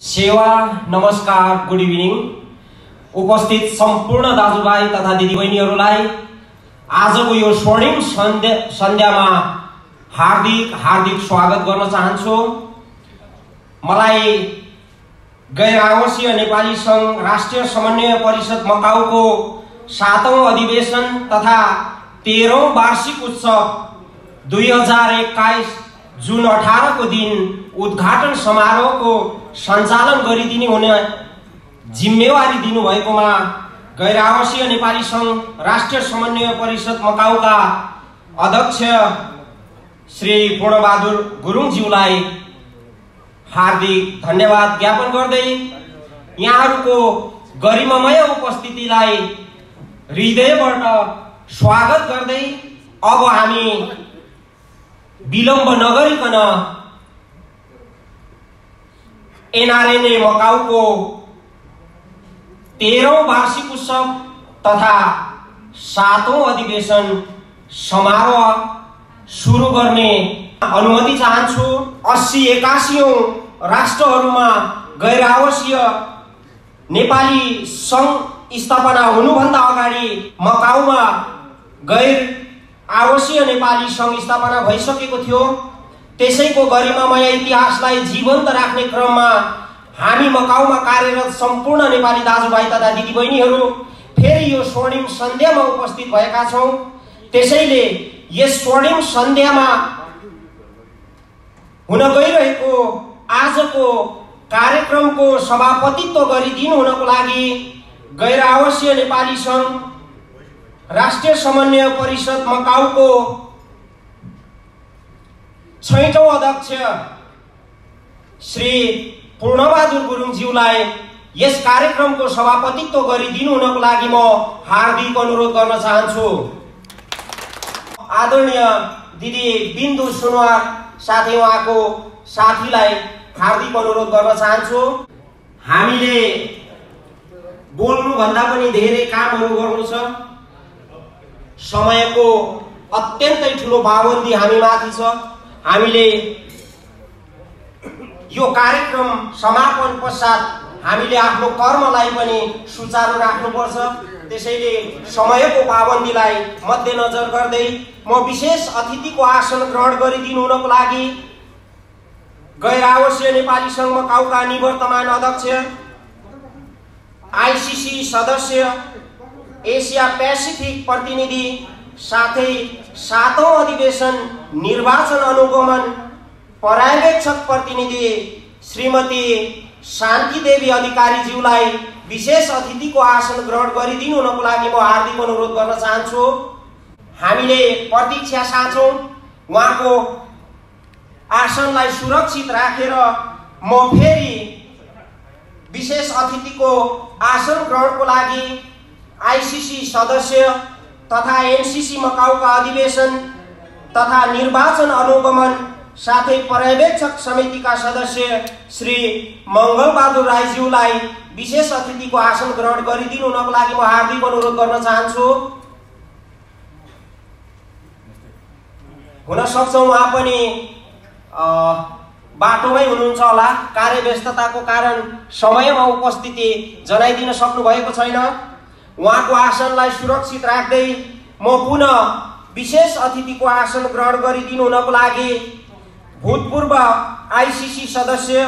सेवा नमस्कार good evening. उपस्थित सम्पूर्ण दाजुभाइ तथा दिदीबहिनीहरूलाई आजको यो स्वर्णिम सन्ध्यामा हार्दिक स्वागत गर्न चाहन्छु। मलाई गैर आवासीय नेपाली संघ राष्ट्रिय समन्वय परिषद मकाउको 7औं अधिवेशन तथा 13औं वार्षिक उत्सव 2021 जुन 18 को दिन उद्घाटन समारोहको सञ्चालन गरिदिने हुने जिम्मेवारी दिनुभएकोमा गैर आवासीय नेपाली संघ राष्ट्रिय समन्वय परिषद मकाउका अध्यक्ष श्री पूर्णबहादुर गुरुङज्यूलाई हार्दिक धन्यवाद ज्ञापन गर्दै यहाँहरूको गरिमामय उपस्थितिलाई हृदयबाट स्वागत गर्दै अब हामी विलम्ब नगरिकन एनआरएनए मकाउको 13औं वार्षिक उत्सव तथा 7औं अधिवेशन समारोह सुरु गर्ने अनुमति चाहन्छु। 80-81औं राष्ट्रहरूमा गैर आवासीय नेपाली संघ स्थापना हुनुभन्दा अगाडि मकाउमा गैर आवासीय नेपाली संघ स्थापना भइसकेको थियो। त्यसैको गरिमामय इतिहासलाई जीवन्त राख्ने क्रममा हामी मकाउमा कार्यरत सम्पूर्ण नेपाली दाजुभाइ तथा दिदीबहिनीहरू फेरि यो स्वर्णिम सन्ध्यामा उपस्थित भएका छौं। त्यसैले यस स्वर्णिम सन्ध्यामा हुन गइरहेको आजको कार्यक्रमको सभापतित्व गरिदिनु हुनको लागि गैर आवासीय नेपाली संघ राष्ट्रिय समन्वय परिषद मकाउको 6औं अध्यक्ष श्री पूर्णबहादुर गुरुङज्यूलाई यस कार्यक्रमको सभापतित्व गरिदिनु हुनको लागि म हार्दिक अनुरोध गर्न चाहन्छु। आदरणीय दिदी बिन्दु सुनवार साथै उहाँको साथीलाई हार्दिक अनुरोध गर्न चाहन्छु। हामीले बोल्नु भन्दा पनि धेरै कामहरू गर्नु छ। समयको अत्यन्तै ठूलो पाबन्दी हामीमाथि छ। हामीले यो कार्यक्रम समापन पश्चात हामीले आफ्नो कर्मलाई पनि सुचारू राख्नुपर्छ। त्यसैले समयको पाबन्दीलाई मध्यनजर गर्दै म विशेष अतिथिको आसन ग्रहण गरिदिनु हुनको लागि गैर आवासीय नेपाली संघ मकाउका निवर्तमान अध्यक्ष, आईसीसी सदस्य, एसिया पेसिफिक प्रतिनिधि साथै 7औं अधिवेशन निर्वाचन अनुगमन पर्यवेक्षक प्रतिनिधि श्रीमती शान्ति देवी अधिकारी ज्यूलाई विशेष अतिथिको आसन ग्रहण गरिदिनु हुनको लागि म हार्दिक अनुरोध गर्न चाहन्छु। हामीले प्रतीक्षा साँचौं। उहाँको आसनलाई सुरक्षित राखेर म फेरि विशेष अतिथिको आसन ग्रहणको लागि आईसीसी सदस्य तथा एनसीसी मकाउका अधिवेशन तथा निर्वाचन अनुगमन साथै पर्यवेक्षक समितिका सदस्य श्री मङ्गलबहादुर राईज्यूलाई विशेष अतिथिको आसन ग्रहण गरिदिनु हुनको लागि म हार्दिक अनुरोध गर्न चाहन्छु। हुन सक्छ उहाँ पनि बाटोमै हुनुहुन्छ होला, कार्यव्यस्तताको कारण समयमा उपस्थिति जनाइदिन सक्नु भएको छैन। उहाँको आसनलाई सुरक्षित राख्दै म पुनः विशेष अतिथिको आसन ग्रहण गरिदिनु हुनको लागि भूतपूर्व आईसीसी सदस्य,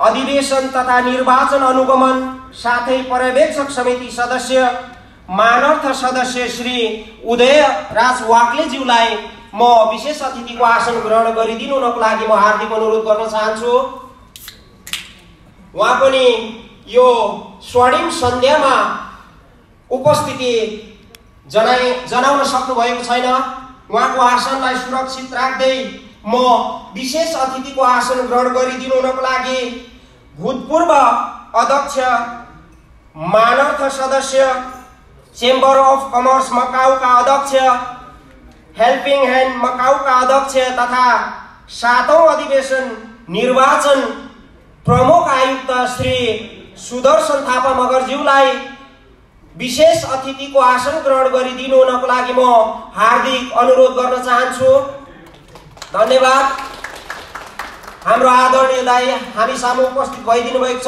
अधिवेशन तथा निर्वाचन अनुगमन साथै पर्यवेक्षक समिति सदस्य, मानर्थ सदस्य श्री उदय राज वाक्लेज्यूलाई म विशेष अतिथिको आसन ग्रहण गरिदिनु हुनको लागि म हार्दिक अनुरोध गर्न चाहन्छु। उहाँ पनि यो स्वर्णिम सन्ध्यामा उपस्थिति जनाउन सक्नु भएको छैन। उहाँको आसनलाई सुरक्षित राख्दै म विशेष अतिथिको आसन ग्रहण गरिदिनु हुनको लागि भूतपूर्व अध्यक्ष, मानर्थ सदस्य, चेम्बर अफ कमर्स मकाउका अध्यक्ष, हेल्पिङ ह्यान्ड मकाउका अध्यक्ष तथा 7औं अधिवेशन निर्वाचन प्रमुख आयुक्त श्री सुदर्शन थापा मगरज्यूलाई विशेष अतिथिको आसन ग्रहण गरिदिनु हुनको लागि म हार्दिक अनुरोध गर्न चाहन्छु। धन्यवाद। हाम्रो आदरणीय दाइ हामी सामु उपस्थित भइदिनु भएको छ।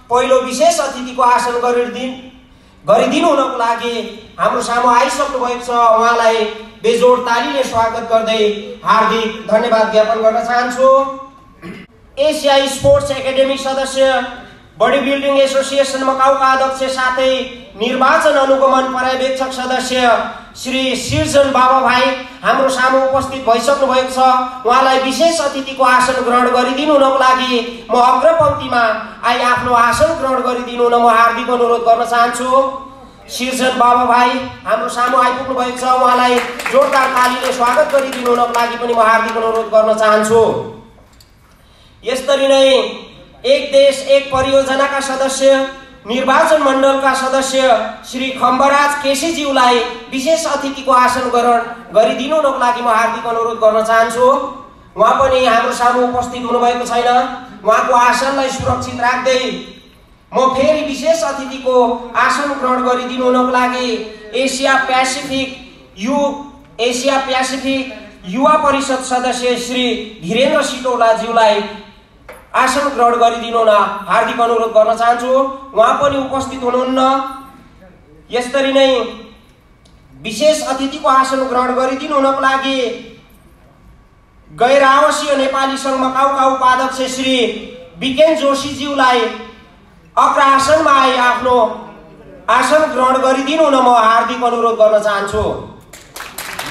पहिलो विशेष अतिथिको आसन गरिदिनु हुनको लागि हाम्रो सामु आइसक्नु भएको छ। उहाँलाई बेजोड तालीले स्वागत गर्दै हार्दिक धन्यवाद ज्ञापन गर्न चाहन्छु। एसियाई स्पोर्ट्स एकाडेमी सदस्य, बडी बिल्डिङ एसोसिएसन मकाउका अध्यक्ष साथै निर्वाचन अनुगमन पर्यवेक्षक सदस्य श्री सिर्जन बाबा भाइ हाम्रो सामु उपस्थित भइसक्नु भएको छ। उहाँलाई विशेष अतिथिको आसन ग्रहण गरिदिनु हुनको लागि म अग्रपङ्क्तिमा आफ्नो आसन ग्रहण गरिदिनु हुन म हार्दिक अनुरोध गर्न चाहन्छु। सिर्जन बाबा भाइ हाम्रो सामु आइपुग्नु भएको छ। उहाँलाई जोरदार तालीले स्वागत गरिदिनु हुनको लागि पनि म हार्दिक अनुरोध गर्न चाहन्छु। यसरी नै एक देश एक परियोजनाका सदस्य, निर्वाचन मण्डलका सदस्य श्री खम्बराज केसीज्यूलाई विशेष अतिथिको आसन ग्रहण गरिदिनु हुनको लागि म हार्दिक अनुरोध गर्न चाहन्छु। उहाँ पनि हाम्रो सामु उपस्थित हुनुभएको छैन। उहाँको आसनलाई सुरक्षित राख्दै म फेरि विशेष अतिथिको आसन ग्रहण गरिदिनु हुनको लागि एसिया प्यासिफिक युवा परिषद सदस्य श्री धीरेन्द्र सिटौलाज्यूलाई आसन ग्रहण गरिदिनु हुन हार्दिक अनुरोध गर्न चाहन्छु। उहाँ पनि उपस्थित हुनुहुन्न। यसरी नै विशेष अतिथिको आसन ग्रहण गरिदिनु हुनको लागि गैर आवासीय नेपाली सङ्घ मकाउका उपाध्यक्ष श्री बिकेन जोशीज्यूलाई अग्र आसनमा आफ्नो आसन ग्रहण गरिदिनु हुन म हार्दिक अनुरोध गर्न चाहन्छु।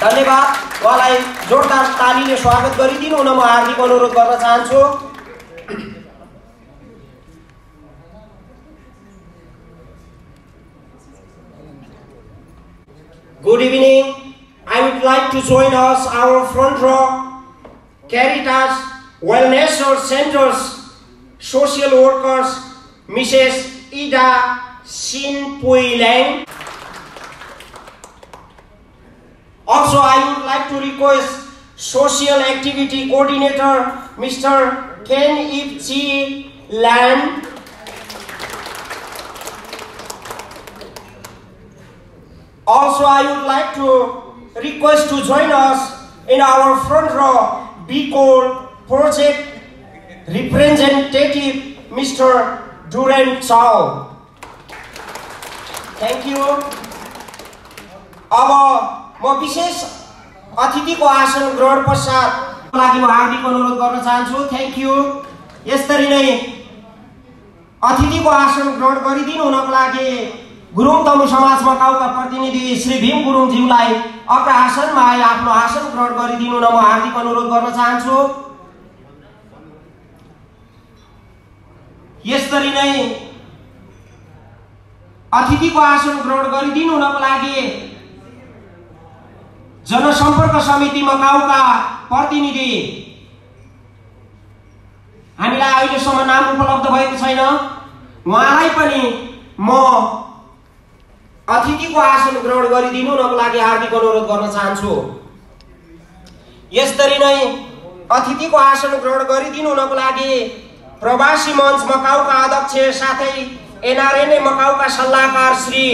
धन्यवाद। उहाँलाई जोरदार तालीले स्वागत गरिदिनु हुन म हार्दिक अनुरोध गर्न चाहन्छु। Good evening. I would like to join us, our front row, Caritas, Wellness Centers, social workers, Mrs. Ida Sin Pui Lang. Also, I would like to request Social Activity Coordinator, Mr. Ken Ip Chi Lan. Also, I would like to request to join us in our front row, BCOL project representative, Mr. Duran Chow. Thank you. अब म विशेष अतिथिको आसन ग्रहण पश्चात लागि म हार्दिक अनुरोध गर्न चाहन्छु। Thank you. यसरी नै अतिथिको आसन ग्रहण गरिदिनु हुनको लागि गुरुङ तमु समाज मकाउका प्रतिनिधि श्री भीम गुरुङज्यूलाई अग्र आसनमा आफ्नो आसन ग्रहण गरिदिनु हुन म हार्दिक अनुरोध गर्न चाहन्छु। यसरी नै अतिथिको आसन ग्रहण गरिदिनु हुनको लागि जनसम्पर्क समिति मकाउका प्रतिनिधि, हामीलाई अहिलेसम्म नाम उपलब्ध भएको छैन, उहाँलाई पनि म अतिथिको आसन ग्रहण गरिदिनु हुनको लागि हार्दिक अनुरोध गर्न चाहन्छु। यसरी नै अतिथिको आसन ग्रहण गरिदिनु हुनको लागि प्रवासी मञ्च मकाउका अध्यक्ष साथै एनआरएनए मकाउका सल्लाहकार श्री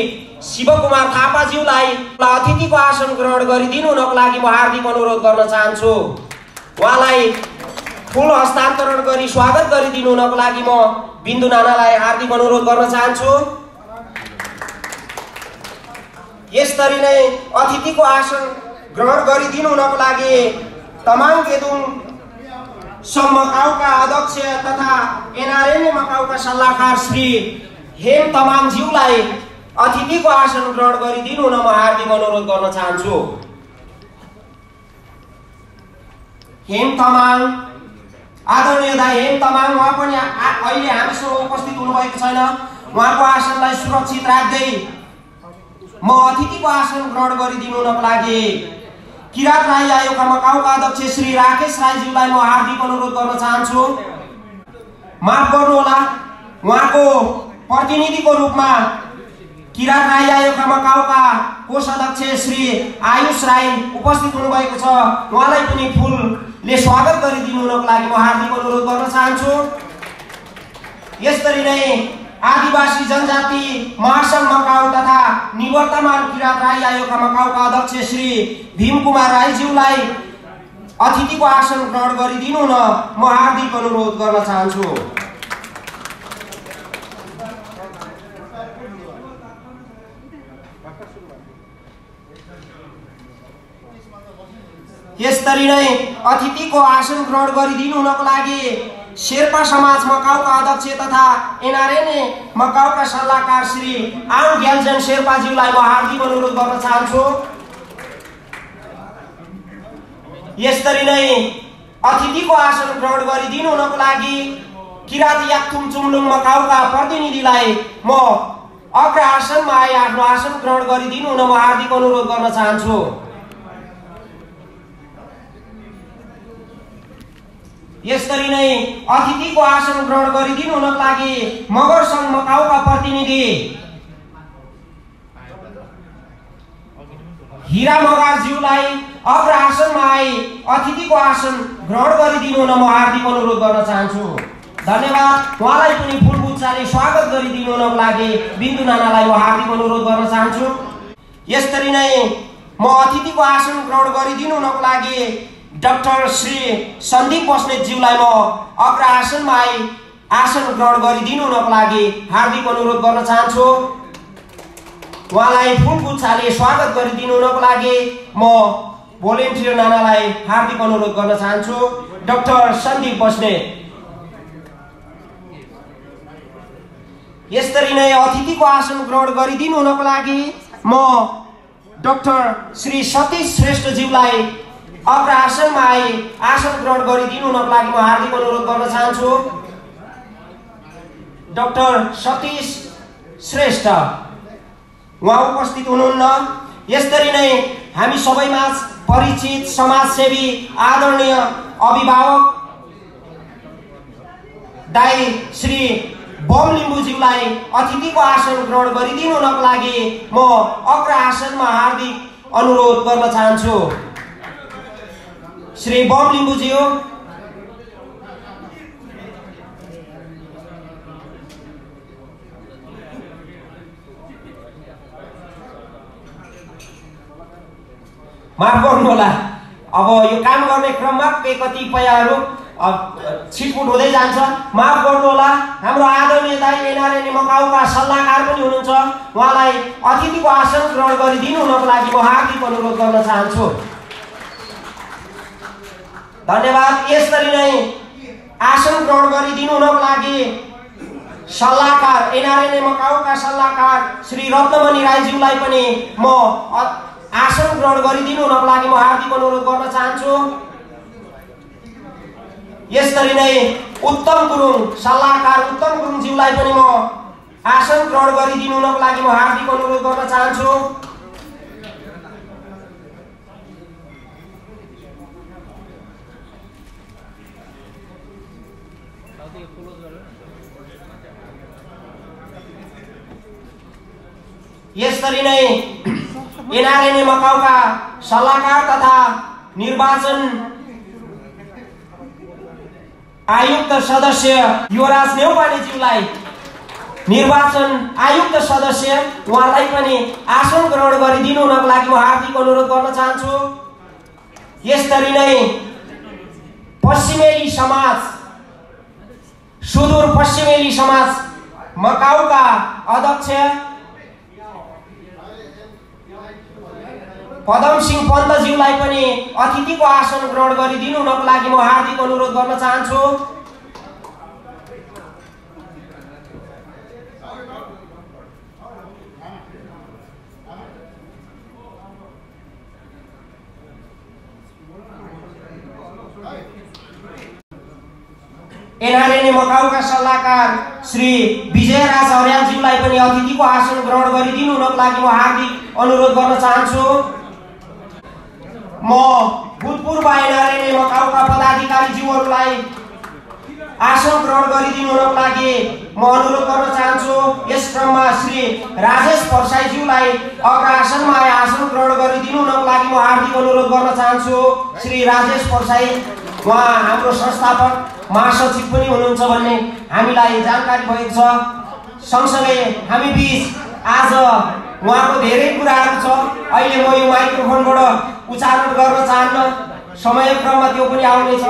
शिवकुमार थापाज्यूलाई अतिथिको आसन ग्रहण गरिदिनु हुनको लागि म हार्दिक अनुरोध गर्न चाहन्छु। उहाँलाई फूल हस्तान्तरण गरी स्वागत गरिदिनु हुनको लागि म बिन्दु नानालाई हार्दिक अनुरोध गर्न चाहन्छु। यसरी नै अतिथिको आसन ग्रहण गरिदिनु हुनको लागि तमाङ गेदुङ सङ्घ मकाउका अध्यक्ष तथा एनआरएनए मकाउका सल्लाहकार श्री हेम तमाङज्यूलाई अतिथिको आसन ग्रहण गरिदिनु हुन म हार्दिक अनुरोध गर्न चाहन्छु। हेम तमाङ, आदरणीय दाइ हेम तमाङ, उहाँ पनि अहिले हामीसँग उपस्थित हुनुभएको छैन। उहाँको आसनलाई सुरक्षित राख्दै म अतिथिको आसन ग्रहण गरिदिनु हुनको लागि किरात राई आयोगका मकाउका अध्यक्ष श्री राकेश राईज्यूलाई म हार्दिक अनुरोध गर्न चाहन्छु। माफ गर्नुहोला, उहाँको प्रतिनिधिको रूपमा किरात राई आयोगका मकाउका कोष अध्यक्ष श्री आयुष राई उपस्थित हुनुभएको छ। उहाँलाई पनि फूलले स्वागत गरिदिनु हुनको लागि म हार्दिक अनुरोध गर्न चाहन्छु। यसरी नै आदिवासी जनजाति महासंघ मकाउ तथा निवर्तमान किरात राई आयोगका मकाउका अध्यक्ष श्री भीम कुमार राईज्यूलाई अतिथिको आसन ग्रहण गरिदिनु न म हार्दिक अनुरोध गर्न चाहन्छु। यसरी नै अतिथिको आसन ग्रहण गरिदिनु हुनको लागि शेर्पा समाज मकाउका अध्यक्ष तथा एनआरएनए मकाउका सल्लाहकार श्री आङ ग्याल्जन शेर्पाज्यूलाई म हार्दिक अनुरोध गर्न चाहन्छु। यसरी नै अतिथिको आसन ग्रहण गरिदिनु हुनको लागि किरात याक्थुम चुम्लुङ मकाउका प्रतिनिधिलाई म अग्र आसनमा आए आफ्नो आसन ग्रहण गरिदिनु हुन म हार्दिक अनुरोध गर्न चाहन्छु। यसरी नै अतिथिको आसन ग्रहण गरिदिनु हुनको लागि मगर संघ मकाउका प्रतिनिधि हीरा मगरज्यूलाई अग्र आसनमा आए अतिथिको आसन ग्रहण गरिदिनु हुन म हार्दिक अनुरोध गर्न चाहन्छु। धन्यवाद। उहाँलाई पनि फुलगुच्छाले स्वागत गरिदिनु हुनको लागि बिन्दु नानालाई म हार्दिक अनुरोध गर्न चाहन्छु। यसरी नै म अतिथिको आसन ग्रहण गरिदिनु हुनको लागि डाक्टर श्री सन्दीप बस्नेतज्यूलाई म अग्र आसनमा आए आसन ग्रहण गरिदिनु हुनको लागि हार्दिक अनुरोध गर्न चाहन्छु। उहाँलाई फुलगुच्छाले स्वागत गरिदिनु हुनको लागि म भोलिन्टियर नानालाई हार्दिक अनुरोध गर्न चाहन्छु। डाक्टर सन्दीप बस्नेत। यसरी नै अतिथिको आसन ग्रहण गरिदिनु हुनको लागि म डाक्टर श्री सतीश श्रेष्ठज्यूलाई अग्र आसनमा आए आसन ग्रहण गरिदिनु हुनको लागि म हार्दिक अनुरोध गर्न चाहन्छु। डाक्टर सतीश श्रेष्ठ उहाँ उपस्थित हुनुहुन्न। यसरी नै हामी सबैमाझ परिचित समाजसेवी आदरणीय अभिभावक दाइ श्री बम लिम्बुज्यूलाई अतिथिको आसन ग्रहण गरिदिनु हुनको लागि म अग्र आसनमा हार्दिक अनुरोध गर्न चाहन्छु। श्री बम लिम्बुज्यू। माफ गर्नुहोला, अब यो काम गर्ने क्रममा कतिपयहरू छिटपुट हुँदै जान्छ, माफ गर्नुहोला। हाम्रो आदरणीय दाइ एनआरएनए मकाउका सल्लाहकार पनि हुनुहुन्छ, उहाँलाई अतिथिको आसन ग्रहण गरिदिनु हुनको लागि म हार्दिक अनुरोध गर्न चाहन्छु। धन्यवाद। यसरी नै आसन ग्रहण गरिदिनु हुनको लागि सल्लाहकार एनआरएनए मकाउका सल्लाहकार श्री रत्नमणि राईज्यूलाई पनि म आसन ग्रहण गरिदिनु हुनको लागि म हार्दिक अनुरोध गर्न चाहन्छु। यसरी नै उत्तम गुरुङ सल्लाहकार उत्तम गुरुङज्यूलाई पनि म आसन ग्रहण गरिदिनु हुनको लागि म हार्दिक अनुरोध गर्न चाहन्छु। यसरी नै एनआरएनए मकाउका सल्लाहकार तथा निर्वाचन आयुक्त सदस्य युवराज नेउपानेज्यूलाई निर्वाचन आयुक्त सदस्य उहाँलाई पनि आसन ग्रहण गरिदिनु हुनको लागि म हार्दिक अनुरोध गर्न चाहन्छु। यसरी नै पश्चिमेली समाज सुदूर पश्चिमेली समाज मकाउका अध्यक्ष पदम सिंह पन्तज्यूलाई पनि अतिथिको आसन ग्रहण गरिदिनु हुनको लागि म हार्दिक अनुरोध गर्न चाहन्छु। एनआरएनए मकाउका सल्लाहकार श्री विजयराज अर्यालज्यूलाई पनि अतिथिको आसन ग्रहण गरिदिनु हुनको लागि म हार्दिक अनुरोध गर्न चाहन्छु। म भूतपूर्व एनआरएनए मकाउका पदाधिकारीज्यूहरूलाई आसन ग्रहण गरिदिनु हुनको लागि म अनुरोध गर्न चाहन्छु। यस क्रममा श्री राजेश परसाईज्यूलाई अग्र आसनमा आए आसन ग्रहण गरिदिनु हुनको लागि म हार्दिक अनुरोध गर्न चाहन्छु। श्री राजेश परसाई उहाँ हाम्रो संस्थापक महासचिव पनि हुनुहुन्छ भन्ने हामीलाई जानकारी भएको छ। सँगसँगै हामी बीच आज उहाँको धेरै कुराहरू छ, अहिले म यो माइक्रोफोनबाट उच्चारण गर्न चाहन्न। समयक्रममा त्यो पनि आउनेछ।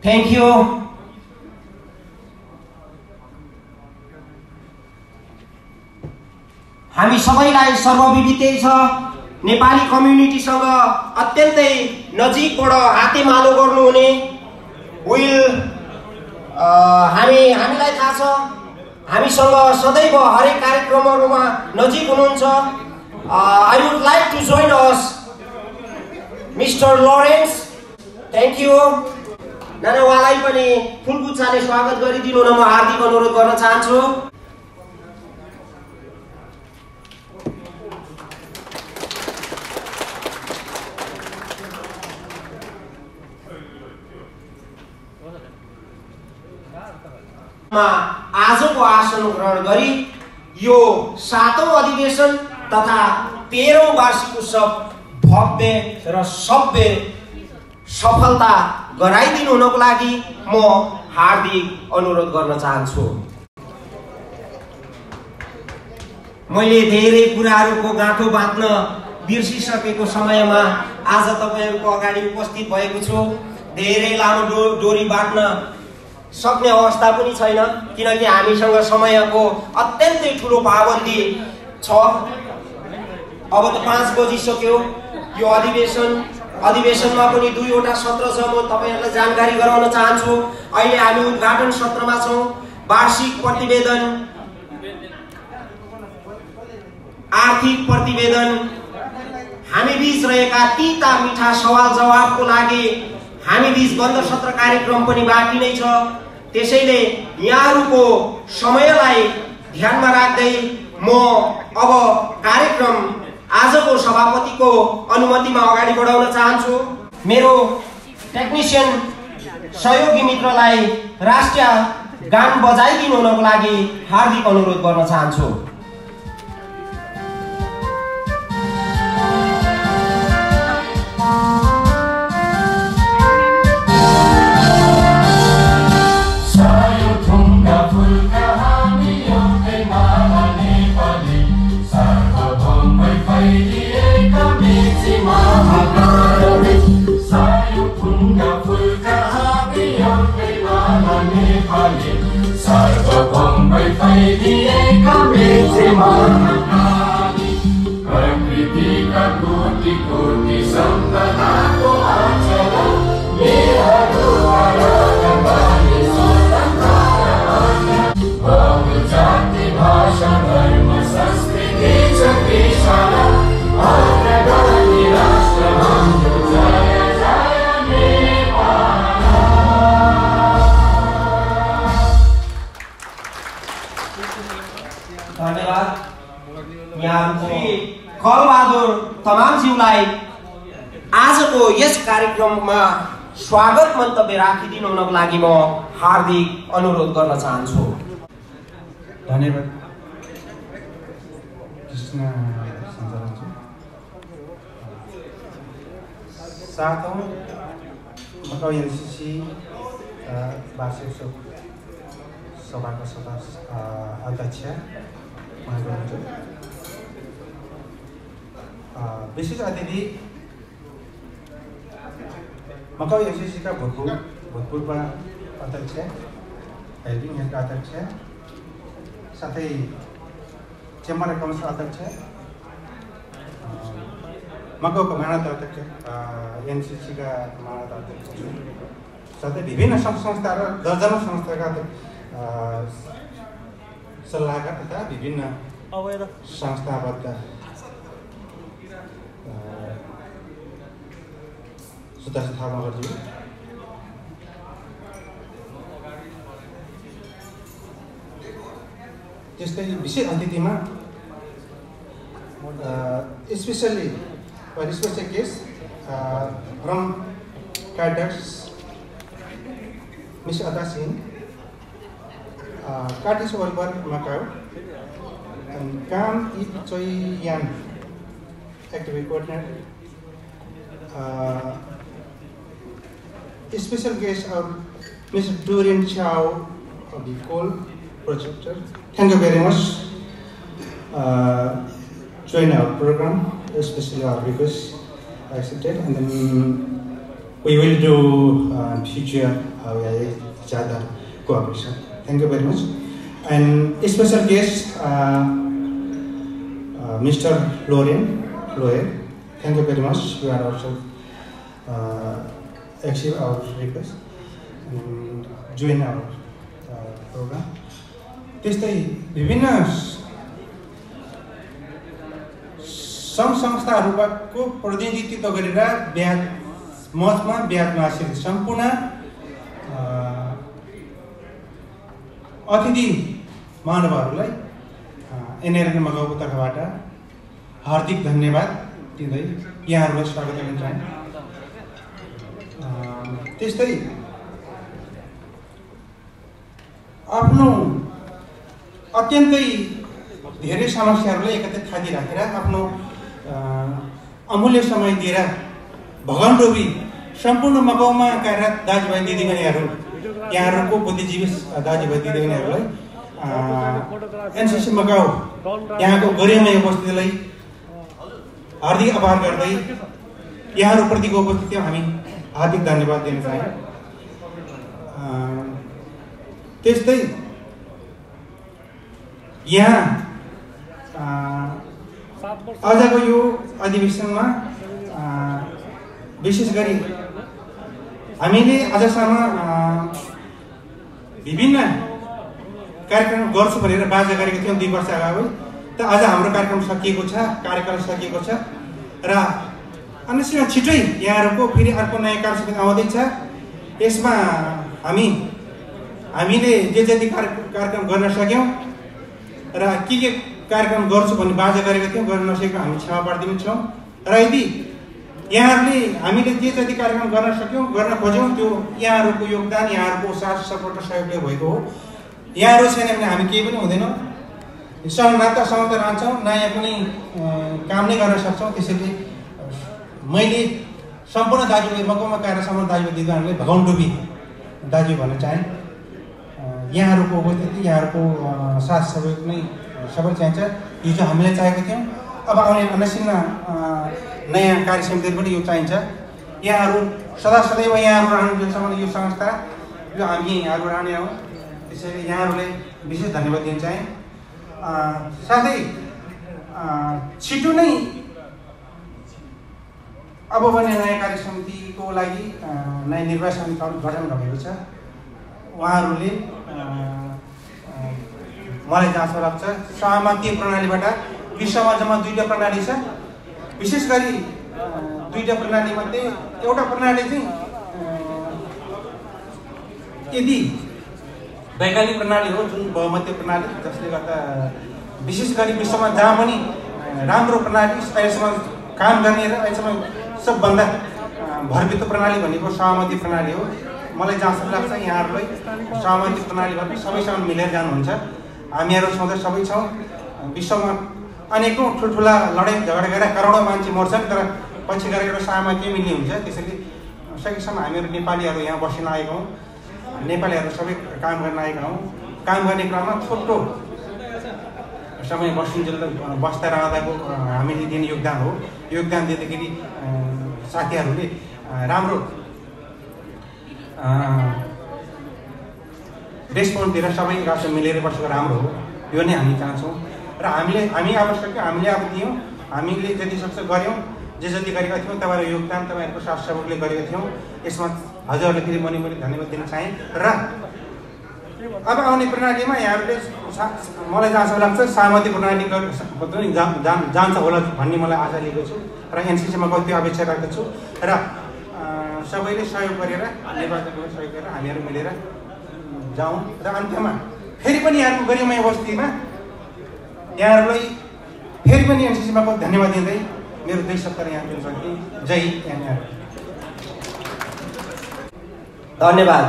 Thank you. हामी सबैलाई सर्वविदितै छ, नेपाली कम्युनिटीसँग अत्यन्तै नजिकबाट हातेमालो गर्नुहुने हामीलाई थाहा छ, हामीसँग सदैव हरेक कार्यक्रमहरूमा नजिक हुनुहुन्छ। I would like to join us mister Lawrence. Thank you. नाना उहाँलाई पनि फुलगुच्छाले स्वागत गरिदिनु न म हार्दिक अनुरोध गर्न चाहन्छु। आजको आसन ग्रहण गरी यो 7औं अधिवेशन तथा 13औं वार्षिक उत्सव भव्य र सभ्य सफलता गराइदिनु हुनको लागि म हार्दिक अनुरोध गर्न चाहन्छु। मैले धेरै कुराहरूको गाँठो बाँध्न बिर्सिसकेको समयमा आज तपाईहरुको अगाडि उपस्थित भएको छु। धेरै लामो डोरी बाँड्न सक्ने अवस्था पनि छैन, किनकि हामीसँग समयको अत्यन्तै ठुलो पाबन्दी छ। अब त 5 बजिसक्यो। यो अधिवेशनमा पनि 2वटा सत्र छ। म तपाईहरुलाई जानकारी गराउन चाहन्छु। अहिले हामी उद्घाटन सत्रमा छौं। वार्षिक प्रतिवेदन, आर्थिक प्रतिवेदन, हामी बीच रहेका तीता मिठा सवाल जवाफको लागि हामी बीच बन्द सत्र कार्यक्रम पनि बाँकी नै छ। त्यसैले यहाँहरुको समयलाई ध्यानमा राख्दै म अब कार्यक्रम आजको सभापतिको अनुमतिमा अगाडि बढाउन चाहन्छु। मेरो टेक्निशियन सहयोगी मित्रलाई राष्ट्रिय गान बजाइदिनु हुनको लागि हार्दिक अनुरोध गर्न चाहन्छु। प्रकृतिका कोटि कोटि सम्पदाको आचरण बहुजाति भाषा धर्म संस्कृति छ विशाला अग्रगामी राष्ट्र हाम्रो जय जय नेपाल। धन्यवाद। यहाँ कलबहादुर तमाङज्यूलाई आजको यस कार्यक्रममा स्वागत मन्तव्य राखिदिनु हुनको लागि म हार्दिक अनुरोध गर्न चाहन्छु। धन्यवाद। कृष्ण सञ्चालकज्यू, 7औं मकाउ एनसीसी वार्षिक सभाको अध्यक्ष हुनुहुन्छ, विशेष अतिथि मकाउ एनसीसी का भूतपूर्व अध्यक्ष, हेल्पिङका अध्यक्ष, साथै चेम्बर अफ अध्यक्ष, मकाउको मानद अध्यक्ष, एनसीसी का मानद अध्यक्ष, साथै विभिन्न संस्था र दर्जनौं संस्थाका सल्लाहकार तथा विभिन्न संस्थाबद्ध सुदर्शन थापाज्यू, त्यस्तै विशेष अतिथिमा special guest from cadets Miss Ada Singh, Kadis Walbar Macau, and Kam It Choi Yan, Active Coordinator, special guest our Mr. Dorian Chow of the coal projector. Thank you very much. Join our program, especially our request accepted, and then we will do future cooperation. Thank you very much. And special guest, Mr. Loyer. Thank you very much. You are also accept our request and join our program. त्यस्तै विभिन्न सङ्घ संस्थाहरूको प्रतिनिधित्व गरेर मञ्चमा बिहारमा आश्रित सम्पूर्ण अतिथि महानुभावहरूलाई एनआरएन मगाउको तर्फबाट हार्दिक धन्यवाद दिँदै यहाँहरूलाई स्वागत गर्न चाहे। त्यस्तै आफ्नो अत्यन्तै धेरै समस्याहरूलाई एकत्रित थाती राखेर आफ्नो अमूल्य समय दिएर भगवानरूपी सम्पूर्ण मकाउमा कार्यरत दाजुभाइ दिदीबहिनीहरू यहाँहरूको बुद्धिजीवी दाजुभाइ दिदीबहिनीहरूलाई एनसीसी मकाउ यहाँको गरिमामय उपस्थितिलाई हार्दिक आभार गर्दै यहाँहरूप्रतिको उपस्थितिमा हामी हार्दिक धन्यवाद दिन चाहे। त्यस्तै यहाँ आजको यो अधिवेशनमा विशेष गरी हामीले आजसम्म विभिन्न कार्यक्रम गर्छु भनेर बाजा गरेका थियौँ 2 वर्ष अगाडि। त आज हाम्रो कार्यक्रम सकिएको छ, कार्यकाल सकिएको छ र अनिश्चित छिटै यहाँहरूको फेरि अर्को नयाँ कार्यसमिति आउँदैछ। यसमा हामीले जे जति कार्यक्रम गर्न सक्यौँ र के कार्यक्रम गर्छु भन्ने बाजा गरेका थियौँ, गर्न नसकेको हामी क्षमा प्रार्थी छौँ। र यदि यहाँहरूले हामीले जे जति कार्यक्रम गर्न सक्यौँ, गर्न खोज्यौँ, त्यो यहाँहरूको योगदान, यहाँहरूको साथ सपोर्ट र सहयोगले भएको हो। यहाँहरू छैन भने हामी केही पनि हुँदैनौँ। नातासँग त रहन्छौँ, नयाँ कुनै काम नै गर्न सक्छौँ। त्यसैले मैले सम्पूर्ण दाजुभाइ मकाउमा कार्य सम्पूर्ण दाजुभाइ दिदीबहिनीहरूलाई भगवानरूपी दाजु भन्न चाहेँ। यहाँहरूको उपस्थिति, यहाँहरूको साथ सहयोग नै सबै चाहिन्छ। हिजो हामीले चाहेको थियौँ, अब आउने अनसिन नयाँ कार्यसमितिहरू पनि यो चाहिन्छ। यहाँहरू सदैव यहाँहरू रहनु जुनसम्म यो संस्था यो हामी यहाँहरू रहने हौँ। त्यसैले यहाँहरूलाई विशेष धन्यवाद दिन चाहेँ। साथै छिटो नै अब भने नयाँ कार्यसमितिको लागि नयाँ निर्वाचन समिति गठन भएको छ। उहाँहरूले मलाई जहाँसम्म लाग्छ सहमति प्रणालीबाट विश्वमा जम्मा 2टा प्रणाली छ। विशेष गरी 2टा प्रणालीमध्ये एउटा प्रणाली चाहिँ यदि वैज्ञानिक प्रणाली हो, जुन बहुमतीय प्रणाली, जसले गर्दा विशेष गरी विश्वमा जहाँ पनि राम्रो प्रणाली अहिलेसम्म काम गर्ने र अहिलेसम्म सबभन्दा भरभित्र प्रणाली भनेको सहमति प्रणाली हो। मलाई जहाँसम्म लाग्छ यहाँहरूलाई सहमति प्रणालीबाट सबैसँग मिलेर जानुहुन्छ। हामीहरू छौँ त सबै छौँ। विश्वमा अनेकौँ ठुल्ठुला लडाइँ झगडा गरेर करोडौँ मान्छे मर्छन्, तर पछि गएर एउटा सहमति मिल्ने हुन्छ। त्यसैले सकेसम्म हामीहरू नेपालीहरू यहाँ बसिन आएका हौँ, नेपालीहरू सबै काम गर्न आएका हौँ। काम गर्ने क्रममा छोटो समय बस्दा रहँदाको हामीले दिने योगदान हो। योगदान दिँदाखेरि साथीहरूले राम्रो रेस्पोन्स दिएर सबै गाउँसँग मिलेर बसेको राम्रो हो। यो नै हामी चाहन्छौँ र हामी आवश्यक हामीले अब दियौँ। हामीले जति सक्छ गऱ्यौँ, जे जति गरेका थियौँ तपाईँहरूको योगदान, तपाईँहरूको साथ सहयोगले गरेका थियौँ। यसमा हजुरहरूले फेरि मैले धन्यवाद दिन चाहेँ। र अब आउने प्रणालीमा यहाँहरूले मलाई जहाँसम्म लाग्छ सहमति प्रणाली जान्छ होला भन्ने मलाई आशा लिएको छु र एनसीसीमा त्यो अपेक्षा राख्दछु। र सबैले सहयोग गरेर निर्वाचनको सहयोग गरेर हामीहरू मिलेर जाउँ र अन्त्यमा फेरि पनि यहाँको गरिमामय उपस्थितिमा यहाँहरूलाई फेरि पनि एनसीसीमा धन्यवाद दिँदै मेरो 2 शब्द यहाँ दिन सक्ने। जय एनआर। धन्यवाद।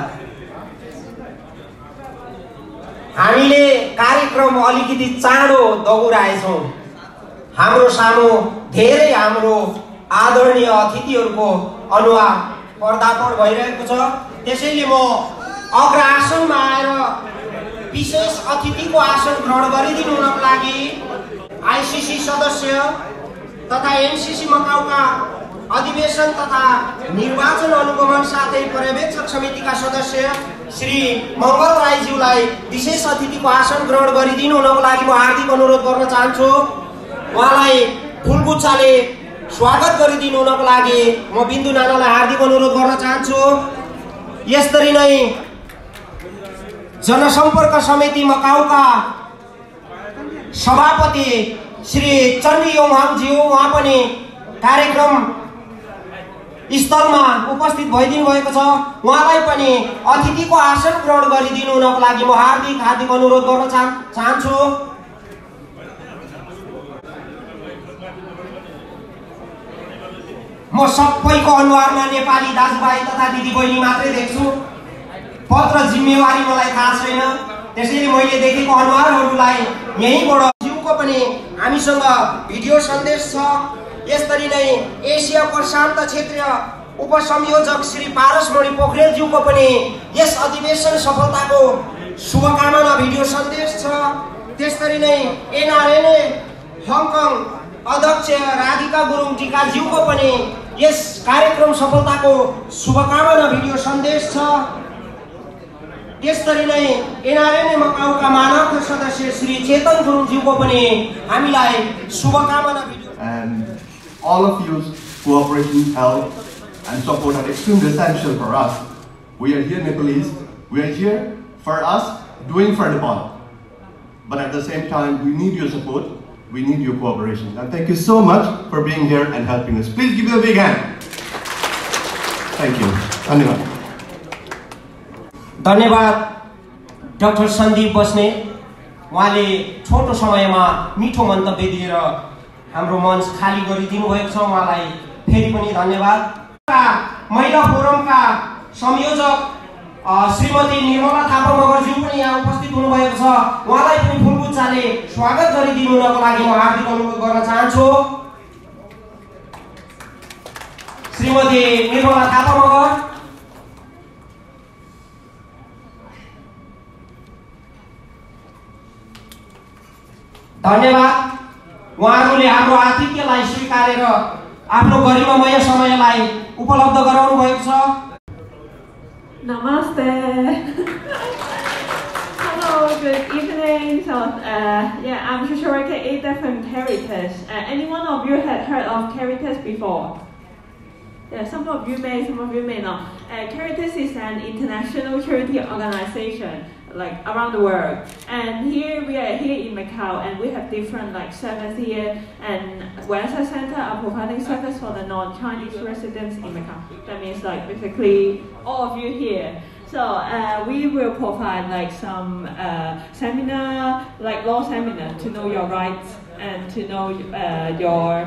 हामीले कार्यक्रम अलिकति चाँडो दगुराएछौँ। हाम्रो सामु धेरै हाम्रो आदरणीय अतिथिहरूको अनुहार पर्दापण भइरहेको छ। त्यसैले म अग्र आसनमा आएर विशेष अतिथिको आसन ग्रहण गरिदिनु हुनको लागि आइसिसी सदस्य तथा एमसिसी मकाउका अधिवेशन तथा निर्वाचन अनुगमन साथै पर्यवेक्षक समितिका सदस्य श्री मङ्गल राईज्यूलाई विशेष अतिथिको आसन ग्रहण गरिदिनु हुनको लागि म हार्दिक अनुरोध गर्न चाहन्छु। उहाँलाई फुलगुच्छाले स्वागत गरिदिनु हुनको लागि म बिन्दु नानालाई हार्दिक अनुरोध गर्न चाहन्छु। यसरी नै जनसम्पर्क समिति मकाउका सभापति श्री चन्डी योङहाङज्यू उहाँ पनि कार्यक्रम स्थलमा उपस्थित भइदिनु भएको छ। उहाँलाई पनि अतिथिको आसन ग्रहण गरिदिनु हुनको लागि म हार्दिक अनुरोध गर्न चाहन्छु। म सबैको अनुहारमा नेपाली दाजुभाइ तथा दिदीबहिनी मात्रै देख्छु। पद र जिम्मेवारी मलाई थाहा छैन, त्यसैले मैले देखेको अनुहारहरूलाई यहीँबाट ज्यूको पनि हामीसँग भिडियो सन्देश छ। यसरी नै एसिया प्रशान्त क्षेत्रीय उपसंयोजक श्री पारसमणि पोखरेलज्यूको पनि यस अधिवेशन सफलताको शुभकामना भिडियो सन्देश छ। त्यसरी नै एनआरएनए हङकङ अध्यक्ष राधिका गुरुङ टिकाज्यूको पनि यस कार्यक्रम सफलताको शुभकामना भिडियो सन्देश छ। त्यसरी नै एनआरएनए मकाउका मानव सदस्य श्री चेतन गुरुङज्यूको पनि हामीलाई शुभकामना video. And all of you's cooperation, help and support are extremely essential for us. We are here Nepalese, we are here for us, doing for Nepal. But at the same time, we need your support, we need your cooperation. And thank you so much for being here and helping us. Please give me a big hand. Thank you. Dhanyavad. धन्यवाद doctor Sandeep Basnet. उहाँले छोटो समयमा मिठो मन्तव्य दिएर हाम्रो मञ्च खाली गरिदिनु भएको छ। उहाँलाई फेरि पनि धन्यवाद। महिला फोरमका संयोजक श्रीमती निर्मला थापा मगरज्यू पनि यहाँ उपस्थित हुनुभएको छ। उहाँलाई पनि फुलगुच्छाले स्वागत गरिदिनु हुनको लागि म हार्दिक अनुरोध गर्न चाहन्छु। श्रीमती निर्मला थापा मगर। धन्यवाद। उहाँहरूले हाम्रो आतिथ्यलाई स्वीकारेर आफ्नो गरिमामय समयलाई उपलब्ध गराउनु भएको छ। Namaste. Hello, good evening. So, I'm Shosharika Ada from Caritas. Any one of you had heard of Caritas before? Yeah, some of you may, some of you may not. Caritas is an international charity organization, like around the world. And here we are here in Macau, and we have different service here. And Western Center are providing service for the non-Chinese residents in Macau. That means basically all of you here. So we will provide some seminar, law seminar, to know your rights and to know your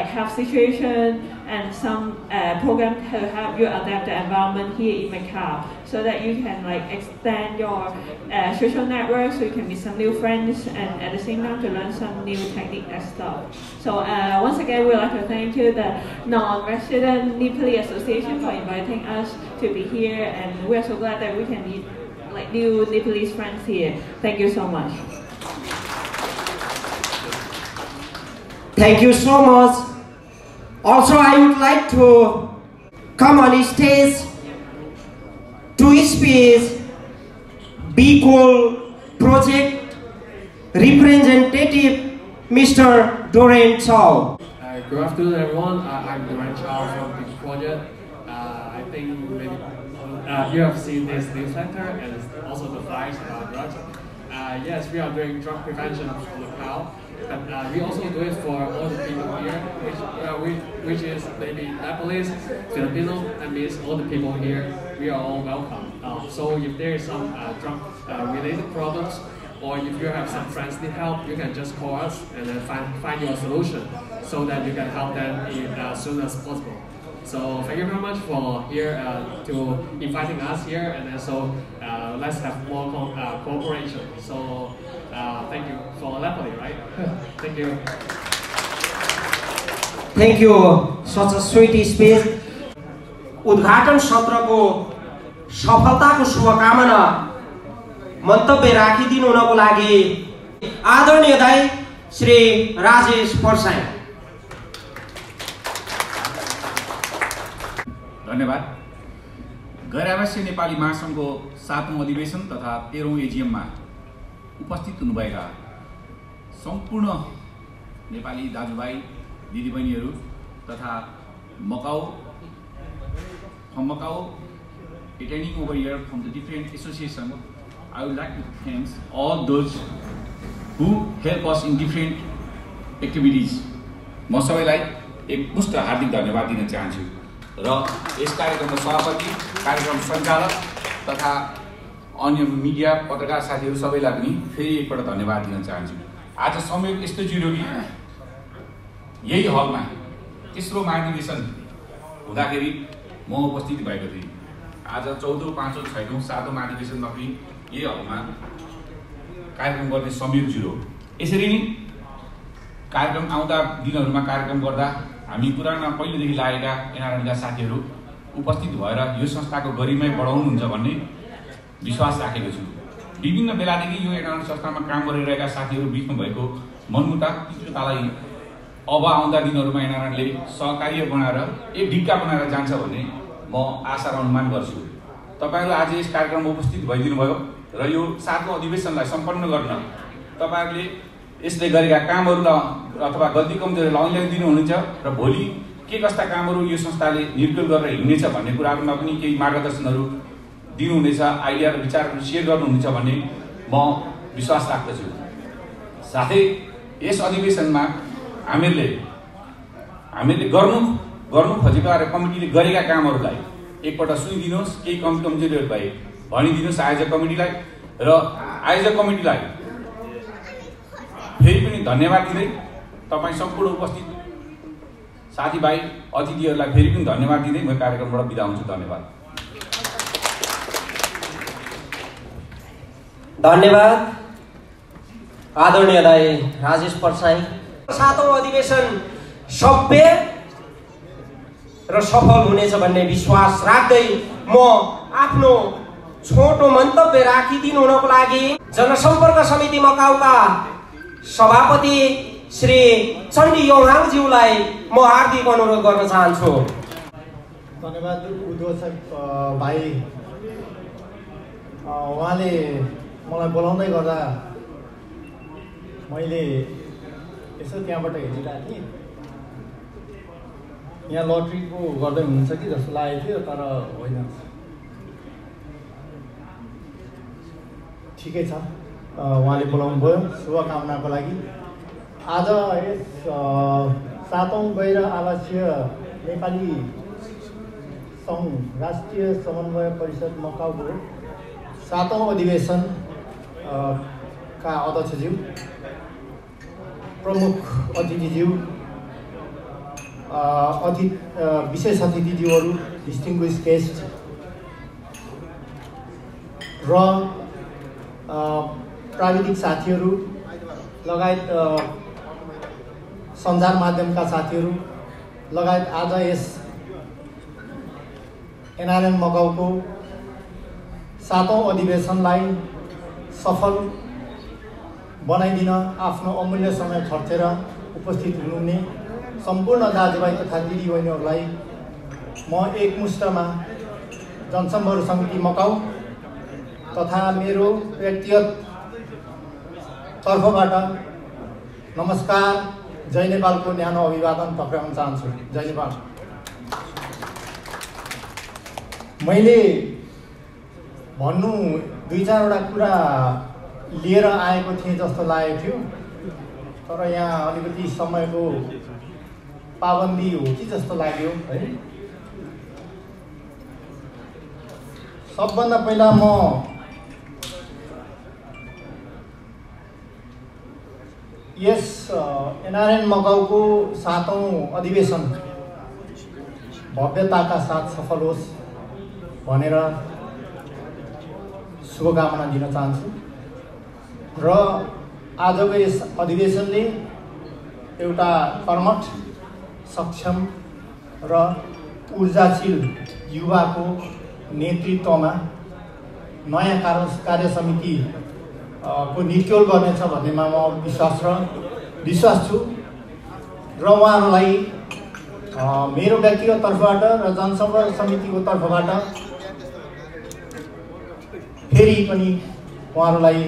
health situation, and some program to help you adapt the environment here in Macau, so that you can extend your social network, so you can meet some new friends, and at the same time to learn some new technique and stuff. So once again, we'd like to thank you, the Non-Resident Nepalese Association, for inviting us to be here, and we're so glad that we can meet new Nepalese friends here. Thank you so much. Thank you so much. Also, I would like to come on stage to speak Be Cool Project representative, Mr. Doreen Chow. Good afternoon, everyone. I'm Doreen Chow from Be Cool Project. I think maybe you have seen this newsletter and also the flyers about drugs. Yes, we are doing drug prevention for Macau. But we also do it for all the people here, which is maybe Nepalese, Filipino, that means all the people here, we are all welcome. So if there is some drug-related problems, or if you have some friends need help, you can just call us and then find your solution, so that you can help them as soon as possible. So thank you very much for to inviting us here, and then so let's have more cooperation. So thank you for Nepali, right? Thank you. Thank you. Such a sweet speech. उद्घाटन सत्रको सफलताको शुभकामना मन्तव्य राखिदिनु हुनको लागि आदरणीय दाइ श्री राजेश परसाई। धन्यवाद। गैर आवासीय नेपाली महासङ्घको 7औं अधिवेशन तथा 13औं एजिएममा उपस्थित हुनुभएका सम्पूर्ण नेपाली दाजुभाइ दिदीबहिनीहरू तथा from Macau attending over here from the different associations, I would like to thank all those who help us in different activities. म सबैलाई एकमुष्ट हार्दिक धन्यवाद दिन चाहन्छु र यस कार्यक्रमको सभापति, कार्यक्रम सञ्चालक तथा अन्य मिडिया पत्रकार साथीहरू सबैलाई पनि फेरि एकपल्ट धन्यवाद दिन चाहन्छु। आज संयोग यस्तो जुर्यो कि यही हलमा तेस्रो महाधिवेशन हुँदाखेरि म उपस्थित भएको थिएँ। आज 14औं, 5औं, 6औं, 7औं महाधिवेशनमा पनि यही हलमा कार्यक्रम गर्ने संयोग जुर्यो। यसरी नै कार्यक्रम आउँदा दिनहरूमा कार्यक्रम गर्दा हामी पुराना पहिलेदेखि लागेका एनआरएनका साथीहरू उपस्थित भएर यो संस्थाको गरिमा बढाउनुहुन्छ भन्ने विश्वास राखेको छु। विभिन्न बेलादेखि यो एनआरएन संस्थामा काम गरिरहेका साथीहरू बिचमा भएको मनमुटाव तीव्रतालाई अब आउँदा दिनहरूमा एनआरएनले सहकार्य बनाएर एक ढिक्का बनाएर जान्छ भन्ने म आशा र अनुमान गर्छु। तपाईहरु आज यस कार्यक्रममा उपस्थित भइदिनु भयो र यो 7औं अधिवेशनलाई सम्पन्न गर्न तपाईहरुले यसले गरेका कामहरुलाई अथवा गल्ती कमजोरीलाई औँल्याइ दिनुहुनेछ र भोलि के कस्ता कामहरु यो संस्थाले निर्क्युल गरेर हिँड्नेछ भन्ने कुराहरुमा पनि केही मार्गदर्शनहरु दिनुहुनेछ, आइडिया र विचारहरु शेयर गर्नुहुनेछ भन्ने म विश्वास राख्दछु। साथै यस अधिवेशनमा हामीले गर्नु खोजेका र कमिटीले गरेका कामहरुलाई एकपल्ट सुनिदिनुहोस्, केही कमजोरीहरु भए भनिदिनुहोस् आयोजक कमिटीलाई र आयोजक कमिटीलाई फेरि पनि धन्यवाद दिँदै तपाई सम्पूर्ण उपस्थित साथीभाइ अतिथिहरुलाई फेरि पनि धन्यवाद दिँदै म कार्यक्रमबाट बिदा हुन्छु। धन्यवाद। धन्यवाद आदरणीय दाइ राजेश परसाई। 7औं अधिवेशन सभ्य र सफल हुनेछ भन्ने विश्वास राख्दै म आफ्नो छोटो मन्तव्य राखिदिनु हुनको लागि जनसम्पर्क समिति मकाउका सभापति श्री चण्डी योहाङज्यूलाई म हार्दिक अनुरोध गर्न चाहन्छु। धन्यवाद उद्घोषक भाइ, उहाँले मलाई बोलाउँदै गर्दा मैले यसो त्यहाँबाट हेरिरहेको थिएँ। यहाँ लटरी पो गर्दै हुनुहुन्छ कि जस्तो लागेको थियो, तर होइन, ठिकै छ। उहाँले बोलाउनु भयो शुभकामनाको लागि। आज यस 7औं गैर आवासीय नेपाली सङ्घ राष्ट्रिय समन्वय परिषद मकाउको 7औं अधिवेशन का अध्यक्षज्यू, प्रमुख अतिथिज्यू, विशेष अतिथिज्यूहरू, डिस्टिङ्ग्विस गेस्ट र प्राविधिक साथीहरू लगायत सञ्चार माध्यमका साथीहरू लगायत आज यस एनआरएन मकाउको 7औं अधिवेशनलाई सफल बनाइदिन आफ्नो अमूल्य समय खर्चेर उपस्थित हुनुहुने सम्पूर्ण दाजुभाइ तथा दिदीबहिनीहरूलाई म एकमुष्टमा जनसम्पर्क समिति मकाउ तथा मेरो व्यक्तिगत तर्फबाट नमस्कार, जय नेपालको न्यानो अभिवादन टक्राउन चाहन्छु। जय नेपाल। मैले भन्नु 2-4वटा कुरा लिएर आएको थिएँ जस्तो लागेको थियो, तर यहाँ अलिकति समयको पाबन्दी हो कि जस्तो लाग्यो है। सबभन्दा पहिला म यस एनआरएन मकाउको 7औं अधिवेशन भव्यताका साथ सफल होस् भनेर शुभकामना दिन चाहन्छु र आजको यस अधिवेशनले एउटा कर्मठ सक्षम र ऊर्जाशील युवाको नेतृत्वमा नयाँ कार्य समिति को निर्क्योल गर्नेछ भन्नेमा म विश्वास छु र उहाँहरूलाई मेरो व्यक्तिगत तर्फबाट र जनसम्पर्क समितिको तर्फबाट फेरि पनि उहाँहरूलाई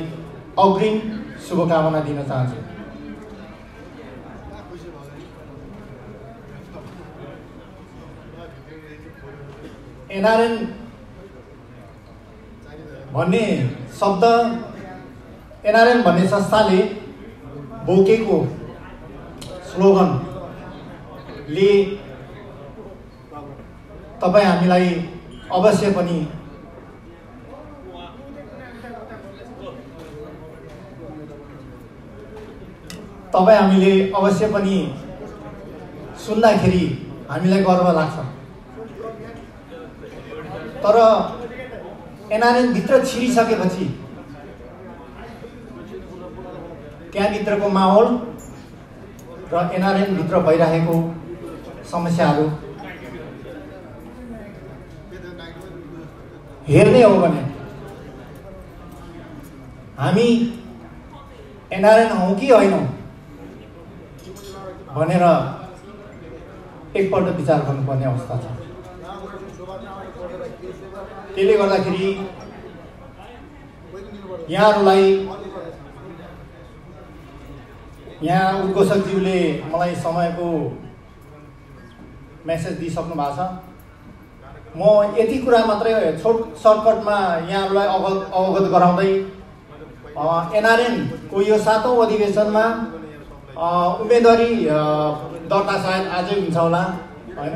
अग्रिम शुभकामना दिन चाहन्छु। एनआरएन भन्ने शब्द एनआरएन भन्ने संस्थाले बोकेको स्लोगनले तपाईँ हामीलाई अवश्य पनि सुन्दाखेरि हामीलाई गर्व लाग्छ। तर एनआरएन भित्र छिरिसकेपछि त्यहाँभित्रको माहौल र एनआरएन भित्र भइरहेको समस्याहरू हेर्ने हो भने हामी एनआरएन हौँ कि होइनौँ भनेर एकपल्ट विचार गर्नुपर्ने अवस्था छ। त्यसले गर्दाखेरि यहाँ उद्घोषकज्यूले मलाई समयको मेसेज दिइसक्नु भएको छ। म यति कुरा मात्रै सर्टकटमा यहाँहरूलाई अवगत गराउँदै एनआरएनको यो 7औं अधिवेशनमा उम्मेदवारी दर्ता सायद आजै हुन्छ होला हैन।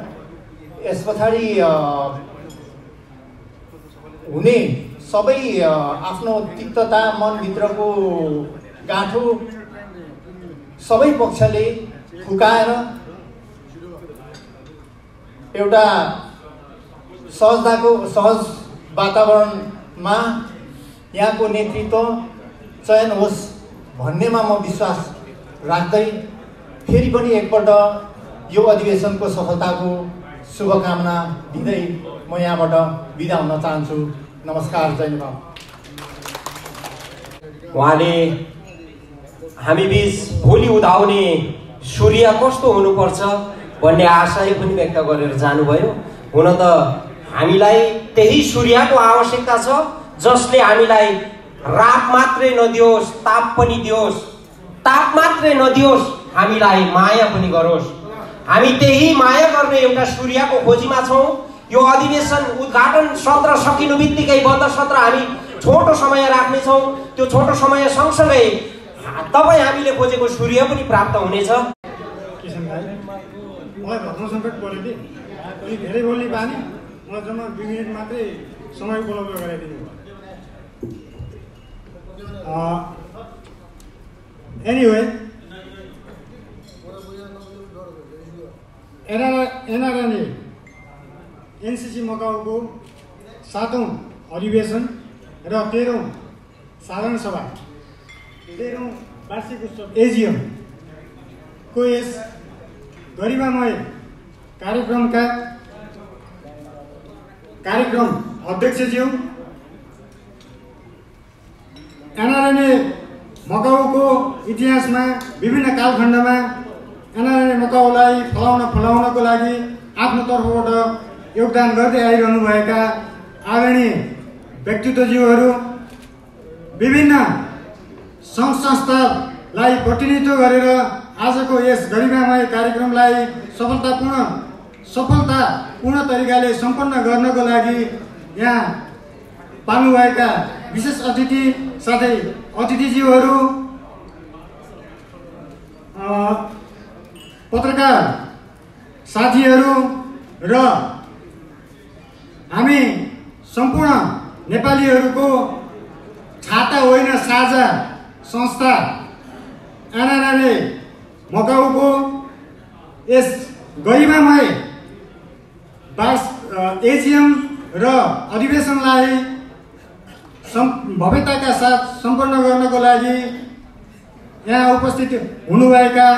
यस पछाडि हुने सबै आफ्नो तिक्तता मनभित्रको गाँठो सबै पक्षले फुकाएर एउटा सहज वातावरणमा यहाँको नेतृत्व चयन होस् भन्नेमा म विश्वास राख्दै फेरि पनि एकपल्ट यो अधिवेशनको सफलताको शुभकामना दिँदै म यहाँबाट बिदा हुन चाहन्छु। नमस्कार, जय नेपाल। उहाँले हामी बीच भोलि उदाउने सूर्य कस्तो हुनुपर्छ भन्ने आशय पनि व्यक्त गरेर जानुभयो। हुन त हामीलाई त्यही सूर्यको आवश्यकता छ जसले हामीलाई रात मात्रै नदियोस्, ताप पनि दियोस्, ताप मात्रै नदियोस्, हामीलाई माया पनि गरोस्। हामी त्यही माया गर्ने एउटा सूर्यको खोजीमा छौँ। यो अधिवेशन उद्घाटन सत्र सकिनु बित्तिकै बन्द सत्र हामी छोटो समय राख्नेछौँ। त्यो छोटो समय सँगसँगै तपाईँ हामीले खोजेको सूर्य पनि प्राप्त हुनेछ। किसन भाइ, मलाई घटना सङ्कट पऱ्यो कि अलि धेरै बोल्ने बानी, मलाई जम्मा 2 मिनट मात्रै समय उपलब्ध गराइदिनु भयो। एनिवे, एनआरएनए एनसीसी मकाउको 7औं अधिवेशन र 13औं साधारण सभा 13औं वार्षिक उत्सव एजिएम को यस गरिमामय कार्यक्रम अध्यक्षज्यू एनआरएनए मकाउको इतिहासमा विभिन्न कालखण्डमा एनआरएनए मकाउलाई फलाउनको लागि आफ्नो तर्फबाट योगदान गर्दै आइरहनुभएका आदरणीय व्यक्तित्वज्यूहरू, विभिन्न सङ्घ संस्थालाई प्रतिनिधित्व गरेर आजको यस गरिमामय कार्यक्रमलाई सफलतापूर्ण तरिकाले सम्पन्न गर्नको लागि यहाँ पाल्नुभएका विशेष अतिथि साथै अतिथिज्यूहरू, पत्रकार साथीहरू र हामी सम्पूर्ण नेपालीहरूको छाता होइन साझा संस्था एनआरएनए मकाउको यस गरिमामय एजिएम र अधिवेशनलाई भव्यताका साथ सम्पन्न गर्नको लागि यहाँ उपस्थित हुनुभएका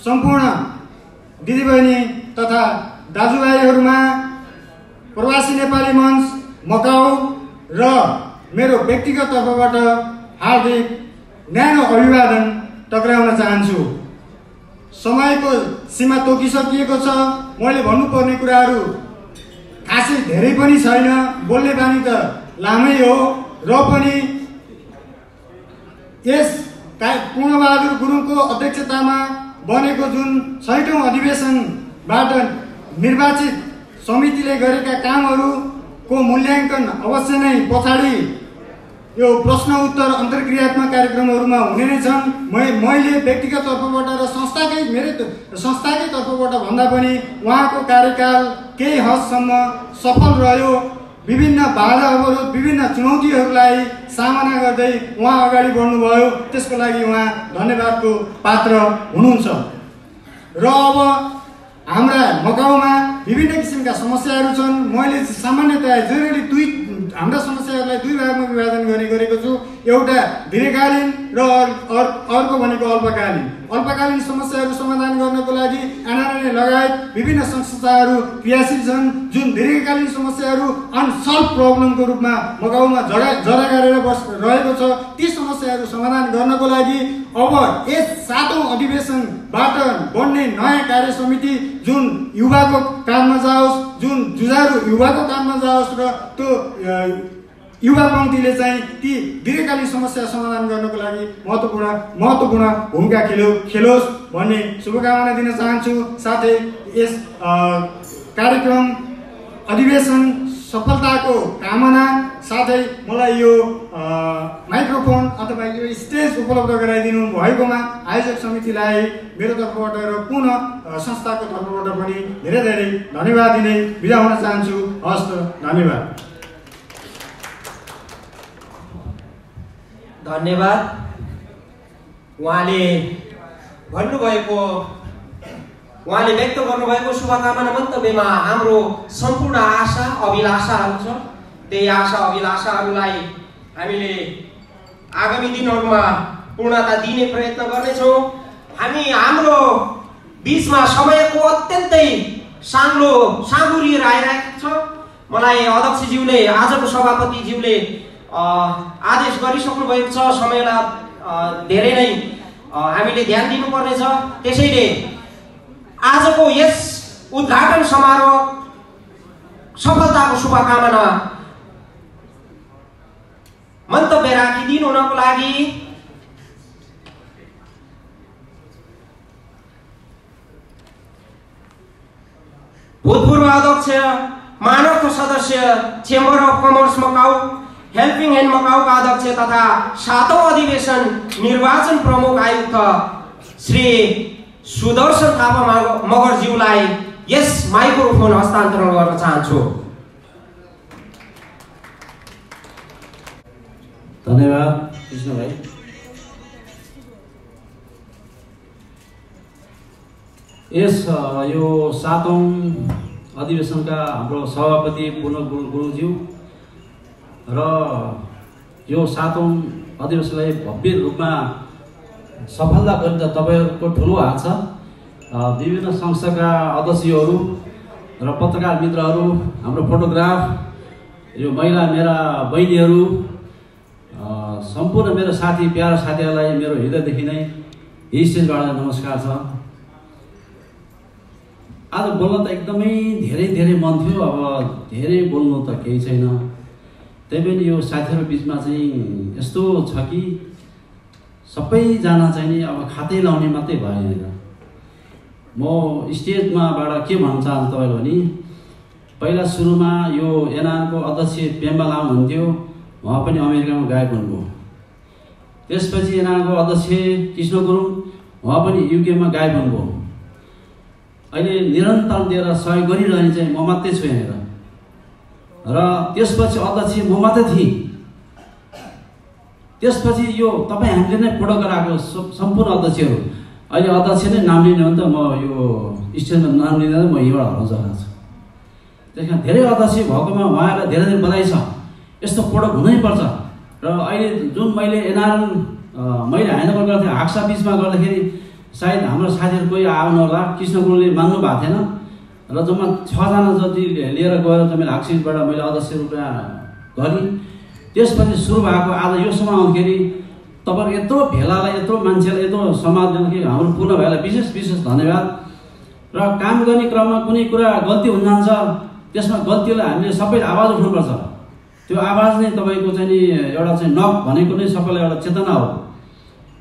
सम्पूर्ण दिदीबहिनी तथा दाजुभाइहरूमा प्रवासी नेपाली मञ्च मकाउ र मेरो व्यक्तिगत तर्फबाट हार्दिक न्यानो अभिवादन टक्राउन चाहन्छु। समयको सीमा तोकिसकिएको छ। मैले भन्नुपर्ने कुराहरू खासै धेरै पनि छैन। बोल्ने बानी त लामै हो र पनि यस पूर्णबहादुर गुरुङको अध्यक्षतामा बनेको जुन 6औं अधिवेशनबाट निर्वाचित समितिले गरेका कामहरूको मूल्याङ्कन अवश्य नै पछाडि यो प्रश्न उत्तर अन्तर्क्रियात्मक कार्यक्रमहरूमा हुने नै छन्। मैले व्यक्तिगत तर्फबाट र संस्थाकै तर्फबाट भन्दा पनि उहाँको कार्यकाल केही हदसम्म सफल रह्यो। विभिन्न बाधा अवरोध विभिन्न चुनौतीहरूलाई सामना गर्दै उहाँ अगाडि बढ्नुभयो। त्यसको लागि उहाँ धन्यवादको पात्र हुनुहुन्छ। र अब हाम्रा मकाउमा विभिन्न किसिमका समस्याहरू छन्। मैले सामान्यतया जेनरली हाम्रा समस्याहरूलाई दुई भागमा विभाजन गरेको छु। एउटा दीर्घकालीन र अर्को भनेको अल्पकालीन। अल्पकालीन समस्याहरू समाधान गर्नको लागि एनआरएनए लगायत विभिन्न संस्थाहरू क्रियाशील छन्। जुन दीर्घकालीन समस्याहरू अनसल्भ प्रब्लमको रूपमा मकाउमा जरा गरेर रहेको छ, ती समस्याहरू समाधान गर्नको लागि अब यस 7औं अधिवेशनबाट बन्ने नयाँ कार्य समिति जुन युवाको काममा जाओस्, जुन जुझारु युवाको काममा जाओस् र त्यो युवा पङ्क्तिले चाहिँ ती दीर्घकालीन समस्या समाधान गर्नको लागि महत्त्वपूर्ण भूमिका खेलोस् भन्ने शुभकामना दिन चाहन्छु। साथै यस कार्यक्रम अधिवेशन सफलताको कामना साथै मलाई यो माइक्रोफोन अथवा यो स्टेज उपलब्ध गराइदिनु भएकोमा आयोजक समितिलाई मेरो तर्फबाट र पुनः संस्थाको तर्फबाट पनि धेरै धेरै धन्यवाद दिँदै बिदा हुन चाहन्छु। हस्त धन्यवाद। धन्यवाद। उहाँले व्यक्त गर्नुभएको शुभकामना मन्तव्यमा हाम्रो सम्पूर्ण आशा अभिलाषाहरू छ। त्यही आशा अभिलाषाहरूलाई हामीले आगामी दिनहरूमा पूर्णता दिने प्रयत्न गर्नेछौँ। हामी हाम्रो बीचमा समयको अत्यन्तै साँगुरिएर आइरहेको छ। मलाई अध्यक्षज्यूले आजको सभापतिज्यूले आदेश गरिसक्नु भएको छ। समयलाई धेरै नै हामीले ध्यान दिनुपर्नेछ। त्यसैले आजको यस उद्घाटन समारोह सफलताको शुभकामना मन्तव्य राखिदिनु हुनको लागि भूतपूर्व अध्यक्ष, मानव सदस्य, chamber of commerce Macau, helping hand मकाउका अध्यक्ष तथा 7औं अधिवेशन निर्वाचन प्रमुख आयुक्त श्री सुदर्शन थापा मगरज्यूलाई यस माइक्रोफोन हस्तान्तरण गर्न चाहन्छु। धन्यवाद कृष्ण भाइ। यस यो 7औं अधिवेशनका हाम्रो सभापति पूर्ण गुरुङज्यू र यो 7औं अधिवेशनलाई भव्य रूपमा सफलता गर्ने त तपाईहरुको ठुलो हात छ। विभिन्न संस्थाका अध्यक्षहरू र पत्रकार मित्रहरू, हाम्रो फोटोग्राफ, यो महिला मेरा बहिनीहरू, सम्पूर्ण मेरो साथी प्यारा साथीहरूलाई मेरो हृदयदेखि नै स्टेजबाट नमस्कार छ। आज बोल्न त एकदमै धेरै मन थियो। अब धेरै बोल्नु त केही छैन। त्यही पनि यो साथीहरू बिचमा चाहिँ यस्तो छ कि सबैजना चाहिँ नि अब खातै लाउने मात्रै भएन। म स्टेजमाबाट के भन्न चाहन्छु तपाईँलाई भने, पहिला सुरुमा यो एनआरको अध्यक्ष पेम्बा लामा हुन्थ्यो, उहाँ पनि अमेरिकामा गायक हुनुभयो। त्यसपछि एनआरको अध्यक्ष कृष्ण गुरुङ, उहाँ पनि युकेमा गायक हुनुभयो। अहिले निरन्तर दिएर सहयोग गरिरहने चाहिँ म मात्रै छु यहाँनिर। र त्यसपछि अध्यक्ष म मात्रै थिएँ। त्यसपछि यो तपाईँ हामीले नै फोटो गराएको सम्पूर्ण अध्यक्षहरू, अहिले अध्यक्ष नै नाम लिने हो नि त। म यो स्टेजमा नाम लिँदा म यहीँबाट हराउँछ छु। त्यस कारण धेरै अध्यक्ष भएकोमा उहाँहरूलाई धेरै धेरै बधाई छ। यस्तो फोटो हुनैपर्छ। र अहिले जुन मैले एनआर मैले ह्यान्डओभर गर्थेँ हाक्सा बिचमा गर्दाखेरि सायद हाम्रो साथीहरू कोही आउनु होला, कृष्ण गुरुङले मान्नु भएको थिएन र जम्मा 6 जना जति लिएर गएर चाहिँ मैले हाक्सिसबाट मैले अध्यक्ष रूपमा गरेँ। त्यसपछि सुरु भएको आज यो समय आउँदाखेरि तपाईहरु यत्रो भेलालाई, यत्रो मान्छेलाई, यत्रो समाजले हाम्रो पूर्ण भाइलाई विशेष विशेष धन्यवाद। र काम गर्ने क्रममा कुनै कुरा गल्ती हुन जान्छ, त्यसमा गल्तीलाई हामीले सबै आवाज उठाउनुपर्छ। त्यो आवाज नै तपाईको चाहिँ नि एउटा चाहिँ नक भनेको नै सबैलाई एउटा चेतना हो।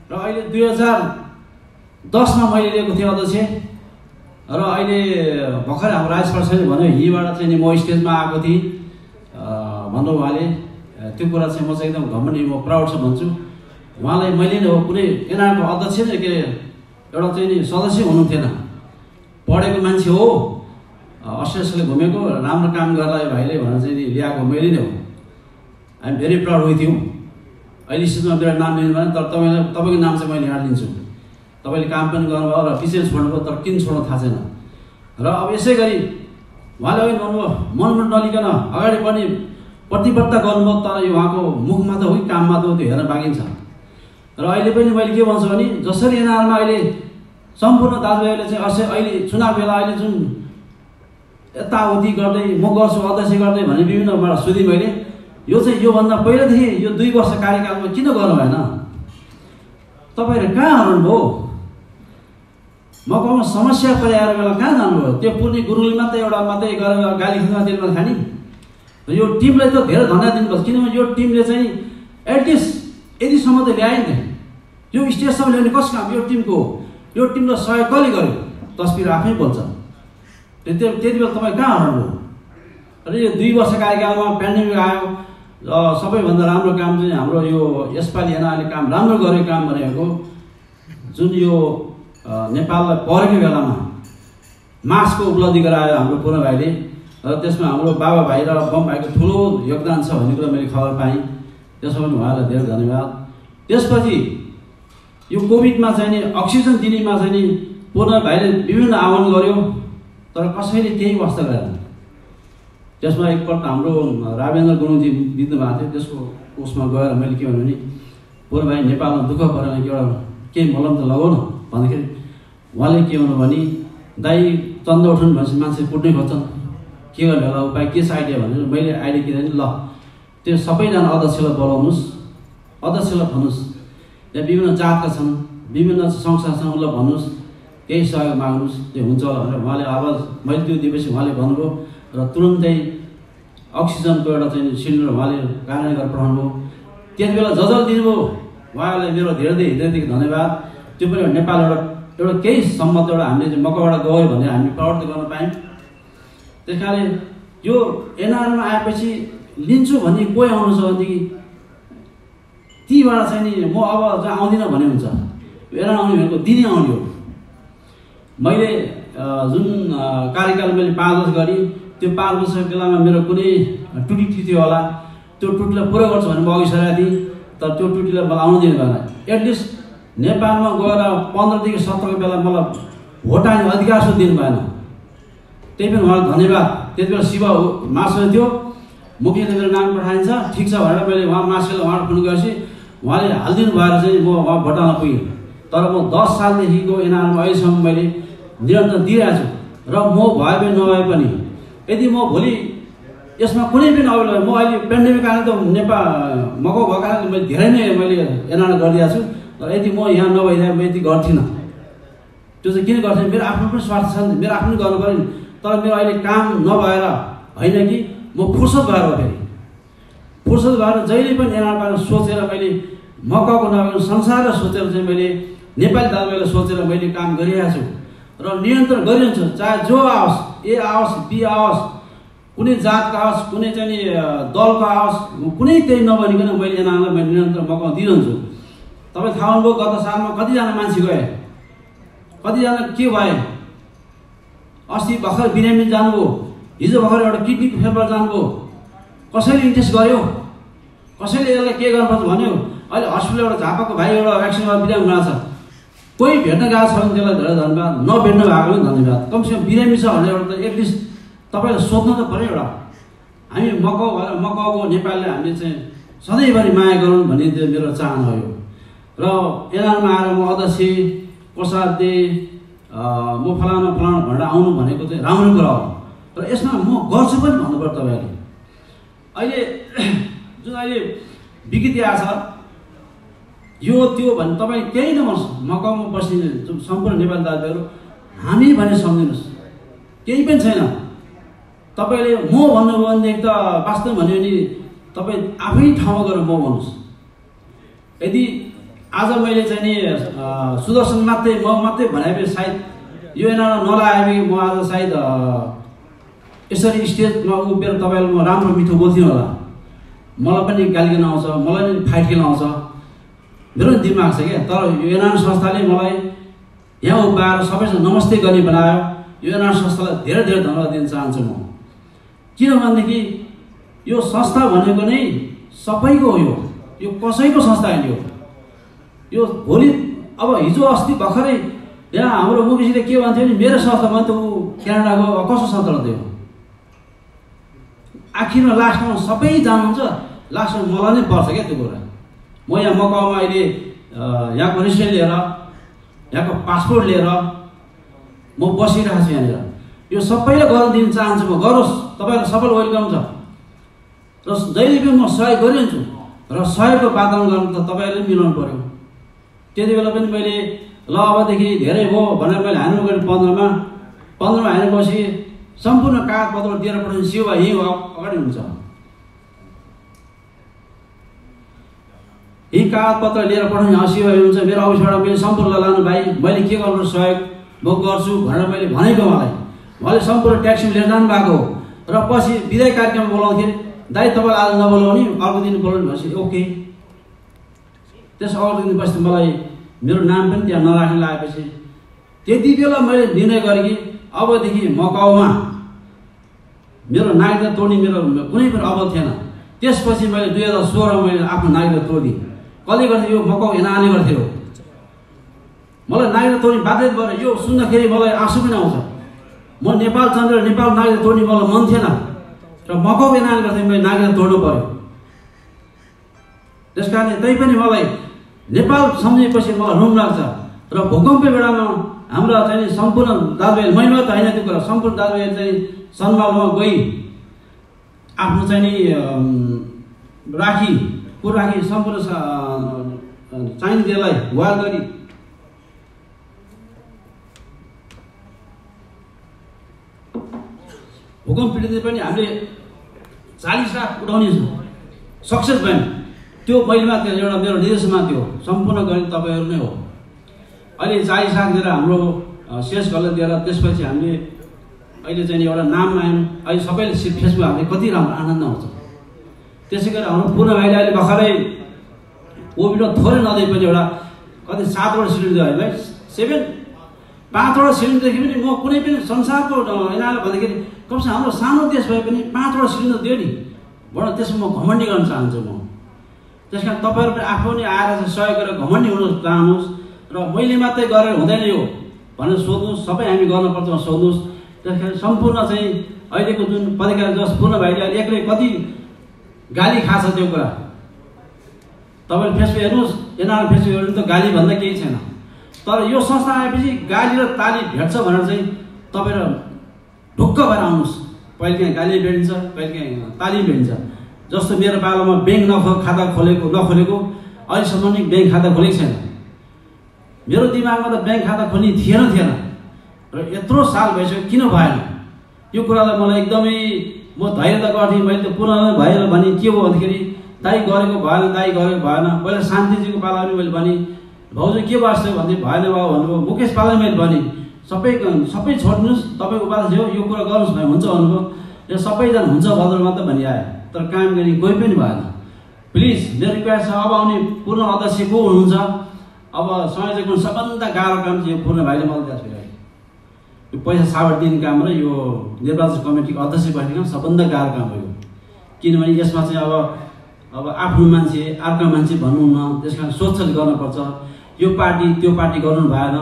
र अहिले 2010 मा मैले लिएको थिएँ अध्यक्ष, र अहिले भर्खर हाम्रो राज प्रसादले भन्यो हिबाट चाहिँ नि म स्टेजमा आएको थिएँ भन्नु उहाँले। त्यो कुरा चाहिँ म चाहिँ एकदम घमण्डी, म प्राउड छ भन्छु। उहाँलाई मैले नै हो कुनै एनआरको अध्यक्ष नै के एउटा चाहिँ नि सदस्य हुनुहुन्थेन, पढेको मान्छे हो, अस्ट्रेलियाले घुमेको, राम्रो काम गर्ला यो भाइले भनेर चाहिँ नि ल्याएको मैले नै हो। I am very proud with you. अहिले स्टेजमा मेरो नाम लिनु भएन, तर तपाईँको नाम चाहिँ मैले यहाँ लिन्छु। तपाईँले काम पनि गर्नुभयो र पछि छोड्नुभयो, तर किन छोड्नु थाहा छैन। र अब यसै गरी उहाँले अघि भन्नुभयो मनमुट नलिकन अगाडि बढ्ने प्रतिबद्धता गर्नुभयो, तर यो उहाँको मुखमा त हो कि काममा त हो त्यो हेर्न बाँकी छ। र अहिले पनि मैले के भन्छु भने जसरी एनआरमा अहिले सम्पूर्ण दाजुभाइहरूले चाहिँ अहिले चुनाव बेला अहिले जुन यताउति गर्दै म गर्छु अध्यक्ष गर्दै भन्ने विभिन्नबाट सोधेँ मैले, यो चाहिँ योभन्दा पहिलादेखि यो 2 वर्ष कार्यकालमा किन गर्नु भएन? तपाईँहरू कहाँ हुनुभयो? मकवामा समस्या परिआएर बेला कहाँ जानुभयो? त्यो पूर्णी गुरुङले मात्रै एउटा मात्रै गरेर गाली खाँदा दिनमा खाने। यो टिमलाई त धेरै धन्यवाद दिनुपर्छ, किनभने यो टिमले चाहिँ एटलिस्ट यतिसम्म त ल्यायो नि। यो स्टेजसम्म ल्याउने कसको काम? यो टिमको। यो टिमलाई सहयोग कसले गर्यो? तस्बिर आफै बोल्छ। त्यति बेला तपाईँ कहाँ हुनुभयो? र यो 2 वर्ष कार्यकालमा पेन्डेमिक आयो, सबैभन्दा राम्रो काम चाहिँ हाम्रो यो यसपालि एनआरले काम राम्रो गरेको काम भनेको जुन यो नेपाललाई परेको बेलामा मास्कको उपलब्धि गरायो हाम्रो पूर्ण भाइले, र त्यसमा हाम्रो बाबा भाइ र बम भाइको ठुलो योगदान छ भन्ने कुरा मैले खबर पाएँ। त्यसमा पनि उहाँलाई धेरै धन्यवाद। त्यसपछि यो कोभिडमा चाहिँ नि अक्सिजन दिनेमा चाहिँ नि पूर्ण भाइले विभिन्न आह्वान गर्यो, तर कसैले केही वास्ता गरेन। त्यसमा एकपल्ट हाम्रो रावेन्द्र गुरुङजी बित्नु भएको थियो, त्यसको उसमा गएर मैले के भन्नु भने पूर्ण भाइ नेपालमा दुःख परेन कि एउटा केही मलम त लगाउनु भन्दाखेरि उहाँले के भन्नु भने दाइ चन्दा उठाउनु भनेपछि मान्छे कुट्नै खोज्छन्, के गर्ने होला उपाय के छ आइडिया भनेर मैले आइडिया के भने ल त्यो सबैजना अध्यक्षलाई बोलाउनुहोस्, अध्यक्षलाई भन्नुहोस् त्यहाँ विभिन्न जातका छन्, विभिन्न संस्था छन्, उसलाई भन्नुहोस् केही सहयोग माग्नुहोस्, त्यो हुन्छ होला भनेर उहाँले आवाज मैले त्यो दिएपछि उहाँले भन्नुभयो। र तुरुन्तै अक्सिजनको एउटा चाहिँ सिलिन्डर उहाँले कार्यान्वयन गरेर पठाउनु भयो। त्यति बेला जजल दिनुभयो, उहाँलाई मेरो धेरै हृदयदेखि धन्यवाद। त्यो पनि नेपाल एउटा केही सम्मत एउटा हामीले चाहिँ मकवाबाट गयो भने हामी प्राउड गर्न पायौँ। त्यस कारणले यो एनआरमा आएपछि लिन्छु भन्ने कोही आउनु छ भनेदेखि तीबाट चाहिँ नि म अब जहाँ आउँदिनँ भने हुन्छ। एनआर आउने भनेको दिनै आउने हो। मैले जुन कार्यकाल मैले 5 वर्ष गरेँ, त्यो 5 वर्ष बेलामा मेरो कुनै टुटी थियो होला, त्यो टुटीलाई पुरा गर्छु भने म अघि सरेको थिएँ, तर त्यो टुटीलाई मलाई आउनु दिनु भएन। एटलिस्ट नेपालमा गएर 15 देखि 17 बेला मलाई भोट हाल्ने अधिकार सो दिनु भएन। त्यही पनि उहाँलाई धन्यवाद। त्यति बेला शिव मासु थियो, मुखियाले मेरो नाम पठाइन्छ ठिक छ भनेर मैले उहाँ मासुलाई उहाँलाई फोन गरेपछि उहाँले हालिदिनु भएर चाहिँ म उहाँ भोट हाल्न पुगेँ। तर म 10 सालदेखिको एनआरमा अहिलेसम्म मैले निरन्तर दिइरहेको छु। र म भए पनि नभए पनि यदि म भोलि यसमा कुनै पनि अवेलेबल म अहिले पेन्डेमिक आएर त नेपाल मको भएको कारणले मैले धेरै नै मैले एनआर गरिदिएको छु। तर यदि म यहाँ नभइदिए म यति गर्थिनँ। त्यो चाहिँ किन गर्थेँ? मेरो आफ्नो पनि स्वार्थ छ नि, मेरो आफ्नो गर्नु पऱ्यो नि। तर मेरो अहिले काम नभएर होइन कि म फुर्सद भएर हो। फेरि फुर्सद भएर जहिले पनि एनआरबाट सोचेर मैले मकको नभएर संसारलाई सोचेर चाहिँ मैले नेपाली दाजुभाइलाई सोचेर मैले काम गरिरहेको छु र निरन्तर गरिरहन्छु। चाहे जो आओस्, ए आओस्, बी आओस्, कुनै जातका आओस्, कुनै चाहिँ दलको आओस्, कुनै त्यही नभनिकन मैले एनआरलाई मैले निरन्तर मौका दिइरहन्छु। तपाईँ थाहा हुनुभयो गत सालमा कतिजना मान्छे गए, कतिजना के भए। अस्ति भर्खर बिरामी जानुभयो, हिजो भर्खर एउटा किडनीको फेरफार जानुभयो। कसैले इन्ट्रेस्ट गर्यो, कसैले यसलाई के गर्नुपर्छ भन्यो। अहिले हस्पिटल एउटा झापाको भाइ एउटा एक्सिडेन्टमा बिरामी भएको छ, कोही भेट्न गएको छ भने त्यसलाई धेरै धन्यवाद, नभेट्नु भएको पनि धन्यवाद। कमसेकम बिरामी छ भने एउटा त एटलिस्ट तपाईँलाई सोध्नु त पऱ्यो। एउटा हामी मकौको नेपालले हामीले चाहिँ सधैँभरि माया गरौँ भन्ने त्यो मेरो चाहना हो। र एनआरमा आएर म अध्यक्ष कोषाध्ये म फलाना फलाना भनेर आउनु भनेको चाहिँ राम्रो कुरा हो, तर यसमा म गर्छु पनि भन्नुपर्छ तपाईँहरूले। अहिले जुन अहिले विकृति आएको छ यो त्यो भने तपाईँ केही नभन्नुहोस्, मकाउमा बस्ने सम्पूर्ण नेपाली दाजुभाइहरू हामी भने सम्झिनुहोस्, केही पनि छैन। तपाईँले म भन्नुभयो भनेदेखि त वास्तव भन्यो भने तपाईँ आफै ठाउँमा गएर म भन्नुहोस्। यदि आज मैले चाहिँ नि सुदर्शन मात्रै म मात्रै भने सायद यो एनालाई नलाए म आज सायद यसरी स्टेजमा उभिएर तपाईँलाई म राम्रो मिठो बोल्थेँ होला, मलाई पनि गाली गर्न आउँछ, मलाई पनि फाइट खेल्न आउँछ, मेरो दिमाग छ क्या। तर यो एनआर संस्थाले मलाई यहाँ उभिएर सबैसँग नमस्ते गर्ने बनायो, यो एनआर संस्थालाई धेरै धेरै धन्यवाद दिन चाहन्छु म। किनभनेदेखि यो संस्था भनेको नै सबैको हो, यो कसैको संस्था होइन। यो भोलि अब हिजो अस्ति भर्खरै यहाँ हाम्रो मुकेशले के भन्थ्यो भने मेरो संस्था भने त ऊ क्यानाडा गयो, कसो संस्था थियो? आखिरमा लास्टमा सबै जानुहुन्छ, लास्टमा मलाई नै पर्छ क्या त्यो कुरा। म यहाँ मकाउमा अहिले यहाँको रेसिडेन्ट लिएर यहाँको पासपोर्ट लिएर म बसिरहेको छु यहाँनिर। यो सबैले गर्न दिन चाहन्छु म, गरोस्, तपाईँहरू सबैलाई वेलकम छ र जहिले पनि म सहयोग गरिरहन्छु र सहयोगको वातावरण गर्नु त तपाईँहरूले पनि मिलाउनु पऱ्यो। त्यति बेला पनि मैले ल अबदेखि धेरै हो भनेर मैले हान्नु गएँ 15मा हानेपछि सम्पूर्ण कागजपत्र दिएर पठाउने सेवा यहीँ अगाडि हुन्छ। यही कागजपत्र लिएर पठाउने सेवा हुन्छ। मेरो अफिसबाट मैले सम्पूर्ण लानु भाइ मैले के गर्नु सहयोग म गर्छु भनेर मैले भनेको, उहाँले सम्पूर्ण ट्याक्सी लिएर जानु भएको र पछि विदाय कार्यक्रम बोलाउँथेँ, दाइ तपाईँलाई आज नबोलाउने अर्को दिन बोलाउनु भनेपछि ओके। त्यस अर्को दिन पछि मलाई मेरो नाम पनि त्यहाँ नराख्न लागेपछि त्यति बेला मैले निर्णय गरेँ कि अबदेखि मकाउमा मेरो नागरिकता तोड्ने मेरो कुनै पनि अवध थिएन। त्यसपछि मैले 2016मा मैले आफ्नो नागरिकता तोडिदिएँ। कसले गर्थ्यो? यो मकाउ एनआरले गर्थ्यो। मलाई नागरिकता तोड्ने बाध्य भयो। यो सुन्दाखेरि मलाई आँसु पनि आउँछ। म नेपाल चन्द्र नेपाल नागरिकता तोड्ने मलाई मन थिएन र मकाउ एनआरले गर्दाखेरि मैले नागरिकता तोड्नु पर्यो। त्यस कारणले तैपनि मलाई नेपाल सम्झेपछि मलाई रुम लाग्छ र भूकम्पको बेलामा हाम्रा चाहिँ सम्पूर्ण दाजुभाइ, मैले त होइन त्यो कुरा, सम्पूर्ण दाजुभाइ चाहिँ सन्मानमा गई आफ्नो चाहिँ नि राखी सम्पूर्ण चाहिने त्यसलाई गुहार गरी भूकम्प पीडित पनि हामीले 40 लाख उठाउने सक्सेस भएन। त्यो मैले मात्र एउटा मेरो निर्देशनमा थियो, सम्पूर्ण गर्ने तपाईँहरू नै हो। अहिले 40 लाख दिएर हाम्रो शेष गरेर दिएर त्यसपछि हामीले अहिले चाहिँ एउटा नाम आयौँ। अहिले सबैले फेसबुक हामीले कति राम्रो आनन्द आउँछ। त्यसै गरी हाम्रो पूर्ण भाइले अहिले भर्खरै कोभिडमा थोरै नदिए पनि एउटा कति 7वटा सिलिन्डर है भाइ, 5वटा सिलिन्डरदेखि पनि म कुनै पनि संसारको एनआरले भन्दाखेरि कमसे हाम्रो सानो देश भए पनि 5वटा सिलिन्डर दियो नि भनेर त्यसमा म घमण्डी गर्न चाहन्छु म। त्यस कारण तपाईँहरू पनि आफू पनि आएर चाहिँ सहयोग गरेर घमण्डी हुन चाहनुहोस् र मैले मात्रै गरेर हुँदैन यो भनेर सोध्नुहोस्, सबै हामी गर्नुपर्छ सोध्नुहोस्। त्यस कारण सम्पूर्ण चाहिँ अहिलेको जुन पत्रिका जस पूर्ण भाइले अहिले एक्लै कति गाली खाछ त्यो कुरा तपाईँले फेसबुक हेर्नुहोस्, एनआर फेसबुक हेर्नु त गाली भन्दा केही छैन। तर यो संस्था आएपछि गाली र ताली भेट्छ भनेर चाहिँ तपाईँहरू ढुक्क भएर आउनुहोस्। कहिले काहीँ गाली भेटिन्छ, कहिले काहीँ ताली भेटिन्छ। जस्तो मेरो पालामा ब्याङ्क खाता नखोलेको अहिलेसम्म नि ब्याङ्क खाता खोलेको छैन। मेरो दिमागमा त ब्याङ्क खाता खोल्ने थिएन र यत्रो साल भइसक्यो, किन भएन? यो कुरालाई मलाई एकदमै म धैर्य त गर्थेँ, मैले त पुनः भएर भने के हो भन्दाखेरि दाइ गरेको भएन, दाइ गरेको भएन। पहिला शान्तिजीको पाला पनि मैले भने भाउजू के बस्छ भन्दै भएन बाबु भन्नुभयो। मुकेश पाला मैले भने सबै छोड्नुहोस्, तपाईँको बात थियो यो कुरा गर्नुहोस् भने हुन्छ भन्नुभयो। यो सबैजना हुन्छ बदल मात्र भनिआयो, तर काम गर्ने कोही पनि भएन। प्लिज मेरो रिक्वेस्ट छ, अब आउने पूर्ण अध्यक्ष को हुनुहुन्छ, अब संयोजकको सबभन्दा गाह्रो काम चाहिँ यो पूर्ण भाइले मलाई दिएको छ। यो पैसा साबट दिने काम र यो निर्वाचन कमिटीको अध्यक्ष बस्ने काम सबभन्दा गाह्रो काम हो। किनभने यसमा चाहिँ अब आफ्नो मान्छे अर्को मान्छे भन्नु न, त्यस कारण सोचले गर्नुपर्छ। यो पार्टी त्यो पार्टी गर्नु भएन,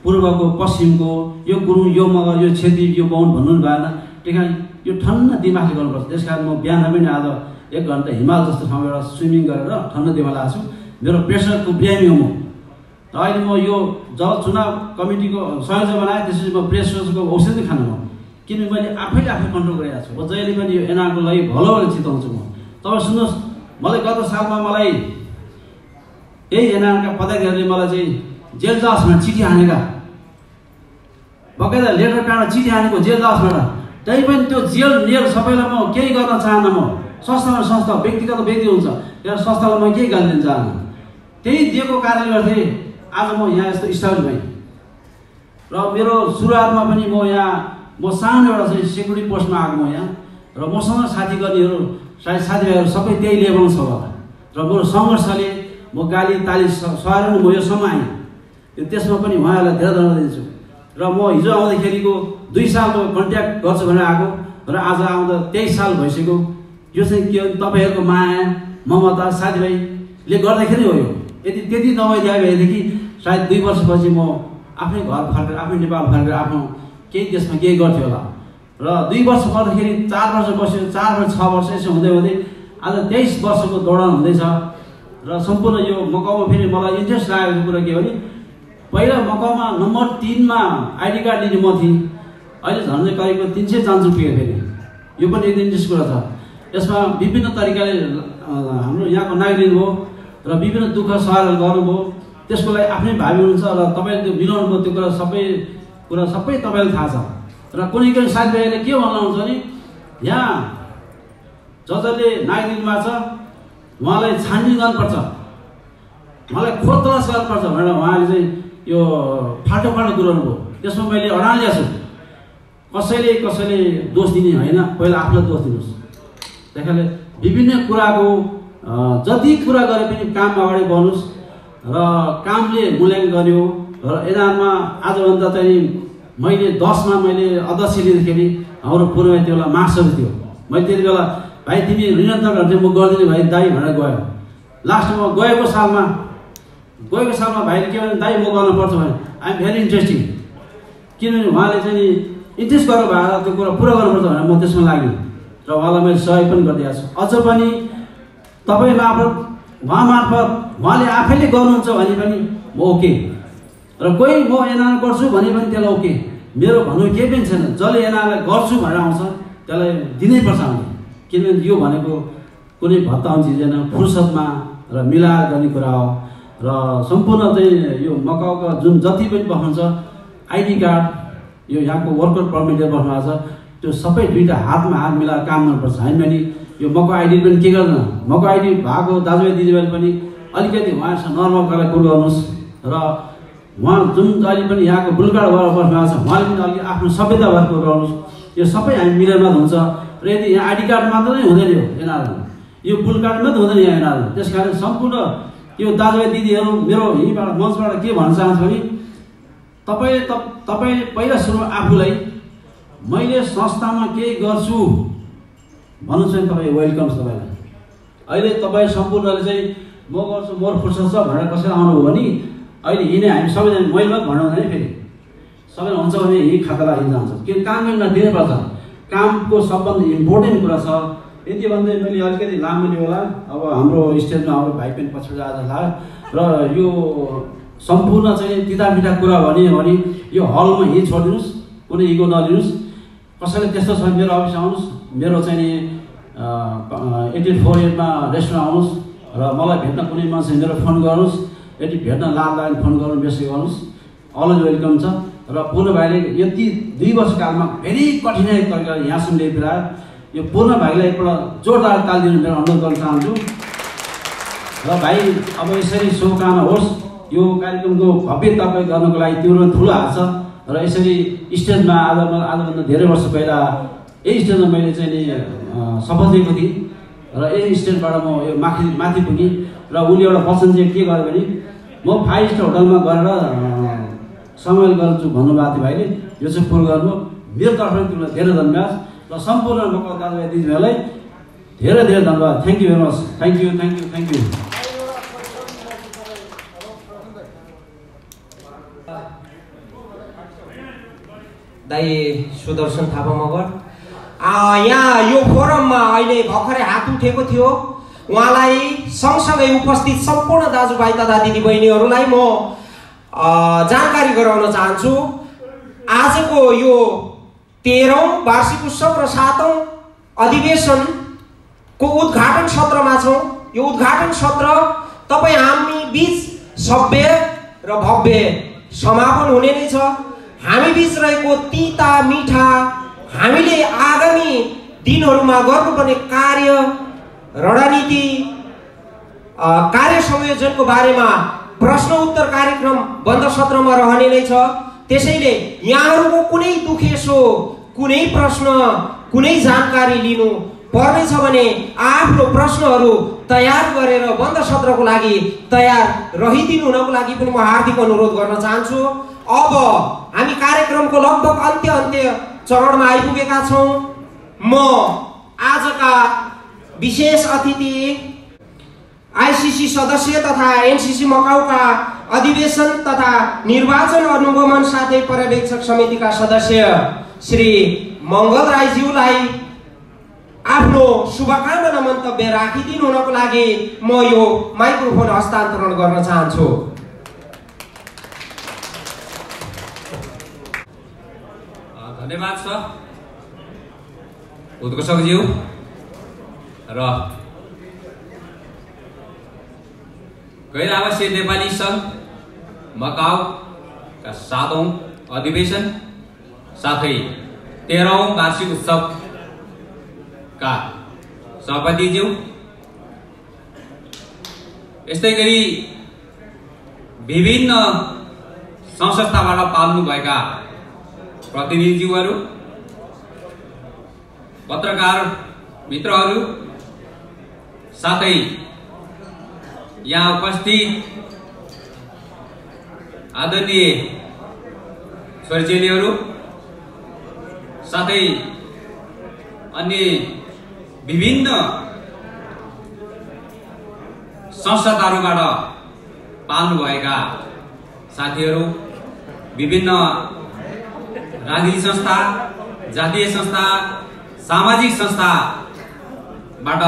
पूर्वको पश्चिमको यो गुरुङ यो मगर यो छेत्री यो बाहुन भन्नु भएन। त्यही कारण यो ठन्ना दिमागले गर्नुपर्छ। त्यस कारण म बिहान पनि आज 1 घन्टा हिमाल जस्तो ठाउँमा एउटा स्विमिङ गरेर ठन्डा दिमाग आएको छु। मेरो प्रेसरको बिरामी हो म, र अहिले म यो जब चुनाव कमिटीको संयोजक बनाएँ त्यसपछि म प्रेस सोचको औषधि खानु म, किनभने मैले आफैले आफै कन्ट्रोल गरेको छु। म जहिले पनि यो एनआरको लागि भलो भएर चिताउँछु म। तपाईँ सुन्नुहोस्, मलाई गत सालमा मलाई यही एनआरका पदाधिकारीले मलाई चाहिँ जेल जाओस् भनेर चिठी हानेका, बकाइदा लेटर प्याड चिठी हानेको जेल जाओस् भनेर। त्यही पनि त्यो जेल लिएर सबैलाई म केही गर्न चाहन्न। म संस्थामा संस्था व्यक्तिगत व्यक्ति हुन्छ, त्यहाँ संस्थालाई म केही गर्न चाहन्न। त्यही दिएको कारणले गर्दै आज म यहाँ यस्तो स्टाइल भएँ। र मेरो सुरुवातमा पनि म सानो एउटा चाहिँ सेक्युरिटी पोस्टमा आएको म यहाँ, र मसँग साथी गर्नेहरू सायद साथीभाइहरू सबै त्यही लेभलमा छ होला। र मेरो सङ्घर्षले म गाली ताली सहाएर म योसम्म आएँ। त्यसमा पनि उहाँहरूलाई धेरै धन्यवाद दिन्छु। र म हिजो आउँदाखेरिको 2 सालको कन्ट्याक्ट गर्छु भनेर आएको, र आज आउँदा 23 साल भइसक्यो। यो चाहिँ के हो, तपाईँहरूको माया ममता साथीभाइले गर्दाखेरि हो। यो यदि त्यति नभइदिए भएदेखि सायद 2 वर्षपछि म आफ्नै घर फर्केर आफ्नै नेपाल फर्केर आफ्नो केही देशमा केही गर्थ्यो होला। र 2 वर्ष पर्दाखेरि 4 वर्ष बस्यो, 4 वर्ष 6 वर्ष यसो हुँदै हुँदै आज 23 वर्षको दौडान हुँदैछ। र सम्पूर्ण यो मकाउमा फेरि मलाई इन्ट्रेस्ट लागेको कुरा के हो भने, पहिला मकाउमा नम्बर 3 मा आइडी कार्ड लिने म थिएँ, अहिले झन्डै करिब 300 चान्स पुग्यो। फेरि यो पनि एकदम इन्ट्रेस्ट कुरा छ। यसमा विभिन्न तरिकाले हाम्रो यहाँको नागरिक हो र विभिन्न दुःख सहायता गर्नुभयो, त्यसको लागि आफ्नै भावी हुनुहुन्छ। र तपाईँले त्यो मिलाउनु भयो, त्यो कुरा सबै तपाईँलाई थाहा छ। र कुनै कुनै साथीभाइले के भन्नुहुन्छ भने, यहाँ जसले नागरिकमा छ उहाँलाई छानबिन गर्नुपर्छ, उहाँलाई खोजतलास गर्नुपर्छ भनेर उहाँले चाहिँ यो फाल्टो कुरो गर्नुभयो। त्यसमा मैले अडान ल्याएको छु। कसैले दोष दिने होइन, पहिला आफूलाई दोष दिनुहोस्। त्यसैले विभिन्न कुराको जति कुरा गरे पनि काम अगाडि बढ्नुहोस् र कामले मूल्याङ्कन गर्यो। र एनआरमा आजभन्दा चाहिँ मैले 10 मा मैले अध्यक्ष लिँदाखेरि हाम्रो पूर्वमा त्यो बेला महासचिव थियो। मैले त्यति बेला भाइ तिमी निरन्तर गर्थ्यौ, म गर्दिनँ भाइ दाइ भनेर गयो। लास्टमा गएको सालमा भाइले के भने, दाइ म गर्नुपर्छ भने आइ एम भेरी इन्ट्रेस्टिङ, किनभने उहाँले चाहिँ इन्ट्रेस्ट गरेर भएर त्यो कुरा पुरा गर्नुपर्छ भनेर म त्यसमा लागेँ। र उहाँलाई मैले सहयोग पनि गरिदिएको छु। अझ पनि तपाईँ मार्फत उहाँले आफैले गर्नुहुन्छ भने पनि म ओके, र कोही म एनआर गर्छु भने पनि त्यसलाई ओके। मेरो भन्नु केही पनि छैन। जसले एनआरलाई गर्छु भनेर आउँछ त्यसलाई दिनैपर्छ हामीले, किनभने यो भनेको कुनै भत्ता हुन्छ छैन, फुर्सदमा र मिलाएर गर्ने कुरा हो। र सम्पूर्ण चाहिँ यो मकाउका जुन जति पनि बस्नुहुन्छ आइडी कार्ड, यो यहाँको वर्कर पर्मिट लिएर बस्नु भएको छ, त्यो सबै दुईवटा हातमा हात मिलाएर काम गर्नुपर्छ। हामी पनि यो मको आइडी पनि के गर्दैन, मको आइडी भएको दाजुभाइ दिदीबहिनी पनि अलिकति उहाँहरूसँग नर्मल गरेर कुरो गर्नुहोस्। र उहाँ जुन अहिले पनि यहाँको बुलकाड भएर बस्नु भएको छ उहाँले पनि अलिक आफ्नो सभ्यता भएर कुरो गर्नुहोस्। यो सबै हामी मिलेरमा हुन्छ। र यदि यहाँ आइडी कार्ड मात्र नै हुँदैन, यो एनआरमा यो बुलकाड मात्रै हुँदैन यहाँ एनआरमा। त्यस कारण सम्पूर्ण यो दाजुभाइ दिदीहरू मेरो यहीँबाट मञ्चबाट के भन्न चाहन्छु भने, तपाईँ पहिला सुरु आफूलाई मैले संस्थामा केही गर्छु भन्नु चाहिँ तपाईँ वेलकम छ। तपाईँलाई अहिले तपाईँ सम्पूर्णले चाहिँ म गर्छु, मोर फुर्सद छ भनेर कसैले आउनुभयो भने अहिले यिनै हामी सबैजना मैले मात्रै भन्नु हुँदैन। फेरि सबैलाई हुन्छ भने यही खातालाई हिँड्दा हुन्छ, किन काम गर्न दिनुपर्छ। कामको सबभन्दा इम्पोर्टेन्ट कुरा छ। यति भन्दै मैले अलिकति लामो लियो होला। अब हाम्रो स्टेजमा हाम्रो भाइ पनि पछाडि आज लाग्यो। र यो सम्पूर्ण चाहिँ तिता मिठा कुरा भन्यो भने यो हलमा यहीँ छोडिदिनुहोस्, कुनै इगो नलिनुहोस्। कसैले त्यस्तो छ मेरो अफिस आउनुहोस्, मेरो चाहिँ 1848 मा रेस्टुरेन्ट आउनुहोस् र मलाई भेट्न कुनै मान्छे मेरो फोन गर्नुहोस्। यदि भेट्न लाग्दा फोन गर्नु बेसी गर्नुहोस्, अलवेज वेलकम छ। र पूर्ण भाइले यति 2 वर्षकालमा भेरी कठिनाइ तरिकाले यहाँसम्म ल्याइपुर्यायो। यो पूर्ण भाइलाई एकपल्ट जोरदार ताली दिनु मेरो अनुरोध गर्न चाहन्छु। र भाइ अब यसरी शुभकामना होस्। यो कार्यक्रमको भव्य तपाईँ गर्नको लागि त्यो ठुलो हात छ। र यसरी स्टेजमा आजभन्दा धेरै वर्ष पहिला यही स्टेजमा मैले चाहिँ नि शपथ लिएको थिएँ र यही स्टेजबाट म यो माथि पुगेँ। र उसले एउटा वचन चाहिँ के गर्यो भने, म 5 स्टार होटलमा गएर सम्मेलन गर्छु भन्नुभएको थियो भाइले। यो चाहिँ पुरो गर्नु मेरो तर्फबाट तिमीलाई धेरै धन्यवाद। र सम्पूर्ण मका दाजुभाइ दिदीभाइलाई धेरै धेरै धन्यवाद। Thank you very much. Thank you. दाइ सुदर्शन थापा मगर यहाँ यो फोरममा अहिले भर्खरै हात उठेको थियो। उहाँलाई सँगसँगै उपस्थित सम्पूर्ण दाजुभाइ तथा दिदीबहिनीहरूलाई म जानकारी गराउन चाहन्छु। आजको यो 13औं वार्षिक उत्सव र 7औं अधिवेशनको उद्घाटन सत्रमा छौँ। यो उद्घाटन सत्र तपाईँ हामी बीच सभ्य र भव्य समापन हुने नै छ। हामी बीच रहेको तिता मिठा हामीले आगामी दिनहरूमा गर्नुपर्ने कार्य रणनीति कार्य संयोजनको बारेमा प्रश्न उत्तर कार्यक्रम बन्द सत्रमा रहने नै छ। त्यसैले यहाँहरूको कुनै दुखेसो कुनै प्रश्न कुनै जानकारी लिनु पर्नेछ भने आफ्नो प्रश्नहरू तयार गरेर बन्द सत्रको लागि तयार रहिदिनु हुनको लागि पनि म हार्दिक अनुरोध गर्न चाहन्छु। अब हामी कार्यक्रमको लगभग अन्त्य चरणमा आइपुगेका छौँ। म आजका विशेष अतिथि आईसीसी सदस्य तथा एनसीसी मकाउका अधिवेशन तथा निर्वाचन अनुगमन साथै पर्यवेक्षक समितिका सदस्य श्री मङ्गल राईज्यूलाई आफ्नो शुभकामना मन्तव्य राखिदिनु हुनको लागि म यो माइक्रोफोन हस्तान्तरण गर्न चाहन्छु। धन्यवाद छ उद्घोषकज्यू र गैर आवासीय नेपाली सङ्घ मकाउका 7औं अधिवेशन साथै 13औं वार्षिक उत्सवका सभापतिज्यू, यस्तै गरी विभिन्न संस्थाबाट पाल्नुभएका प्रतिनिधिज्यूहरू, पत्रकार मित्रहरू, साथै यहाँ उपस्थित आदरणीय स्वर्गीयहरू, साथै अन्य विभिन्न संस्थाहरूबाट पाल्नुभएका साथीहरू, विभिन्न राजनीतिक संस्था, जातीय संस्था, सामाजिक संस्थाबाट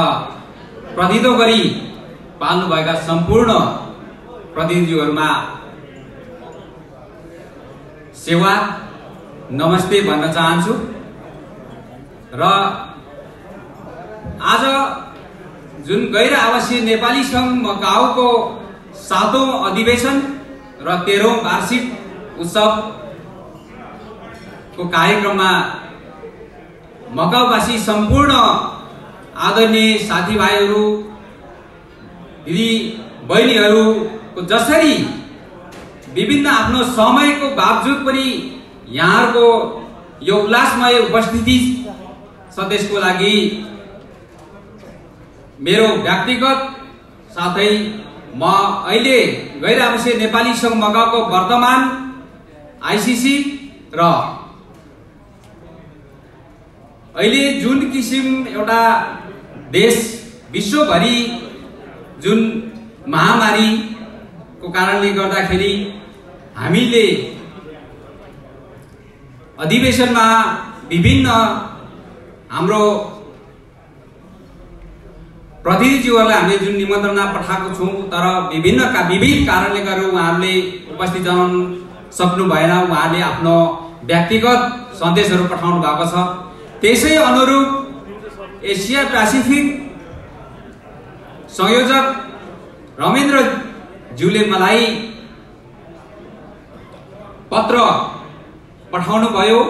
प्रतिनिधित्व गरी पाल्नुभएका सम्पूर्ण प्रतिनिधिहरूमा सेवा नमस्ते भन्न चाहन्छु। र आज जुन गैर आवासीय नेपाली सङ्घ मकाउको 7औं अधिवेशन र 13औं वार्षिक उत्सवको कार्यक्रममा मकाउवासी सम्पूर्ण आदरणीय साथीभाइहरू, दिदी बहिनीहरूको जसरी विभिन्न आफ्नो समयको बावजुद पनि यहाँहरूको यो उल्लासमय उपस्थिति छ, त्यसको लागि मेरो व्यक्तिगत साथै म अहिले गैर आवासीय नेपाली सङ्घ मकाउको वर्तमान आईसीसी र अहिले जुन किसिम एउटा देश विश्वभरि जुन महामारीको कारणले गर्दाखेरि हामीले अधिवेशनमा विभिन्न हाम्रो प्रतिनिधिज्यूहरूलाई हामीले जुन निमन्त्रणा पठाएको छौँ, तर विविध कारणले गर्दा उहाँहरूले उपस्थित जनाउन सक्नु भएन। उहाँले आफ्नो व्यक्तिगत सन्देशहरू पठाउनु भएको छ। त्यसै अनुरूप एसिया पेसिफिक संयोजक रमेन्द्र ज्यूले मलाई पत्र पठाउनु भयो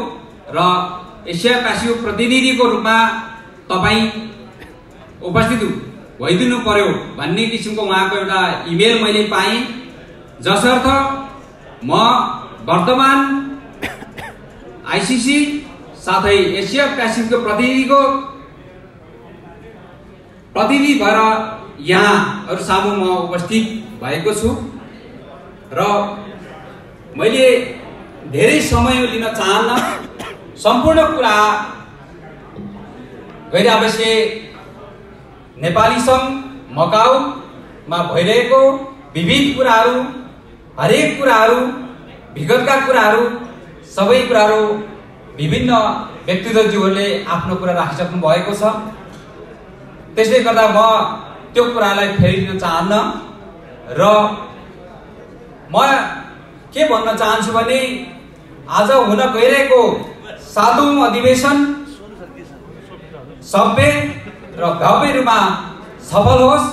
र एसिया पेसिफिक प्रतिनिधिको रूपमा तपाईँ उपस्थित भइदिनु पर्यो भन्ने किसिमको उहाँको एउटा इमेल मैले पाएँ, जसर्थ म वर्तमान आईसीसी साथै एसिया पेसिफिकको प्रतिनिधि भएर यहाँहरू सामु म उपस्थित भएको छु र मैले धेरै समय लिन चाहन्न। सम्पूर्ण कुरा गैर आवासीय नेपाली सङ्घ मकाउमा भइरहेको विभिन्न कुराहरू, हरेक कुराहरू, विगतका कुराहरू, सबै कुराहरू विभिन्न व्यक्तित्वज्यूहरूले आफ्नो कुरा राखिसक्नु भएको छ। त्यसले गर्दा म त्यो कुरालाई फेरिदिन चाहन्न र म के भन्न चाहन्छु भने आज हुन गइरहेको 7औं अधिवेशन सभ्य र भव्य रूपमा सफल होस्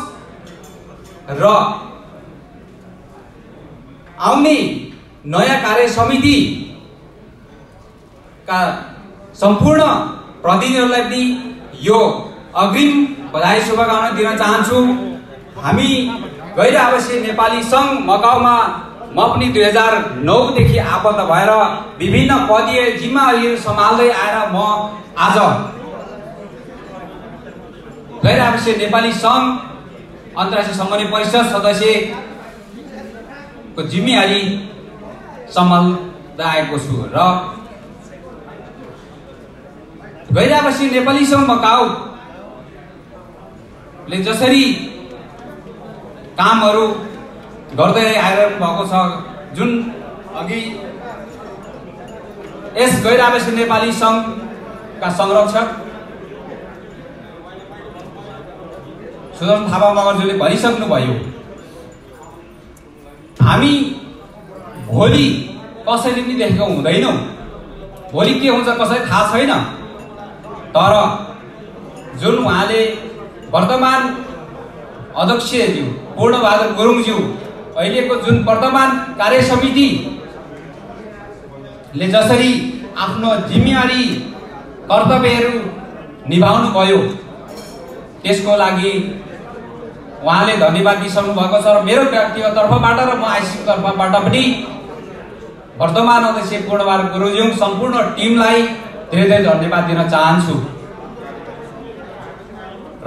र आउने नयाँ कार्य समिति का सम्पूर्ण प्रतिनिधिहरूलाई पनि यो अग्रिम बधाई शुभकामना दिन चाहन्छु। हामी गैर आवासीय नेपाली संघ मकाउमा म पनि 2009 देखि आबद्ध भएर विभिन्न पदीय जिम्मेवारीहरू सम्हाल्दै आएर म आज गैर आवासीय नेपाली संघ अन्तर्राष्ट्रिय समन्वय परिषद सदस्यको जिम्मेवारी सम्हाल्दै आएको छु र गैर आवासीय नेपाली संघ मकाउले जसरी कामहरू गर्दै आइरहनु भएको छ, जुन अघि यस गैर आवासीय नेपाली संघका संरक्षक सुदर्शन थापा मगरज्यूले भनिसक्नुभयो, हामी भोलि कसैले पनि देखेको हुँदैनौँ, भोलि के हुन्छ कसैलाई थाहा छैन। तर जुन उहाँले वर्तमान अध्यक्षज्यू पूर्णबहादुर गुरुङज्यू अहिलेको जुन वर्तमान कार्य समितिले जसरी आफ्नो जिम्मेवारी कर्तव्यहरू निभाउनु भयो त्यसको लागि उहाँले धन्यवाद दिइसक्नु भएको छ र मेरो व्यक्तिगत तर्फबाट र म आइसिसी तर्फबाट पनि वर्तमान अध्यक्ष पूर्णबहादुर गुरुङज्यू सम्पूर्ण टिमलाई धेरै धेरै धन्यवाद दिन चाहन्छु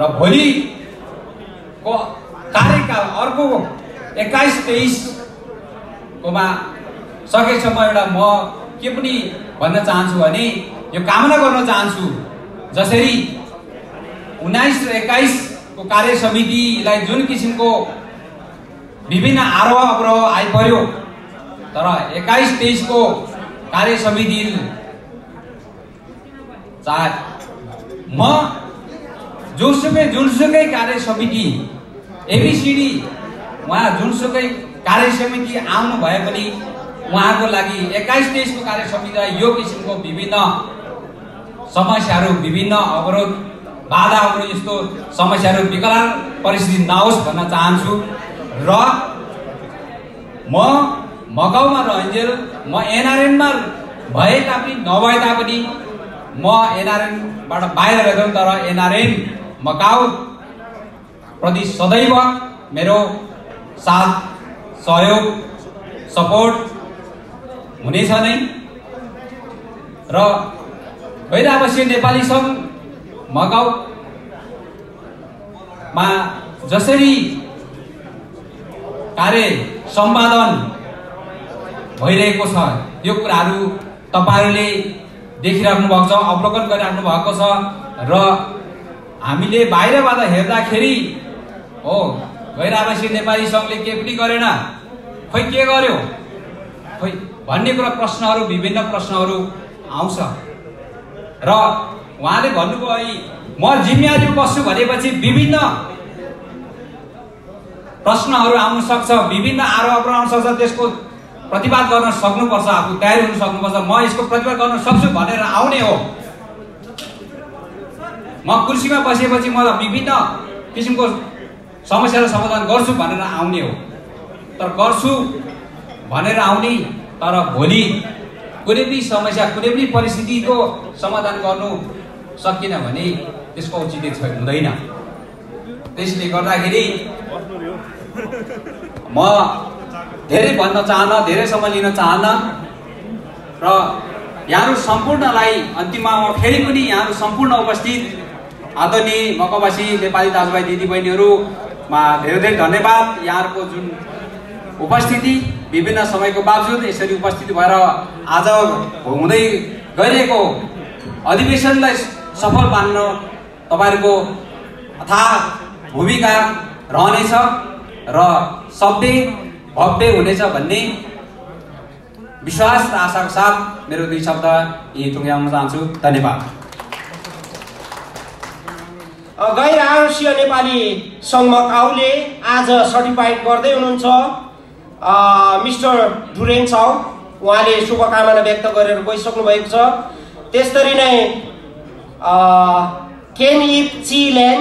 र भोलिको कार्यकाल अर्को 21-23 कोमा सकेसम्म एउटा म के पनि भन्न चाहन्छु भने यो कामना गर्न चाहन्छु जसरी 19 र 21 को कार्य समितिलाई जुन किसिमको विभिन्न आरोह अवरोह आइपर्यो, तर 21-23 को कार्य समिति चाहे म जुनसुकै कार्य समिति एबीसीडी उहाँ जुनसुकै कार्य समिति आउनु भए पनि उहाँको लागि 21-23 को कार्य समितिलाई यो किसिमको विभिन्न समस्याहरू, विभिन्न अवरोध बाधा अवरोध यस्तो समस्याहरू विकराल परिस्थिति नहोस् भन्न चाहन्छु र म मकाउमा रहन्जेल म एनआरएनमा भए तापनि नभए तापनि म एनआरएनबाट बाहिर रहेको तर एनआरएन मकाउ प्रति सदैव मेरो साथ सहयोग सपोर्ट हुनेछ नै र गैर आवासीय नेपाली संघ मकाउमा जसरी कार्य सम्पादन भइरहेको छ यो कुराहरू तपाईहरुले देखिराख्नु भएको छ, अवलोकन गरिराख्नु भएको छ र हामीले बाहिरबाट हेर्दाखेरि हो गैर आवासीय नेपाली संघले के पनि गरेन, खोइ के गर्यो खोइ भन्ने कुरा प्रश्नहरू, विभिन्न प्रश्नहरू आउँछ र उहाँले भन्नुभयो म जिम्मेवारीमा बस्छु भनेपछि विभिन्न प्रश्नहरू आउन सक्छ, विभिन्न आरोप आउन सक्छ, त्यसको प्रतिवाद गर्न सक्नुपर्छ, आफू तयार हुन सक्नुपर्छ। म यसको प्रतिवाद गर्न सक्छु भनेर आउने हो। म कुर्सीमा बसेपछि म विभिन्न किसिमको समस्याहरू समाधान गर्छु भनेर आउने हो, तर गर्छु भनेर आउने तर भोलि कुनै पनि समस्या, कुनै पनि परिस्थितिको समाधान गर्नु सकिन भने त्यसको औचित्य हुँदैन। त्यसले गर्दाखेरि म धेरै भन्न चाहन्न, धेरै समय लिन चाहन्न र यहाँहरू सम्पूर्णलाई अन्तिममा म फेरि पनि यहाँहरू सम्पूर्ण उपस्थित आदरणीय मकवासी नेपाली दाजुभाइ दिदीबहिनीहरूमा धेरै धेरै धन्यवाद। यहाँहरूको जुन उपस्थिति विभिन्न समयको बावजुद यसरी उपस्थित भएर आज हुँदै गइरहेको अधिवेशनलाई सफल पार्न तपाईहरुको अथाह भूमिका रहनेछ र सभ्य भव्य हुनेछ भन्ने विश्वास र आशाको साथ मेरो दुई शब्द यही टुङ्ग्याउन चाहन्छु। धन्यवाद। गैर आवासीय नेपाली संघ मकाउले आज सर्टिफाइड गर्दै हुनुहुन्छ मिस्टर डुरेन छौ, उहाँले शुभकामना व्यक्त गरेर गइसक्नु भएको छ। त्यसरी नै केन इप ची लेन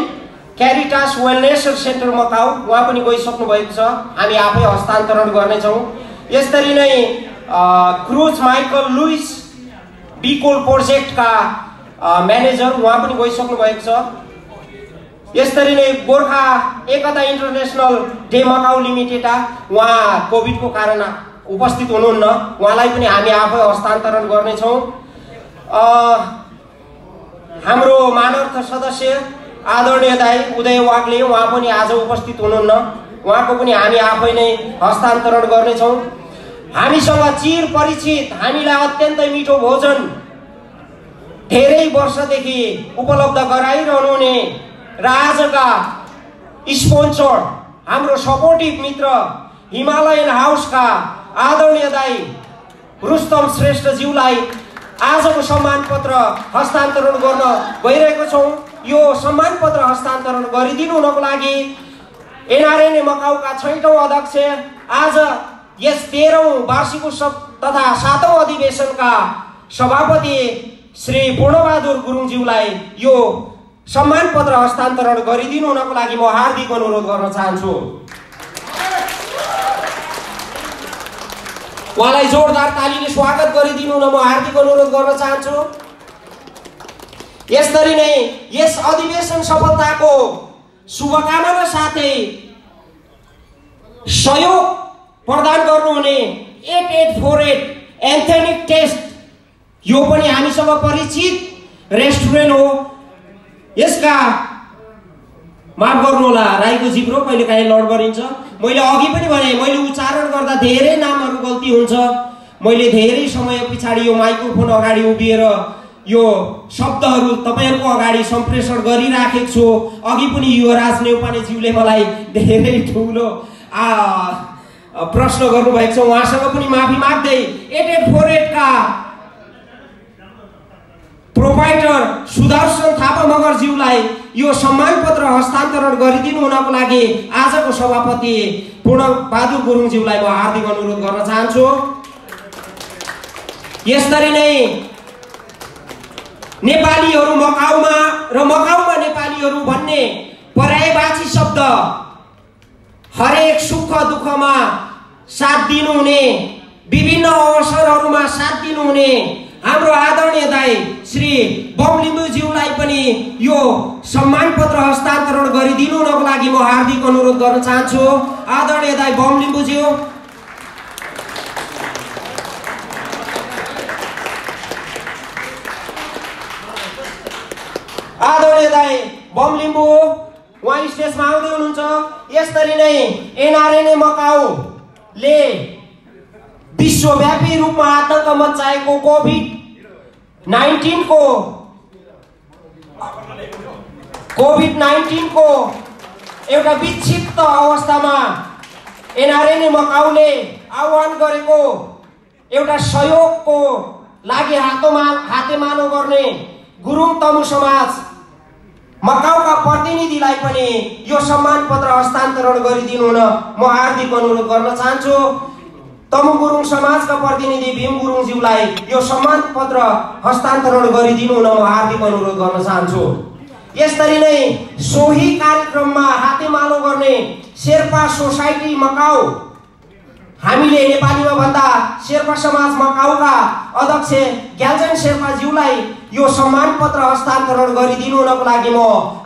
क्यारिटास वेलनेस सेन्टर मकाउ, उहाँ पनि गइसक्नु भएको छ, हामी आफै हस्तान्तरण गर्नेछौँ। यसरी नै क्रुज माइकल लुइस बिकोल प्रोजेक्टका म्यानेजर, उहाँ पनि गइसक्नु भएको छ। यसरी नै Gorkha Ekta International de Macau Limited, उहाँ कोभिडको कारण उपस्थित हुनुहुन्न, उहाँलाई पनि हामी आफै हस्तान्तरण गर्नेछौँ। हाम्रो मानर्थ सदस्य आदरणीय दाइ उदय वाग्ले, उहाँ पनि आज उपस्थित हुनुहुन्न, उहाँको पनि हामी आफै नै हस्तान्तरण गर्नेछौँ। हामीसँग चिर परिचित, हामीलाई अत्यन्तै मिठो भोजन धेरै वर्षदेखि उपलब्ध गराइरहनु हुने र आजका स्पोन्सर हाम्रो सपोर्टिभ मित्र हिमालयन हाउसका आदरणीय दाइ रुस्तम श्रेष्ठज्यूलाई आजको सम्मान पत्र हस्तान्तरण गर्न गइरहेको छौँ। यो सम्मान पत्र हस्तान्तरण गरिदिनु हुनको लागि एनआरएनए मकाउका 6औं अध्यक्ष, आज यस 13औं वार्षिक उत्सव तथा 7औं अधिवेशनका सभापति श्री पूर्णबहादुर गुरुङज्यूलाई यो सम्मान पत्र हस्तान्तरण गरिदिनु हुनको लागि म हार्दिक अनुरोध गर्न चाहन्छु। उहाँलाई जोरदार तालीले स्वागत गरिदिनु हुन म हार्दिक अनुरोध गर्न चाहन्छु। यसरी नै यस अधिवेशन सफलताको शुभकामना साथै सहयोग प्रदान गर्नुहुने 8848 एन्थनिक टेस्ट, यो पनि हामीसँग परिचित रेस्टुरेन्ट हो। यसका माफ गर्नुहोला, राईको जिब्रो कहिलेकाहीँ लड गरिन्छ। मैले अघि पनि भने, मैले उच्चारण गर्दा धेरै नामहरू गल्ती हुन्छ। मैले धेरै समय पछाडि यो माइक्रोफोन अगाडि उभिएर यो शब्दहरू तपाईँहरूको अगाडि सम्प्रेषण गरिराखेको छु। अघि पनि युवराज नेउपानेज्यूले मलाई धेरै ठुलो प्रश्न गर्नुभएको छ, उहाँसँग पनि माफी माग्दै 8848 का प्रोपाइटर सुदर्शन थापा मगरज्यूलाई यो सम्मान पत्र हस्तान्तरण गरिदिनु हुनको लागि आजको सभापति पूर्णबहादुर गुरुङज्यूलाई म हार्दिक अनुरोध गर्न चाहन्छु। यसरी नै नेपालीहरू मकाउमा र मकाउमा नेपालीहरू भन्ने पर्यायवाची शब्द हरेक सुख दुःखमा साथ दिनुहुने, विभिन्न अवसरहरूमा साथ दिनुहुने हाम्रो आदरणीय दाइ श्री बमलिम्बुज्यूलाई पनि यो सम्मान पत्र हस्तान्तरण गरिदिनु हुनको लागि म हार्दिक अनुरोध गर्न चाहन्छु। आदरणीय दाइ बमलिम्बुज्यू, आदरणीय दाइ बमलिम्बु उहाँ स्टेजमा आउँदै हुनुहुन्छ। यसरी नै एनआरएनए मकाउले विश्वव्यापी रूपमा आतंक मचाएको कोभिड-19 को एउटा विक्षिप्त अवस्थामा एनआरएनए मकाउले आह्वान गरेको एउटा सहयोगको लागि हातेमालो गर्ने गुरुङ तमु समाज मकाउका प्रतिनिधिलाई पनि यो सम्मान पत्र हस्तान्तरण गरिदिनु हुन म हार्दिक अनुरोध गर्न चाहन्छु। तमु गुरुङ समाजका प्रतिनिधि भीम गुरुङज्यूलाई यो सम्मान पत्र हस्तान्तरण गरिदिनु हुन म हार्दिक अनुरोध गर्न चाहन्छु। यसरी नै सोही कार्यक्रममा हातेमालो गर्ने शेर्पा सोसाइटी मकाउ, हामीले नेपालीमा भन्दा शेर्पा समाज मकाउका अध्यक्ष ग्याल्जन शेर्पाज्यूलाई यो सम्मान पत्र हस्तान्तरण गरिदिनु हुनको लागि म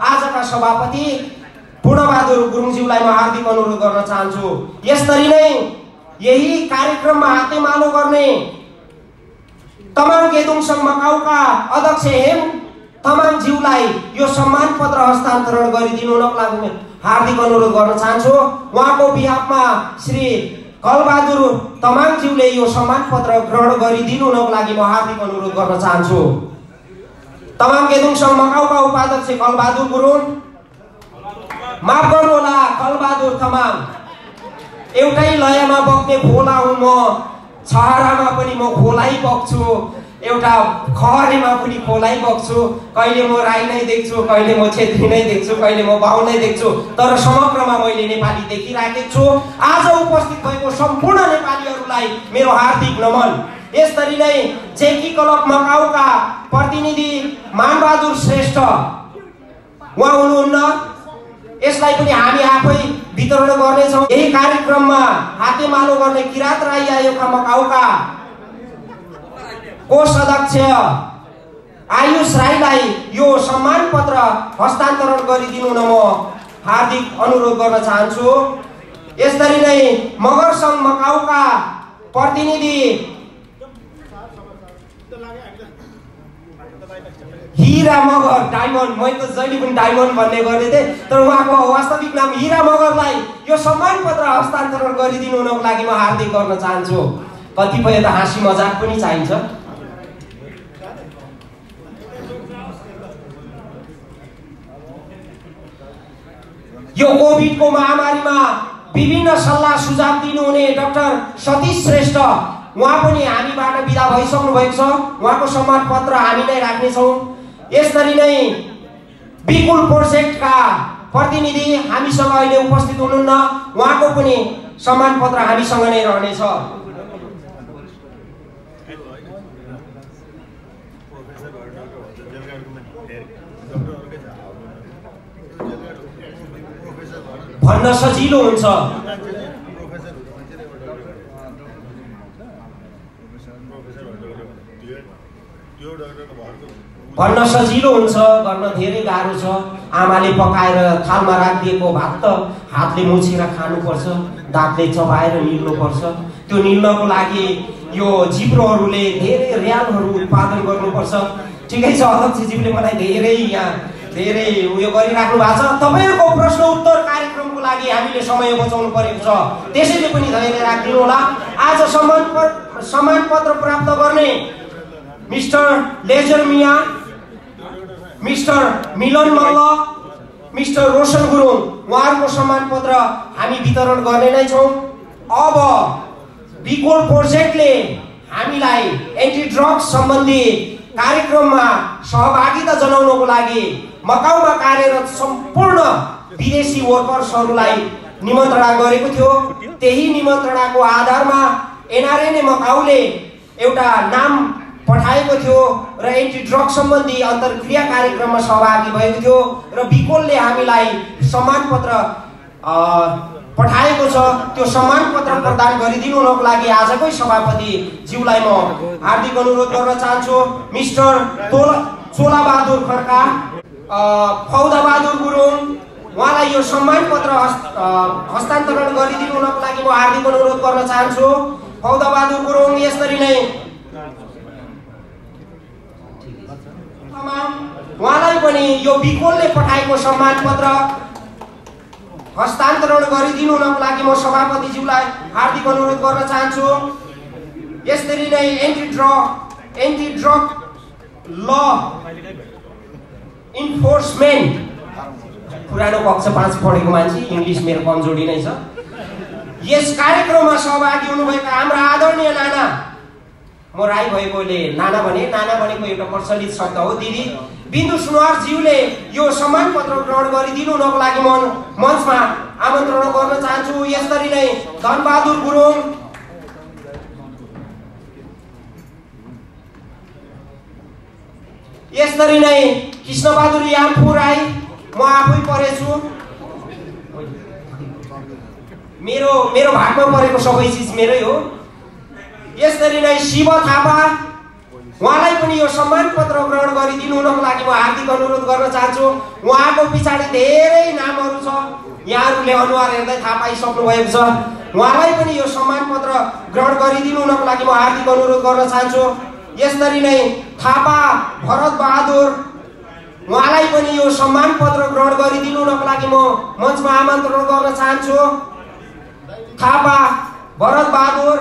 आजका सभापति पूर्णबहादुर गुरुङज्यूलाई म हार्दिक अनुरोध गर्न चाहन्छु। यसरी नै यही कार्यक्रममा हातेमालो गर्ने तमाङ गेदुङसङ मकाउका अध्यक्ष हेम तमाङज्यूलाई यो सम्मान पत्र हस्तान्तरण गरिदिनु हुनको लागि हार्दिक अनुरोध गर्न चाहन्छु। उहाँको बिहाफमा श्री कलबहादुर तमाङज्यूले यो सम्मान पत्र ग्रहण गरिदिनु हुनको लागि म हार्दिक अनुरोध गर्न चाहन्छु। तमाङ गेदुङसङ मकाउका उपाध्यक्ष कलबहादुर गुरुङ, माफ गर्नुहोला कलबहादुर तमाङ, एउटै लयमा बग्ने खोला हुँ म, छहरामा पनि म खोलै बग्छु। एउटा खहरेमा पनि खोलाइ बग्छु, कहिले म राई नै देख्छु, कहिले म क्षेत्री नै देख्छु, कहिले म बाहुन नै देख्छु, तर समग्रमा मैले नेपाली देखिराखेको छु। आज उपस्थित भएको सम्पूर्ण नेपालीहरूलाई मेरो हार्दिक नमन। यसरी नै जेकी क्लब मकाउका प्रतिनिधि मानबहादुर श्रेष्ठ उहाँ हुनुहुन्न, यसलाई पनि हामी आफै वितरण गर्नेछौँ। यही कार्यक्रममा हातेमालो गर्ने किरात राई आयोगका मकाउका कोष अध्यक्ष आयुष राईलाई यो सम्मान पत्र हस्तान्तरण गरिदिनु न म हार्दिक अनुरोध गर्न चाहन्छु। यसरी नै मगर सङ्घ मकाउका प्रतिनिधि हीरा मगर डायमन्ड, मैले त जहिले पनि डायमन्ड भन्ने गर्ने थिएँ, तर उहाँको वास्तविक नाम हीरा मगरलाई यो सम्मान पत्र हस्तान्तरण गरिदिनु हुनको लागि म हार्दिक गर्न चाहन्छु। कतिपय त हाँसी मजाक पनि चाहिन्छ। यो कोभिडको महामारीमा विभिन्न सल्लाह सुझाव दिनुहुने डाक्टर सतीश श्रेष्ठ उहाँ पनि हामीबाट बिदा भइसक्नु भएको छ। उहाँको सम्मान पत्र हामी नै राख्नेछौँ। यसरी नै बिकुल प्रोजेक्टका प्रतिनिधि हामीसँग अहिले उपस्थित हुनुहुन्न, उहाँको पनि सम्मान पत्र हामीसँग नै रहनेछ। भन्न सजिलो हुन्छ, भन्न सजिलो हुन्छ, गर्न धेरै गाह्रो छ। आमाले पकाएर थालमा राखिदिएको भात त हातले मुछेर खानुपर्छ, दाँतले चबाएर निल्नुपर्छ। त्यो निल्नको लागि यो जिब्रोहरूले धेरै र्यालहरू उत्पादन गर्नुपर्छ। ठिकै छ, अध्यक्षज्यूले मलाई धेरै उयो गरिराख्नु भएको छ। तपाईँहरूको प्रश्न उत्तर कार्यक्रमको लागि हामीले समय बचाउनु परेको छ, त्यसैले पनि धैर्य राखिदिनु होला। आज सम्मान पत्र प्राप्त गर्ने मिस्टर लेजर मिया, मिस्टर मिलन मल्ल, मिस्टर रोशन गुरुङ, उहाँहरूको सम्मान पत्र हामी वितरण गर्ने नै छौँ। अब बिकोल प्रोजेक्टले हामीलाई एन्टी ड्रग्स सम्बन्धी कार्यक्रममा सहभागिता जनाउनको लागि मकाउमा कार्यरत सम्पूर्ण विदेशी वर्कर्सहरूलाई निमन्त्रणा गरेको थियो। त्यही निमन्त्रणाको आधारमा एनआरएनए मकाउले एउटा नाम पठाएको थियो र एन्टी ड्रग सम्बन्धी अन्तर्क्रिया कार्यक्रममा सहभागी भएको थियो र बिकोलले हामीलाई सम्मान पत्र पठाएको छ। त्यो सम्मान पत्र प्रदान गरिदिनु हुनको लागि आजकै सभापति ज्यूलाई म हार्दिक अनुरोध गर्न चाहन्छु। मिस्टर चोलाबहादुर खड्का, फौदाबहादुर गुरुङ, उहाँलाई यो सम्मान पत्र हस्तान्तरण गरिदिनु हुनको लागि म हार्दिक अनुरोध गर्न चाहन्छु। फौदाबहादुर गुरुङ, यसरी नै उहाँलाई पनि यो बिकोलले पठाएको सम्मान पत्र हस्तान्तरण गरिदिनु हुनको लागि म सभापतिज्यूलाई हार्दिक अनुरोध गर्न चाहन्छु। यसरी नै एन्टी ड्रग ल इन्फोर्समेन्ट, पुरानो कक्षा 5 पढेको मान्छे, इङ्ग्लिस मेरो कमजोरी नै छ। यस कार्यक्रममा सहभागी हुनुभएका हाम्रा आदरणीय नाना, म राई भएकोले नाना भनेको एउटा प्रचलित शब्द हो, दिदी बिन्दु सुनवार ज्यूले यो सम्मान पत्र ग्रहण गरिदिनु हुनको लागि म मञ्चमा आमन्त्रण गर्न चाहन्छु। यसरी नै धनबहादुर गुरुङ, यसरी नै कृष्णबहादुर याम्फू राई, म आफै परेछु, मेरो भागमा परेको सबै चिज मेरै हो। यसरी नै शिव थापा, उहाँलाई पनि यो सम्मान पत्र ग्रहण गरिदिनु हुनको लागि म हार्दिक अनुरोध गर्न चाहन्छु। उहाँको पछाडि धेरै नामहरू छ, यहाँहरूले अनुहार हेर्दै थाहा पाइसक्नु भएको छ। उहाँलाई पनि यो सम्मान पत्र ग्रहण गरिदिनु हुनको लागि म हार्दिक अनुरोध गर्न चाहन्छु। यसरी नै थापा भरत बहादुर, उहाँलाई पनि यो सम्मान पत्र ग्रहण गरिदिनु हुनको लागि म मञ्चमा आमन्त्रण गर्न चाहन्छु। थापा भरत बहादुर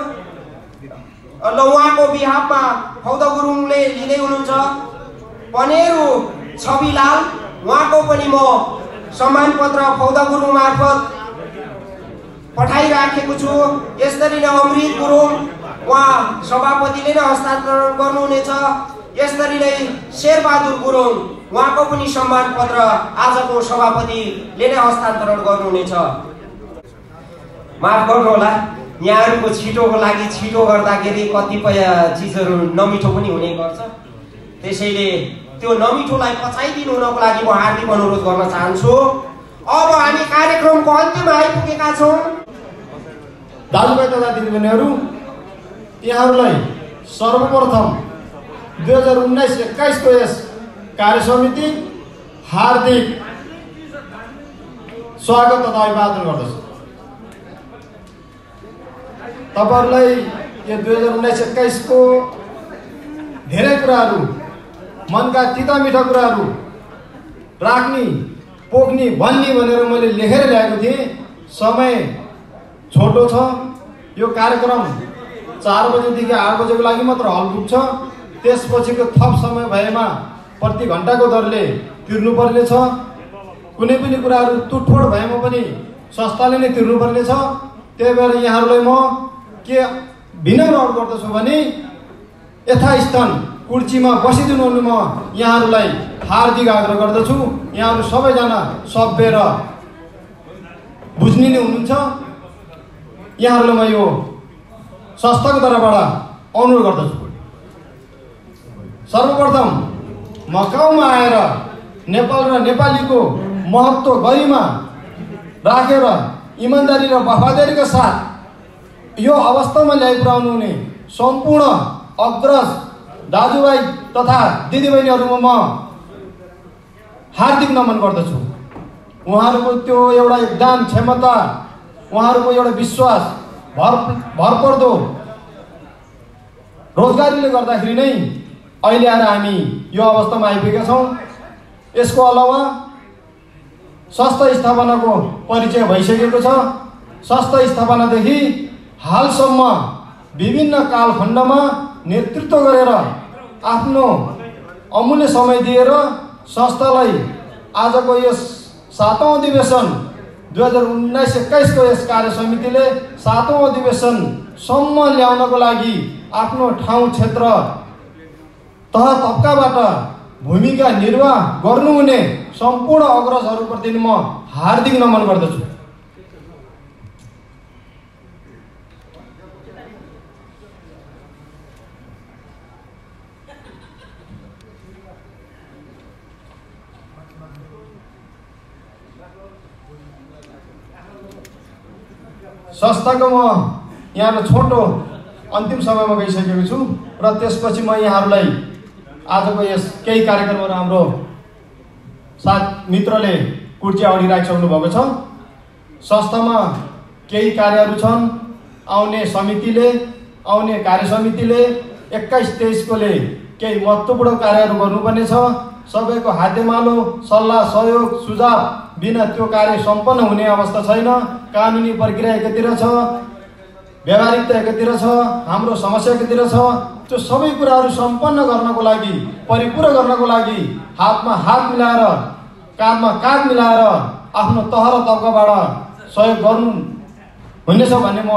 ल उहाँको बिहाफमा फौदा गुरुङले लिँदै हुनुहुन्छ। पनेरू छविलाल, उहाँको पनि म सम्मान पत्र फौदा गुरुङ मार्फत पठाइराखेको छु। यसरी नै अमृत गुरुङ, उहाँ सभापतिले नै हस्तान्तरण गर्नुहुनेछ। यसरी नै शेरबहादुर गुरुङ उहाँको पनि सम्मान पत्र आजको सभापतिले नै हस्तान्तरण गर्नुहुनेछ। माफ गर्नुहोला, यहाँहरूको छिटोको लागि छिटो गर्दाखेरि कतिपय चिजहरू नमिठो पनि हुने गर्छ। त्यसैले त्यो नमिठोलाई पचाइदिनु हुनको लागि म हार्दिक अनुरोध गर्न चाहन्छु। अब हामी कार्यक्रमको अन्त्यमा आइपुगेका छौँ। दाजुभाइ तथा दिदीबहिनीहरू, यहाँहरूलाई सर्वप्रथम 2019-21 को यस कार्यसमिति हार्दिक स्वागत तथा अभिवादन गर्दछु। तपाईहरुलाई यो 2019-21 को धेरै कुराहरू, मनका तिता मिठा कुराहरू राख्ने, पोख्ने, भन्ने भनेर मैले लेखेर ल्याएको थिएँ। समय छोटो छ। यो कार्यक्रम 4 बजेदेखि 8 बजेको लागि मात्र हल पुग्छ। त्यसपछिको थप समय भएमा प्रति घण्टाको दरले तिर्नुपर्ने छ। कुनै पनि कुराहरू तुटफोड भएमा पनि संस्थाले नै तिर्नुपर्ने छ। त्यही भएर यहाँहरूलाई म के विनम्र अनुरोध गर्दछु भने यथास्थान कुर्सीमा बसिदिनु हुनु म यहाँहरूलाई हार्दिक आग्रह गर्दछु। यहाँहरू सबैजना सभ्य र बुझ्ने नै हुनुहुन्छ। यहाँहरूलाई म यो संस्थाको तर्फबाट अनुरोध गर्दछु। सर्वप्रथम मकाउमा आएर नेपाल र नेपालीको महत्त्व गरिमा राखेर इमानदारी र वफादारीका साथ यो अवस्थामा ल्याइपुर्याउनु हुने सम्पूर्ण अग्रज दाजुभाइ तथा दिदीबहिनीहरूमा म हार्दिक नमन गर्दछु। उहाँहरूको त्यो एउटा योगदान, क्षमता, उहाँहरूको एउटा विश्वास, भरपर्दो रोजगारीले गर्दाखेरि नै अहिले आएर हामी यो अवस्थामा आइपुगेका छौँ। यसको अलावा संस्था स्थापनाको परिचय भइसकेको छ। संस्था स्थापनादेखि हालसम्म विभिन्न कालखण्डमा नेतृत्व गरेर आफ्नो अमूल्य समय दिएर संस्थालाई आजको यस 7औं अधिवेशन 2019-21 को यस कार्यसमितिले 7औं अधिवेशनसम्म ल्याउनको लागि आफ्नो ठाउँ, क्षेत्र, तह तब्काबाट भूमिका निर्वाह गर्नुहुने सम्पूर्ण अग्रजहरूप्रति म हार्दिक नमन गर्दछु। संस्थाको म यहाँ छोटो अन्तिम समयमा गइसकेको छु र त्यसपछि म यहाँहरूलाई आजको यस केही कार्यक्रमहरू हाम्रो साथ मित्रले कुर्ची अगाडि राखिसक्नु भएको छ। संस्थामा केही कार्यहरू छन्। आउने समितिले, आउने कार्यसमितिले 21-23 कोले केही महत्त्वपूर्ण कार्यहरू गर्नुपर्ने छ। सबैको हातेमालो, सल्लाह, सहयोग, सुझाव बिना त्यो कार्य सम्पन्न हुने अवस्था छैन। कानुनी प्रक्रिया एकातिर छ, व्यावहारिकता एकातिर छ, हाम्रो समस्या एकातिर छ। त्यो सबै कुराहरू सम्पन्न गर्नको लागि, परिपूर्ण गर्नको लागि हातमा हात मिलाएर, काँधमा काँध मिलाएर आफ्नो तह र तब्काबाट सहयोग गर्नु हुनेछ भन्ने म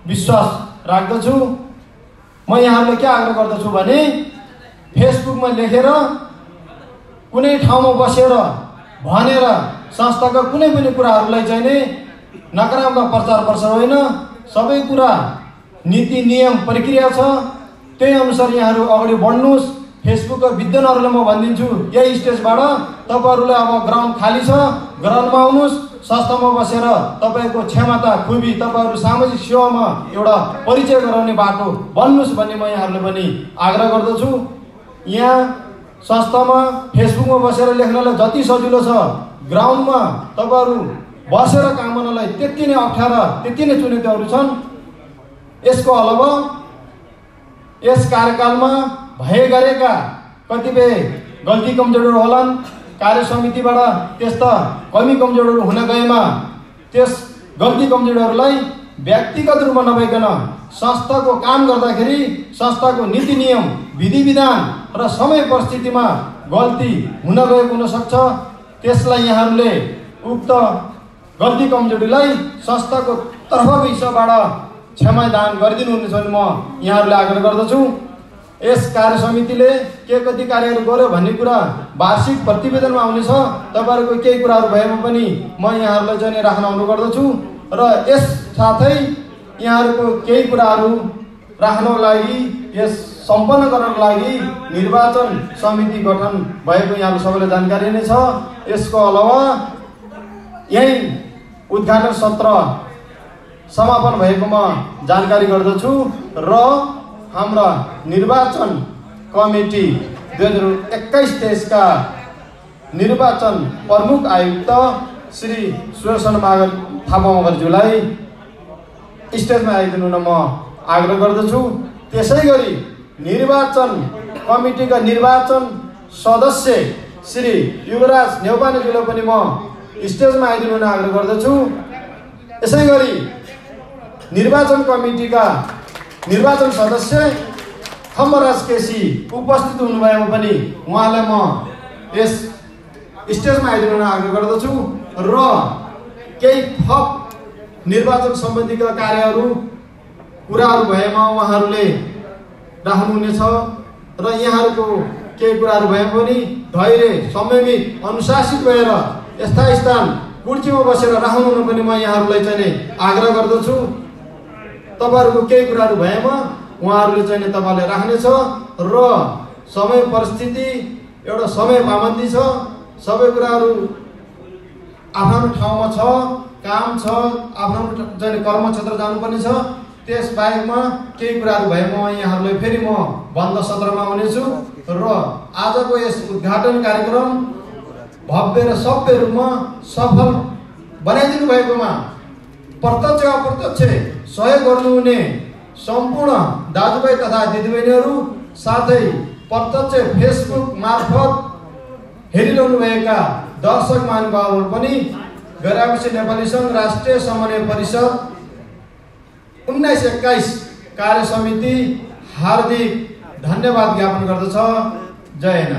विश्वास राख्दछु। म यहाँहरूलाई के आग्रह गर्दछु भने फेसबुकमा लेखेर, कुनै ठाउँमा बसेर भनेर संस्थाका कुनै पनि कुराहरूलाई चाहिँ नै नकारात्मक प्रचार प्रसार होइन। सबै कुरा नीति, नियम, प्रक्रिया छ। त्यही अनुसार यहाँहरू अगाडि बढ्नुहोस्। फेसबुकका विद्वानहरूलाई म भनिदिन्छु, यही स्टेजबाट तपाईँहरूले अब ग्राउन्ड खाली छ, ग्राउन्डमा आउनुहोस्। संस्थामा बसेर तपाईँको क्षमता, खुबी, तपाईँहरू सामाजिक सेवामा एउटा परिचय गराउने बाटो बन्नुहोस् भन्ने म यहाँहरूले पनि आग्रह गर्दछु। यहाँ संस्थामा फेसबुकमा बसेर लेख्नलाई जति सजिलो छ, ग्राउन्डमा तपाईँहरू बसेर काम गर्नलाई त्यति नै अप्ठ्यारा, त्यति नै चुनौतीहरू छन्। यसको अलावा यस कार्यकालमा भए गरेका कतिपय गल्ती कमजोरीहरू होलान्। कार्यसमितिबाट त्यस्ता कमी कमजोरीहरू हुन गएमा त्यस गल्ती कमजोरीहरूलाई व्यक्तिगत रूपमा नभइकन संस्थाको काम गर्दाखेरि संस्थाको नीति नियम, विधि विधान र समय परिस्थितिमा गल्ती हुन गएको हुनसक्छ। त्यसलाई यहाँहरूले उक्त गल्ती कमजोरीलाई संस्थाको तर्फको हिस्साबाट क्षमादान गरिदिनु हुनेछ भने म यहाँहरूले आग्रह गर्दछु। यस कार्य समितिले के कति कार्यहरू गर्यो भन्ने कुरा वार्षिक प्रतिवेदनमा आउनेछ। तपाईँहरूको केही कुराहरू भएमा पनि म यहाँहरूलाई चाहिँ राख्न अनुरोध गर्दछु र यस साथै यहाँहरूको केही कुराहरू राख्नको लागि यस सम्पन्न गर्नको लागि निर्वाचन समिति गठन भएको यहाँहरू सबैलाई जानकारी नै छ। यसको अलावा यही उद्घाटन सत्र समापन भएको म जानकारी गर्दछु र हाम्रा निर्वाचन कमिटी 2021-23 का निर्वाचन प्रमुख आयुक्त श्री सुदर्शन मागर थापा मगरज्यूलाई स्टेजमा आइदिनु हुन म आग्रह गर्दछु। त्यसै गरी निर्वाचन कमिटीका निर्वाचन सदस्य श्री युवराज नेउपानेज्यूलाई पनि म स्टेजमा आइदिनु हुन आग्रह गर्दछु। यसै गरी निर्वाचन कमिटीका निर्वाचन सदस्य खम्बराज केसी उपस्थित हुनुभएमा पनि उहाँलाई म यस स्टेजमा आइदिनु हुन आग्रह गर्दछु र केही थप निर्वाचन सम्बन्धीका कार्यहरू कुराहरू भएमा उहाँहरूले राख्नुहुनेछ र यहाँहरूको केही कुराहरू भए पनि धैर्य संयमित अनुशासित भएर स्थान कुर्सीमा बसेर राख्नुहुन पनि म यहाँहरूलाई चाहिँ आग्रह गर्दछु। तपाईँहरूको केही कुराहरू भएमा उहाँहरूले चाहिँ तपाईँले राख्नेछ र समय परिस्थिति एउटा समय पाबन्दी छ। सबै कुराहरू आफ्नो ठाउँमा छ, काम छ, आफ्नो चाहिँ कर्मक्षेत्र जानुपर्ने छ। त्यस बाहेकमा केही कुराहरू भएमा यहाँहरूलाई फेरि म बन्द सत्रमा आउनेछु र आजको यस उद्घाटन कार्यक्रम भव्य र सभ्य रूपमा सफल बनाइदिनु भएकोमा प्रत्यक्ष अप्रत्यक्ष सहयोग गर्नुहुने सम्पूर्ण दाजुभाइ तथा दिदीबहिनीहरू साथै प्रत्यक्ष फेसबुक मार्फत हेरिरहनुभएका दर्शक महानुभावहरू पनि गैरआवासीय नेपाली सङ्घ राष्ट्रिय समन्वय परिषद 1921 कार्य समिति हार्दिक धन्यवाद ज्ञापन गर्दछ। जय हिन्द।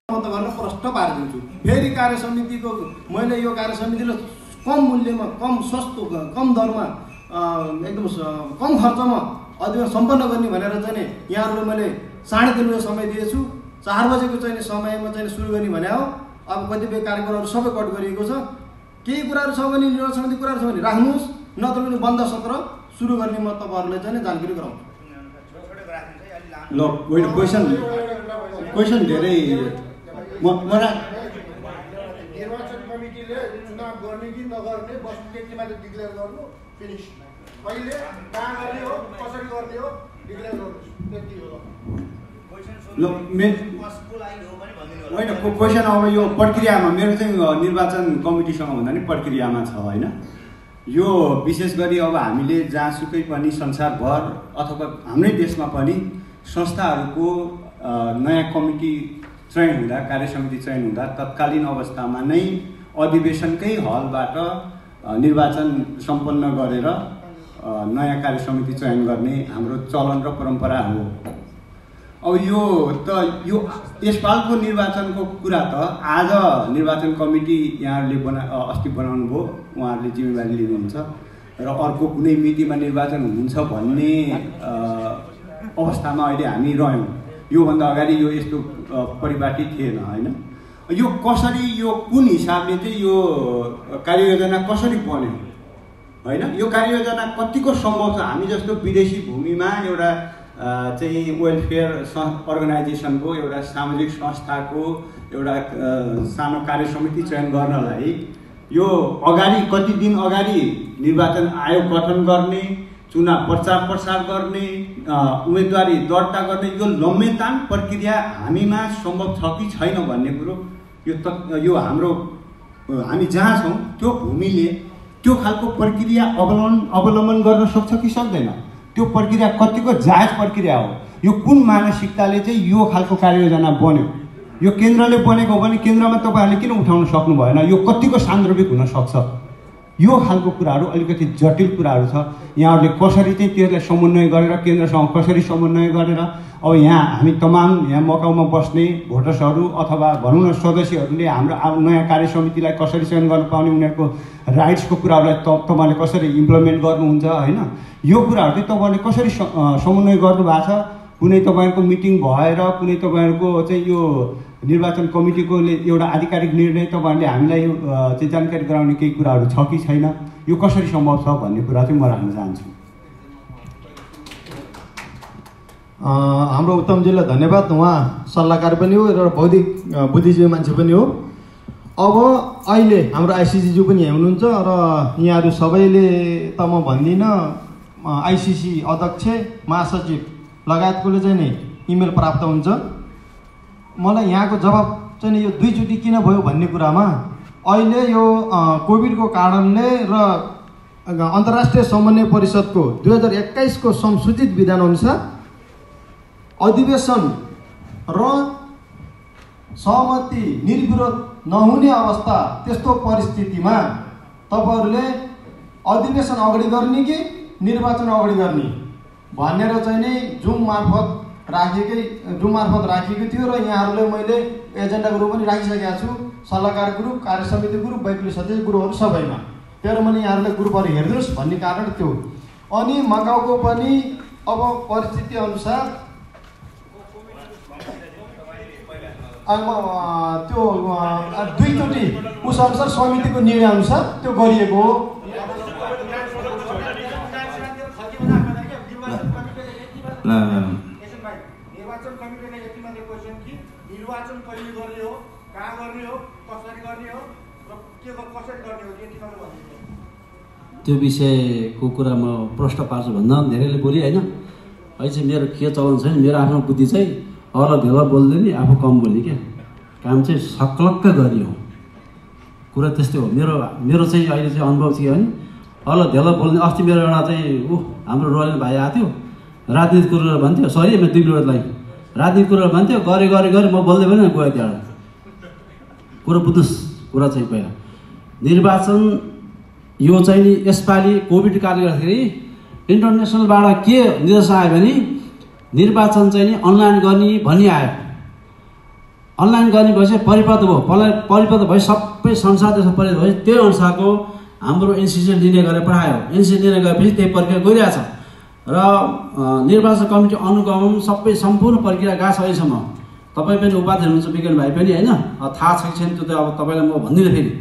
म तपाईहरुलाई प्रश्न पारिदिन्छु। फेरि कार्य समितिको मैले यो कार्य समितिले कम मूल्यमा, कम सस्तो, कम दरमा, एकदम कम खर्चमा अधिवेशन सम्पन्न गर्ने भनेर चाहिँ यहाँहरूले मैले 3.5 बजे समय दिएछु। 4 बजेको चाहिँ समयमा चाहिँ सुरु गर्ने भने हो। अब कतिपय कार्यक्रमहरू सबै कट गरिएको छ। केही कुराहरू छ भने निर्वाचन सम्बन्धी कुराहरू छ भने राख्नुहोस्, नत्र भने बन्द सत्र सुरु गर्ने म तपाईहरुलाई चाहिँ जानकारी गराउँछु। ल वेट क्वेशन धेरै निर्वाचन कमिटीले चुनाव गर्ने कि नगर्ने बस त्यतिमाथि डिक्लेयर गर्नु, फिनिश। कहिले कहाँ गर्ने हो, कसरी गर्ने हो डिक्लेयर गर्नुस्, त्यति हो। होइन क्वेसन अब यो प्रक्रियामा मेरो चाहिँ निर्वाचन कमिटीसँग भन्दा नि प्रक्रियामा छ होइन। यो विशेष गरी अब हामीले जहाँसुकै पनि संसारभर अथवा हाम्रै देशमा पनि संस्थाहरूको नयाँ कमिटी चयन हुँदा, कार्य समिति चयन हुँदा तत्कालीन अवस्थामा नै अधिवेशनकै हलबाट निर्वाचन सम्पन्न गरेर नयाँ कार्य समिति चयन गर्ने हाम्रो चलन र परम्परा हो। अब यो यसपालको निर्वाचनको कुरा त आज निर्वाचन कमिटी यहाँहरूले अस्ति बनाउनु भयो, उहाँहरूले जिम्मेवारी लिनुहुन्छ र अर्को कुनै मितिमा निर्वाचन हुन्छ भन्ने अवस्थामा अहिले हामी रह्यौँ। योभन्दा अगाडि यो यस्तो परिपाटी थिएन होइन। यो कसरी, यो कुन हिसाबले चाहिँ यो कार्ययोजना कसरी बन्यो होइन, यो कार्ययोजना कतिको सम्भव छ। हामी जस्तो विदेशी भूमिमा एउटा चाहिँ वेलफेयर अर्गनाइजेसनको, एउटा सामाजिक संस्थाको एउटा सानो कार्य समिति चयन गर्नलाई यो अगाडि कति दिन अगाडि निर्वाचन आयोग गठन गर्ने, चुनाव प्रचार प्रसार गर्ने, उम्मेदवारी दर्ता गर्ने, यो लम्बेतान प्रक्रिया हामीमा सम्भव छ कि छैन भन्ने कुरो यो हाम्रो हामी जहाँ छौँ त्यो भूमिले त्यो खालको प्रक्रिया अवलम्बन गर्न सक्छ कि सक्दैन, त्यो प्रक्रिया कतिको जायज प्रक्रिया हो, यो कुन मानसिकताले चाहिँ यो खालको कार्ययोजना बन्यो, यो केन्द्रले बनेको हो भने केन्द्रमा तपाईँहरूले किन उठाउन सक्नु भएन, यो कतिको सान्दर्भिक हुन सक्छ यो खालको कुराहरू अलिकति जटिल कुराहरू छ। यहाँहरूले कसरी चाहिँ त्यसलाई समन्वय गरेर केन्द्रसँग कसरी समन्वय गरेर अब यहाँ हामी तमाम यहाँ मकाउमा बस्ने भोटर्सहरू अथवा भनौँ न सदस्यहरूले हाम्रो नयाँ कार्य समितिलाई कसरी चयन गर्न पाउने, उनीहरूको राइट्सको कुराहरूलाई तपाईँले कसरी इम्प्लिमेन्ट गर्नुहुन्छ होइन, यो कुराहरू चाहिँ तपाईँहरूले कसरी समन्वय गर्नुभएको छ। कुनै तपाईँहरूको मिटिङ भएर कुनै तपाईँहरूको चाहिँ यो निर्वाचन कमिटीको एउटा आधिकारिक निर्णय तपाईँहरूले हामीलाई चाहिँ जानकारी गराउने केही कुराहरू छ कि छैन, यो कसरी सम्भव छ भन्ने कुरा चाहिँ म राख्न चाहन्छु। हाम्रो उत्तमजीलाई धन्यवाद। उहाँ सल्लाहकार पनि हो र बौद्धिक बुद्धिजीवी मान्छे पनि हो। अब अहिले हाम्रो आइसिसीज्यू पनि हुनुहुन्छ र यहाँहरू सबैले त म भन्दिनँ, आइसिसी अध्यक्ष महासचिव लगायतकोले चाहिँ नि इमेल प्राप्त हुन्छ। मलाई यहाँको जवाब चाहिँ नि यो दुईचोटि किन भयो भन्ने कुरामा अहिले यो कोभिडको कारणले र अन्तर्राष्ट्रिय समन्वय परिषदको 2021 को संशोधित विधानअनुसार अधिवेशन र सहमति निर्विरोध नहुने अवस्था, त्यस्तो परिस्थितिमा तपाईँहरूले अधिवेशन अगाडि गर्ने कि निर्वाचन अगाडि गर्ने भनेर चाहिँ नि जुम मार्फत राखिएको थियो र यहाँहरूले मैले एजेन्डा ग्रुप पनि राखिसकेका छु, सल्लाहकार ग्रुप, कार्य समिति ग्रुप, वैकल्पिक सदस्य ग्रुपहरू सबैमा। तर मैले यहाँहरूले ग्रुपहरू हेरिदिनुहोस् भन्ने कारण त्यो। अनि मकाउको पनि अब परिस्थिति अनुसार त्यो दुईचोटि उस अनुसार समितिको निर्णय अनुसार त्यो गरिएको हो। निर्वाचन कमिटीले यति मात्रै क्वेसन कि निर्वाचन कहिले गर्ने हो, कहाँ गर्ने हो, कसरी गर्ने हो र के कसरी गर्ने हो, यति मात्रै भनिदिनु। त्यो विषयको कुरा म प्रश्न पार्छु भन्दा धेरैले बोली होइन। अहिले चाहिँ मेरो के चलन छ नि, मेरो आफ्नो बुद्धि चाहिँ अरू धेरै बोल्दैन, आफू कम बोल्ने क्या, काम चाहिँ सक्लक्क गर्ने हो। कुरा त्यस्तै हो। मेरो चाहिँ अहिले चाहिँ अनुभव थियो भने अरू धेरै बोल्ने। अस्ति मेरो एउटा चाहिँ हाम्रो रोयल भाइ आएको थियो, राजनीतिक कुराहरू भन्थ्यो, सरी म 2 मिनटलाई राजनीतिक कुराहरू भन्थ्यो, गरे म बोल्दै पनि गएँ त्यहाँबाट। कुरा बुझ्नुहोस्, कुरा चाहिँ पहिला निर्वाचन यो चाहिँ नि यसपालि कोभिड कारणले गर्दाखेरि इन्टरनेसनलबाट के निर्देशन आयो भने निर्वाचन चाहिँ नि अनलाइन गर्ने भनी आयो। अनलाइन गर्ने भएपछि परिपक्व भयो, परिपक्व भए सबै संसार देशमा परिपक्व भए त्यही अनुसारको हाम्रो एनसिसीले निर्णय गरेर पठायो। एनसिसी निर्णय गरेपछि त्यही प्रक्रिया गइरहेछ र निर्वाचन कमिटी अनुगमन सबै सम्पूर्ण प्रक्रिया गएको छ अहिलेसम्म। तपाईँ पनि उपाध्यक्ष हुनुहुन्छ, विज्ञान भाइ पनि होइन, थाहा छ कि छैन त्यो त अब तपाईँलाई म भन्दिनँ। फेरि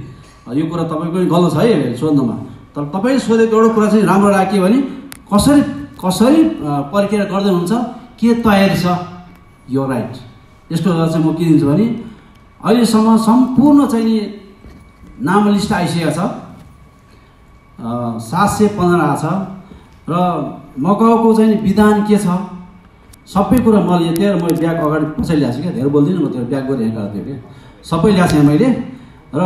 यो कुरा तपाईँ पनि गलत छ है सोध्नुमा। तर तपाईँले सोधेको एउटा कुरा चाहिँ राम्रो लाग्यो भने कसरी प्रक्रिया गर्दै हुनुहुन्छ, के तयारी छ, यो राइट। यसको चाहिँ म के दिन्छु भने अहिलेसम्म सम्पूर्ण चाहिँ नि नाम लिस्ट आइसकेको छ, 715 आएको छ र मकाउको चाहिँ विधान के छ सबै कुरा मैले त्यहाँ मैले ब्याग अगाडि पछाडि ल्याएको छु क्या, धेरै बोल्दिनँ म, त्यो ब्याग गरिरहेको थियो क्या, सबै ल्याएको छु मैले। र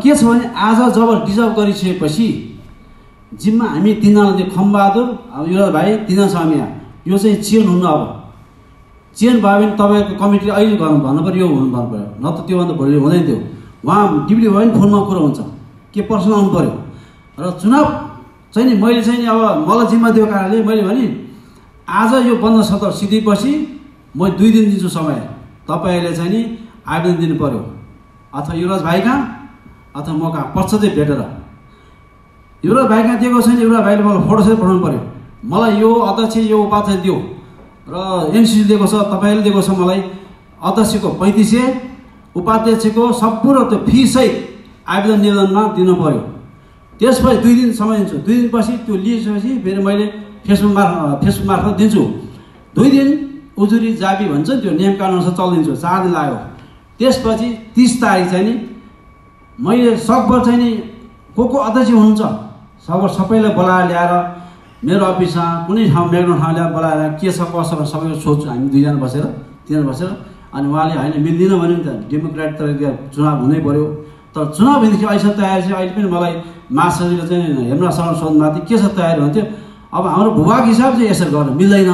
के छ भने आज जब रिजर्भ गरिसकेपछि जिम्मा हामी 3 जना थियो, खमबहादुर युवराज भाइ 3 जना छ हामी यहाँ। यो चाहिँ चेन हुनु, अब चेन भयो भने तपाईँको कमिटीले अहिले भन्नु पऱ्यो, यो हुनु भन्नु पऱ्यो, न त त्योभन्दा भोलि हुँदैन थियो। उहाँ डिप्टी भयो भने फोनमा कुरा हुन्छ, के पर्सन आउनु पऱ्यो। र चुनाव चाहिँ नि मैले चाहिँ नि अब मलाई जिम्मा दिएको कारणले मैले भने आज यो बन्द सत्र सिद्धिएपछि म 2 दिन दिन्छु समय, तपाईँहरूले चाहिँ नि आवेदन दिनु पऱ्यो, अथवा युवराज भाइ कहाँ अथवा म कहाँ प्रत्यक्ष भेटेर। युवराज भाइ कहाँ दिएको छैन, युवराज भाइले मलाई फोटोसहित पठाउनु पऱ्यो, मलाई यो अध्यक्ष यो उपाध्यक्ष दियो र एनसिसी दिएको छ, तपाईँले दिएको छ मलाई, अध्यक्षको 3500, उपाध्यक्षको सम्पूर्ण त्यो फीसहित आवेदन निवेदनमा दिनु पऱ्यो। त्यसपछि 2 दिन समय दिन्छु, 2 दिनपछि त्यो लिइसकेपछि फेरि मैले फेसबुक मार्फत दिन्छु। 2 दिन उजुरी जाबी भन्छ त्यो नियम कानुन अनुसार चलिदिन्छु। 4 दिन लाग्यो। त्यसपछि 30 तारिक चाहिँ नि मैले सकभर चाहिँ नि को अध्यक्ष हुनुहुन्छ सबैलाई बोलाएर ल्याएर मेरो अफिसमा कुनै ठाउँ मेग्नो ठाउँ ल्याएर बोलाएर के छ कसो छ सबैको सोध्छु हामी 2 जना बसेर 3 जना बसेर। अनि उहाँले होइन मिल्दैन भने नि त डेमोक्रेट तरिका चुनाव हुनै पऱ्यो। तर चुनाव हुँदाखेरि अहिलेसम्म तयारी चाहिँ अहिले पनि मलाई महासचिवले चाहिँ हेर्न सक्नु सोध्नुभएको थियो के छ तयारी भन्थ्यो। अब हाम्रो भूभाग हिसाब चाहिँ यसरी गर्नु मिल्दैन,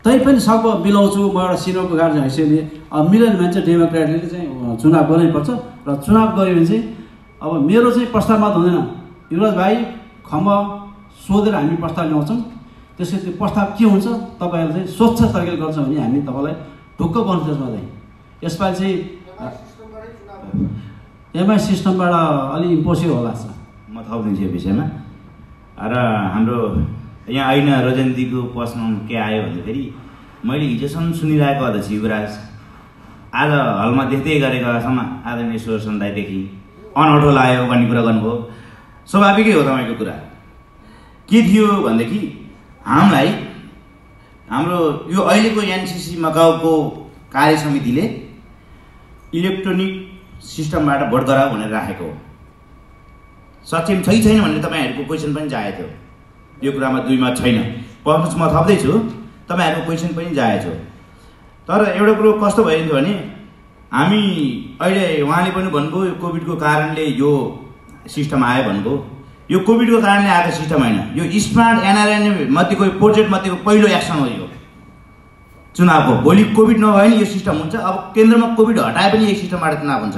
तैपनि सब मिलाउँछु म एउटा सिनियरको गार्जियन हैसियतले। अब मिलेन भने चाहिँ डेमोक्रेटले चाहिँ चुनाव गर्नैपर्छ र चुनाव गऱ्यो भने चाहिँ अब मेरो चाहिँ प्रस्तावमा हुँदैन, युवराज भाइ खम्ब सोधेर हामी प्रस्ताव ल्याउँछौँ। त्यसै त्यो प्रस्ताव के हुन्छ तपाईँहरू चाहिँ स्वच्छ तरिकाले गर्छ भने हामी तपाईँलाई ढुक्क गर्छ। त्यसमा चाहिँ यसपालि चाहिँ एमआई सिस्टमबाट अलि इम्पोसिबल होला छ। म थपिदिन्छु यो विषयमा। र हाम्रो यहाँ ऐना रजनीको प्रश्न के आयो भन्दाखेरि मैले हिजोसम्म सुनिरहेको अध्यक्ष युवराज आज हलमा देख्दै गरेकोसम्म आदरणीय सुदर्शन दाइदेखि अनौठो लाग्यो भन्ने कुरा गर्नुभयो। स्वाभाविकै हो तपाईँको कुरा। के थियो भनेदेखि हामीलाई हाम्रो यो अहिलेको एनसिसी मकाउको कार्य समितिले इलेक्ट्रोनिक सिस्टमबाट भोट गराऊ भनेर राखेको हो। सक्षम छै छैन भनेर तपाईँहरूको क्वेसन पनि जाएको थियो। यो कुरामा दुई मत छैन। पहुँच म थप्दैछु, तपाईँहरूको क्वेसन पनि जाएको छ। तर एउटा कुरो कस्तो भइन्थ्यो भने हामी अहिले उहाँले पनि भन्नुभयो यो कोभिडको कारणले यो सिस्टम आयो भन्नुभयो। यो कोभिडको कारणले आएको सिस्टम होइन, यो स्मार्ट एनआरएन मध्येको प्रोजेक्ट मध्येको पहिलो एक्सन हो यो चुनावको। भोलि कोभिड नभए नि यो सिस्टम हुन्छ। अब केन्द्रमा कोभिड हटाए पनि यही सिस्टमबाट चुनाव हुन्छ।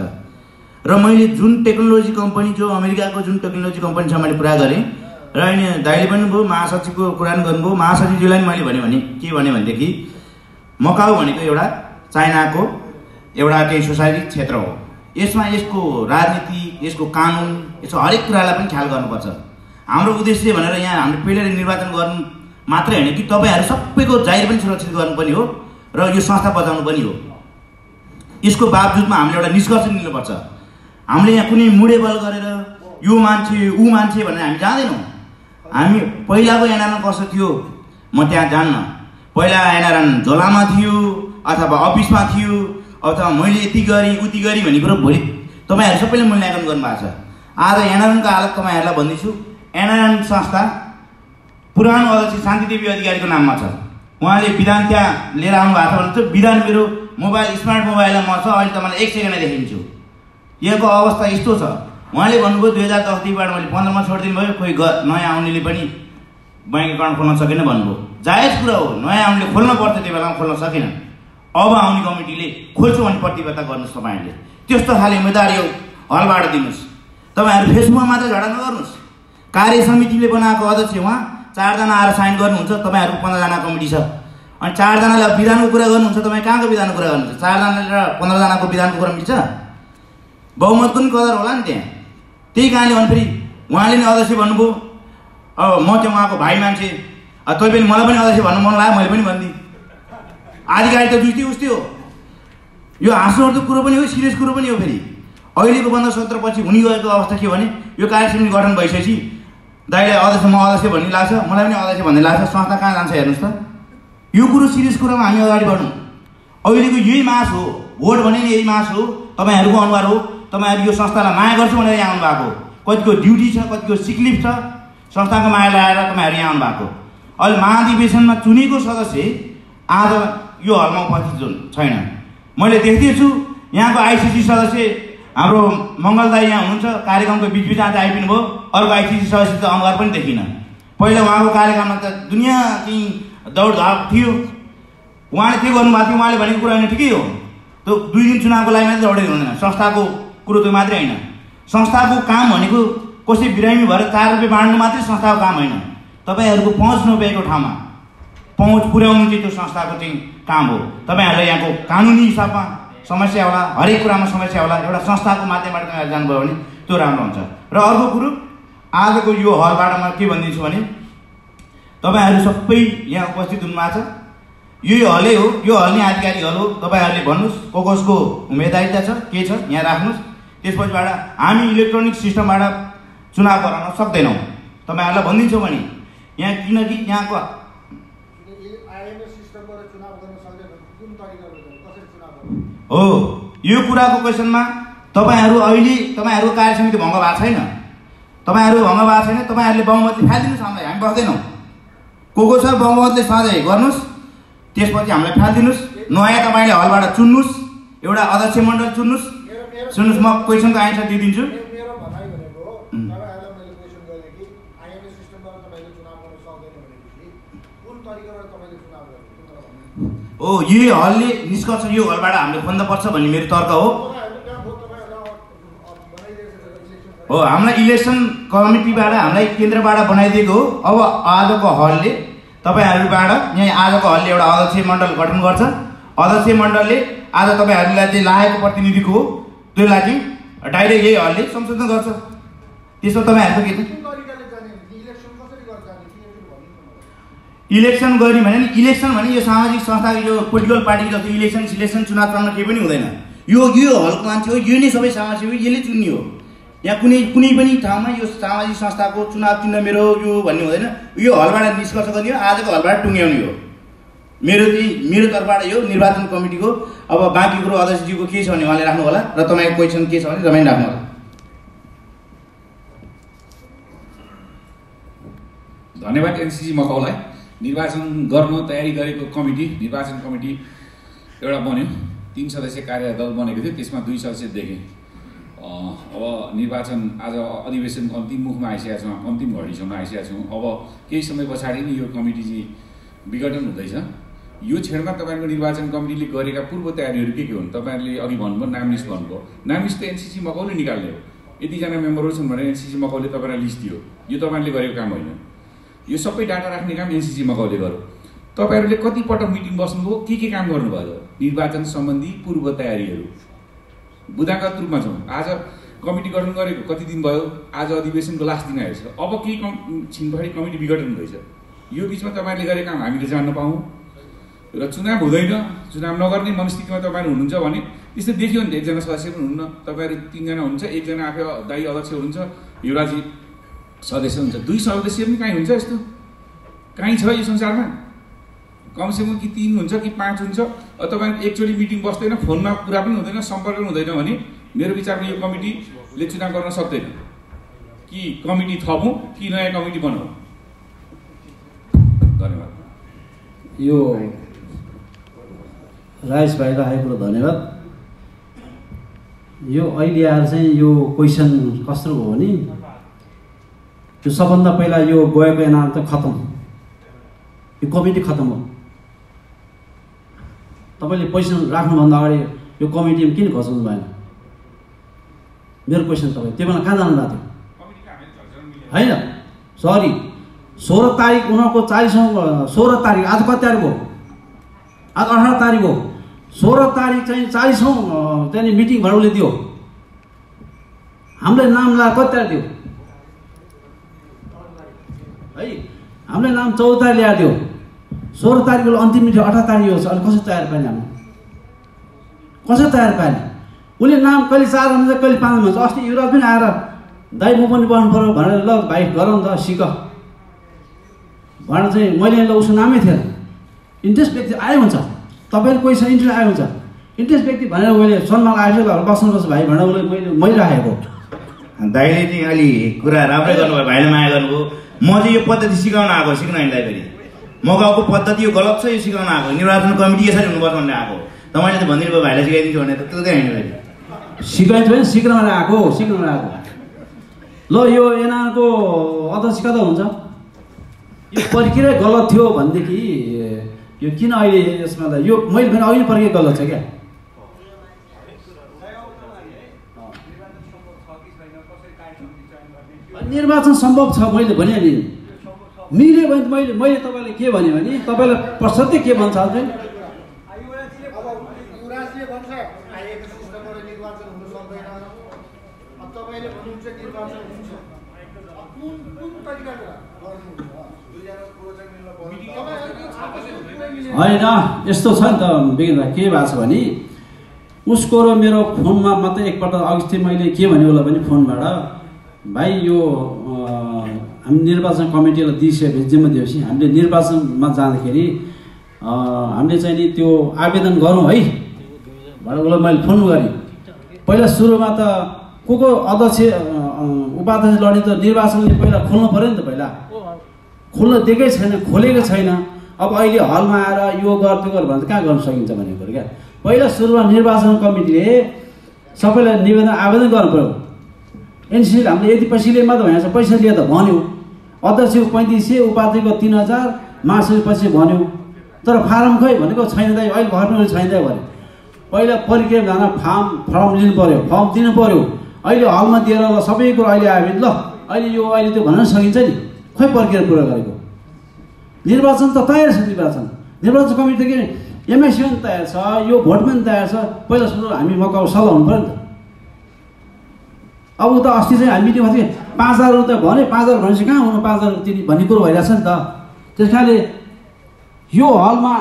र मैले जुन टेक्नोलोजी कम्पनी जो अमेरिकाको जुन टेक्नोलोजी कम्पनीसँग मैले कुरा गरेँ र अहिले दाइले पनि भयो महासचिवको कुरा पनि गर्नुभयो। महासचिवजीलाई मैले भने के भने भनेदेखि मकाउ भनेको एउटा चाइनाको एउटा केही सोसाइटी क्षेत्र हो। यसमा यसको राजनीति, यसको कानुन, यसको हरेक कुरालाई पनि ख्याल गर्नुपर्छ। हाम्रो उद्देश्य भनेर यहाँ हामीले पहिल्यै निर्वाचन गर्नु मात्रै होइन कि तपाईँहरू सबैको जागिर पनि सुरक्षित गर्नुपर्ने हो र यो संस्था बचाउनु पनि हो। यसको बावजुदमा हामीले एउटा निष्कर्ष लिनुपर्छ। हामीले यहाँ कुनै मुडेबल गरेर यो मान्छे ऊ मान्छे भनेर हामी जाँदैनौँ। हामी पहिलाको एनआरएन कस्तो थियो म त्यहाँ जान्न। पहिला एनआरएन झोलामा थियो अथवा अफिसमा थियो अथवा मैले यति गरेँ उति गरेँ भन्ने कुरो भोलि तपाईँहरू सबैले मूल्याङ्कन गर्नुभएको छ। आज एनआरएनको हालत तपाईँहरूलाई भन्दैछु। एनआरएन संस्था पुरानो अध्यक्ष शान्तिदेवी अधिकारीको नाममा छ। उहाँले विधान त्यहाँ लिएर आउनु भएको छ भने चाहिँ विधान मेरो मोबाइल स्मार्ट मोबाइलमा म छ, अहिले तपाईँलाई 1 सेकेन्डमा देखाइदिन्छु। यहाँको अवस्था यस्तो छ। उहाँले भन्नुभयो 2010 देखिबाट मैले 15 मा छोडिदिनु भयो, कोही नयाँ आउनेले पनि ब्याङ्क एकाउन्ट खोल्न सकेन भन्नुभयो। जायज कुरा हो, नयाँ आउनेले खोल्न पर्थ्यो, त्यो बेलामा खोल्न सकेन। अब आउने कमिटीले खोल्छु भने प्रतिबद्धता गर्नुहोस्। तपाईँहरूले त्यस्तो खाले उम्मेदवार यो हलबाट दिनुहोस्। तपाईँहरू फेसबुकमा मात्रै झगडा नगर्नुहोस्। कार्य समितिले बनाएको अध्यक्ष उहाँ 4 जना आएर साइन गर्नुहुन्छ। तपाईँहरूको 15 जना कमिटी छ अनि 4 जनाले विधानको कुरा गर्नुहुन्छ। तपाईँ कहाँको विधानको कुरा गर्नुहुन्छ? 4 जनाले र 15 जनाको विधानको कुरा मिल्छ? बहुमतको पनि कदर होला नि त्यहाँ। त्यही कारणले भने फेरि उहाँले नि अध्यक्ष भन्नुभयो। अब म चाहिँ उहाँको भाइ मान्छे, तै पनि मलाई पनि अध्यक्ष भन्नु मन लाग्यो, मैले पनि भनिदिएँ। आधिकारिक त जुस्ती उस्तै हो। यो हाँस्नुपर्दो कुरो पनि हो, सिरियस कुरो पनि हो। फेरि अहिलेको बन्द सत्र पछि हुने गएको अवस्था के भने यो कार्यसमिति गठन भइसकेपछि दाइलाई अध्यक्ष म अध्यक्ष भन्ने लाग्छ, मलाई पनि अध्यक्ष भन्ने लाग्छ। संस्था कहाँ जान्छ हेर्नुहोस् त। यो कुरो सिरियस कुरोमा हामी अगाडि बढौँ। अहिलेको यही मास हो, भोट भने नि यही मास हो। तपाईँहरूको अनुहार हो। तपाईँहरू यो संस्थालाई माया गर्छु भनेर यहाँ आउनुभएको। कतिको ड्युटी छ, कतिको सिकलिफ छ, संस्थाको माया लगाएर तपाईँहरू यहाँ आउनुभएको। अहिले महाधिवेशनमा चुनेको सदस्य आज यो हलमा उपस्थित छैन। मैले देख्दैछु यहाँको आइसिसी सदस्य हाम्रो मङ्गल दाई यहाँ हुनुहुन्छ, कार्यक्रमको बिचबिच आज आइपुग्नु भयो। अर्को आइसिसी सदस्य त अनुहार पनि देखिनँ। पहिला उहाँको कार्यक्रममा त दुनियाँ चाहिँ दौडधाप थियो। उहाँले के गर्नुभएको थियो, उहाँले भनेको कुरा होइन, ठिकै हो। त्यो 2 दिन चुनावको लागि मात्रै दौडेको हुँदैन। संस्थाको कुरो त्यो मात्रै होइन। संस्थाको काम भनेको कसै बिरामी भएर 4 रुपियाँ बाँड्नु मात्रै संस्थाको काम होइन। तपाईँहरूको पहुँच नभएको ठाउँमा पहुँच पुर्याउनु चाहिँ त्यो संस्थाको चाहिँ काम हो। तपाईँहरूलाई यहाँको कानुनी हिसाबमा समस्या होला, हरेक कुरामा समस्या होला। एउटा संस्थाको माध्यमबाट तपाईँहरू जानुभयो भने त्यो राम्रो हुन्छ। र अर्को कुरो आजको यो हलबाट म के भनिदिन्छु भने तपाईँहरू सबै यहाँ उपस्थित हुनुभएको छ। यही हलै हो, यो हल नै आधिकारिक हल हो। तपाईँहरूले भन्नुहोस् कसको उम्मेदवारिता छ, के छ, यहाँ राख्नुहोस्। त्यसपछिबाट हामी इलेक्ट्रोनिक सिस्टमबाट चुनाव गराउन सक्दैनौँ। तपाईँहरूलाई भनिदिन्छौँ भने यहाँ किनकि यहाँको हो यो कुराको क्वेसनमा तपाईँहरू अहिले तपाईँहरूको कार्य समिति भङ्ग भएको छैन। तपाईँहरू भङ्ग भएको छैन। तपाईँहरूले बहुमतले फालिदिनुहोस्, हामीलाई हामी बस्दैनौँ। को छ बहुमतले सधैँ गर्नुहोस्, त्यसपछि हामीलाई फालिदिनुहोस्। नयाँ तपाईँले हलबाट चुन्नुहोस्, एउटा अध्यक्ष मण्डल चुन्नुहोस्। सुन्नुहोस्, म क्वेसनको आन्सर दिइदिन्छु। हो यही हलले निष्कर्ष यो हलबाट हामीले खोज्नुपर्छ भन्ने मेरो तर्क हो। हो हामीलाई इलेक्सन कमिटीबाट हामीलाई केन्द्रबाट बनाइदिएको हो। अब आजको हलले तपाईहरुबाट यहाँ आजको हलले एउटा अध्यक्ष मण्डल गठन गर्छ। अध्यक्ष मण्डलले आज तपाईहरुलाई चाहिँ लागेको प्रतिनिधिको हो त्यसलाई चाहिँ डाइरेक्ट यही हलले संशोधन गर्छ। त्यसो तपाईहरुको के छ? इलेक्सन गर्ने भने इलेक्सन भने यो सामाजिक संस्था यो पोलिटिकल पार्टी जस्तो इलेक्सन सिलेक्सन चुनाव चल्न केही पनि हुँदैन। यो हलको मान्छे हो, यो नै सबै समाजसेवी यसले चुन्ने हो। यहाँ कुनै पनि ठाउँमा यो सामाजिक संस्थाको चुनाव चिन्ह मेरो यो भन्ने हुँदैन। यो हलबाट निष्कर्ष गर्ने हो, आजको हलबाट टुङ्ग्याउने हो। मेरो तर्फबाट यो निर्वाचन कमिटीको। अब बाँकी कुरो अध्यक्षजीको के छ भने उहाँले राख्नु होला र तपाईँको क्वेसन के छ भने तपाईँ राख्नु होला। धन्यवाद एनसीसी मकौलाई। निर्वाचन गर्न तयारी गरेको कमिटी निर्वाचन कमिटी एउटा बन्यो, 3 सदस्यीय कार्यदल बनेको थियो, त्यसमा 2 सदस्य देखेँ। अब निर्वाचन आज अधिवेशनको अन्तिम मुखमा आइसकेका छौँ, अन्तिम घडीसम्म आइसकेका छौँ। अब केही समय पछाडि नै यो कमिटी चाहिँ विघटन हुँदैछ। यो क्षणमा तपाईँको निर्वाचन कमिटीले गरेका पूर्व तयारीहरू के हुन्? तपाईँहरूले अघि भन्नुभयो नाम लिस्ट भन्नुभयो। नाम लिस्ट त एनसीसी मकौले निकाल्ने हो। यतिजना मेम्बरहरू छन् भने एनसीसी मकौले तपाईँलाई लिस्ट दियो। यो तपाईँले गरेको काम होइन। यो सबै डाटा राख्ने काम एनसीसी मकौले गर्यो। तपाईँहरूले कति पटक मिटिङ बस्नुभयो, के काम गर्नुभयो? निर्वाचन सम्बन्धी पूर्व तयारीहरू बुदागत रूपमा छौँ। आज कमिटी गठन गरेको कति दिन भयो? आज अधिवेशनको लास्ट दिन आएछ। अब केही छिनपछाडि कमिटी विघटन हुँदैछ। यो बिचमा तपाईँहरूले गरेको काम हामीले जान्न पाऊँ र चुनाव हुँदैन, चुनाव नगर्ने मनस्थितिमा तपाईँहरू हुनुहुन्छ भने त्यस्तो देखियो नि। एकजना सदस्य पनि हुनुहुन्न, तपाईँहरू 3 जना हुनुहुन्छ, एकजना आफै दायी अध्यक्ष हुनुहुन्छ, युवराजी सदस्य हुन्छ, 2 सदस्य पनि कहीँ हुन्छ? यस्तो कहीँ छ यो संसारमा? कमसेकम कि 3 हुन्छ कि 5 हुन्छ। तपाईँ एकचोटि मिटिङ बस्दैन, फोनमा कुरा पनि हुँदैन, सम्पर्क पनि हुँदैन भने मेरो विचारमा यो कमिटीले चुनाव गर्न सक्दैन। कि कमिटी थपौँ कि नयाँ कमिटी बनाऊ? धन्यवाद। यो राजेश भाइलाई आएको धन्यवाद। यो अहिले आएर चाहिँ यो क्वेसन कस्तो हो भने यो सबभन्दा पहिला यो गएको एनाल त खतम, यो कमिटी खतम हो। तपाईँले क्वेसन राख्नुभन्दा अगाडि यो कमिटीमा किन घोषणा भएन? मेरो क्वेसन तपाईँ त्यो बेला कहाँ जानु भएको थियो? होइन सरी, 16 तारिक उनीहरूको 16 तारिक, आज कति तारिक हो? आज 18 तारिक हो। 16 तारिक चाहिँ 40औं त्यहाँनिर मिटिङ भएर दियो। हामीले नाम ला कति तारिक दियो है? हामीले नाम 14 तारिक ल्याएर दियो। 16 तारिकको अन्तिम मिटिङ 18 तारिक हो। अनि कसरी तयार पाएन? हामी कसरी तयार पाएन? उसले नाम कहिले 4 भन्छ, कहिले 5 भन्छ। अस्ति युवराज पनि आएर दाइ म पनि बन्नु पऱ्यो भनेर ल भाइ गरौँ त सिक भनेर चाहिँ मैले ल उसको नामै थिएन। इन्ट्रेस्ट व्यक्ति आयो हुन्छ, तपाईँले कोही छ इन्ट्रेस्ट आयो हुन्छ, इन्ट्रेस्ट व्यक्ति भनेर मैले सम्मान आएको ल बस्नुपर्छ भाइ भनेर उसले मैले राखेको। दाइले चाहिँ अलि कुरा राम्रै गर्नुभयो, भाइले माया गर्नुभयो। म चाहिँ यो पद्धति सिकाउन आएको, सिक्न हामीलाई फेरि म गाउँको पद्धति यो गलत छ, यो सिकाउन आएको। निर्वाचन कमिटी यसरी हुनुपर्छ भनेर आएको। तपाईँले त भनिदिनु भयो भाइलाई सिकाइदिन्छु भने त त्यो चाहिँ होइन। फेरि सिकाइन्छ भने सिक्न आएको, सिक्न आएको। ल यो एनआरको अध्यक्ष कता हुन्छ? यो प्रक्रिया गलत थियो भनेदेखि यो किन अहिले यसमा त यो मैले भने अहिले प्रक्रिया गलत छ क्या? निर्वाचन सम्भव छ मैले भने नि मिल्यो भने मैले तपाईँलाई के भने भने तपाईँलाई प्रसत्य के भन्छ चाहिँ होइन यस्तो छ नि त बिगिन के भएको छ भने उसको र मेरो फोनमा मात्रै एकपल्ट अघि चाहिँ मैले के भने होला भने फोनबाट भाइ यो हामी निर्वाचन कमिटीलाई दिइसकेपछि जिम्मा दिएपछि हामीले निर्वाचनमा जाँदाखेरि हामीले चाहिँ नि त्यो आवेदन गरौँ है भनेर उसलाई मैले फोन गरेँ। पहिला सुरुमा त को अध्यक्ष उपाध्यक्ष लड्ने त निर्वाचनले पहिला खोल्नु पऱ्यो नि त, पहिला खोल्न दिएकै छैन, खोलेको छैन। अब अहिले हलमा आएर यो गर त्यो गर भने कहाँ गर्न सकिन्छ भन्ने कुरो क्या। पहिला सुरुमा निर्वाचन कमिटीले सबैलाई निवेदन आवेदन गर्नु पऱ्यो। एनसीसीले हामीले यति पैसाले मात्र भनेको छ, पैसा लिए त भन्यो। अध्यक्षको 3500, उपाध्यक्षको 3000, महासचिव पछि भन्यो। तर फारम खै भनेको छैन दाइ, अहिले भर्नु छैन दाइ भने। पहिला प्रक्रिया जान फर्म लिनु पऱ्यो, फर्म दिनु पऱ्यो। अहिले हलमा दिएर ल सबै कुरो अहिले आयो भने ल अहिले यो अहिले त्यो भन्न सकिन्छ नि, खै पर्खेर पुरा गरेको। निर्वाचन त तयार छ, निर्वाचन कमिटी त के एमआइसी पनि तयार छ, यो भोट पनि तयार छ। पहिला सुरु हामी मकाउ सल्लाह हुनु पऱ्यो नि त। अब त अस्ति चाहिँ हामी मिटिङमा चाहिँ 5000 रुपियाँ भने 5000 भनेपछि कहाँ हुनु 5000 तिनी भन्ने कुरो भइरहेछ नि त। त्यस कारणले यो हलमा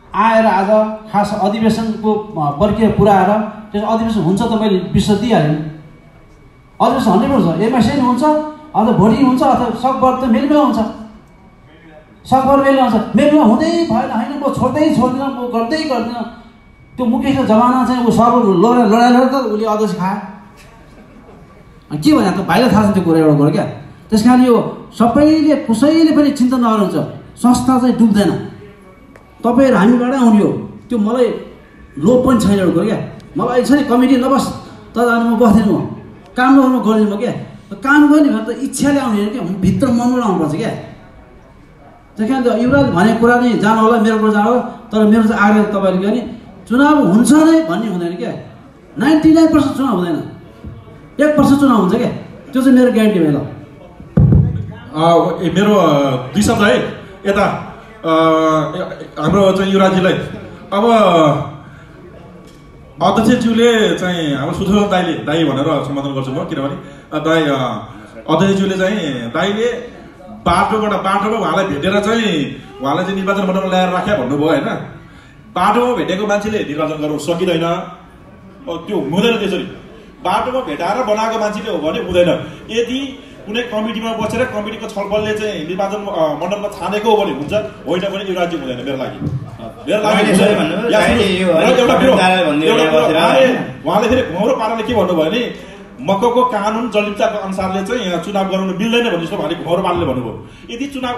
आएर आज खास अधिवेशनको प्रक्रिया पुऱ्याएर त्यस अधिवेशन हुन्छ त मैले विश्वास दिइहालेँ। अधिवेशन 100% एमआइसी नै हुन्छ अथवा भोटिङ हुन्छ अथवा सकभर त मेलमा हुन्छ, सकभर मेलमा हुन्छ। मेलमा हुँदै भएन होइन, म छोड्दिनँ, म गर्दिनँ। त्यो मुकेशको जमाना चाहिँ ऊ सर्व लडाएर त उसले अध्यक्ष खायो। के भने त भाइलाई थाहा छ त्यो कुरा एउटा कुरो क्या। त्यस कारण यो सबैले कसैले पनि चिन्ता नगर्नुहुन्छ, संस्था चाहिँ डुब्दैन। तपाईँहरू हामीबाट आउने हो, त्यो मलाई लोभ पनि छैन एउटा कुरो क्या। मलाई छ नि कमिटी नबस् त म बस्दिनँ, म काम नगर्नु गर्दिनँ म क्या। काम गर्ने भने त इच्छाले आउने क्या, भित्र मनबाट आउनुपर्छ क्या। त्यही कारण युवराज भनेको कुरा चाहिँ जानु होला, मेरो कुरा जानु होला। तर मेरो चाहिँ आग्रह तपाईँहरूले गर्ने चुनाव हुन्छ नै भन्ने हुँदैन क्या। 99% चुनाव हुँदैन, 1% चुनाव हुन्छ क्या। त्यो चाहिँ मेरो ग्यारेन्टी भयो। मेरो 2 शब्द है यता हाम्रो चाहिँ युवराजजीलाई। अब अध्यक्षज्यूले चाहिँ हाम्रो सुधोर दाई भनेर सम्बोधन गर्छु म, किनभने दाई अध्यक्षज्यूले चाहिँ दाईले बाटोमा उहाँलाई भेटेर चाहिँ उहाँलाई चाहिँ निर्वाचन मण्डलमा ल्याएर राख्या भन्नुभयो होइन। बाटोमा भेटेको मान्छेले निर्वाचन गर्नु सकिँदैन, त्यो हुँदैन। त्यसरी बाटोमा भेटाएर बनाएको मान्छेले हो भने हुँदैन। यदि कुनै कमिटीमा बसेर कमिटीको छलफलले चाहिँ निर्वाचन मण्डलमा छानेको हो भने हुन्छ, होइन भने यो राज्य हुँदैन मेरो लागि। उहाँले फेरि घुमाउरो पाराले के भन्नुभयो भने मकौको कानुन जलिप्ताको अनुसारले चाहिँ यहाँ चुनाव गराउनु मिल्दैन भन्ने जस्तो उहाँले घुमाउरो पाराले भन्नुभयो। यदि चुनाव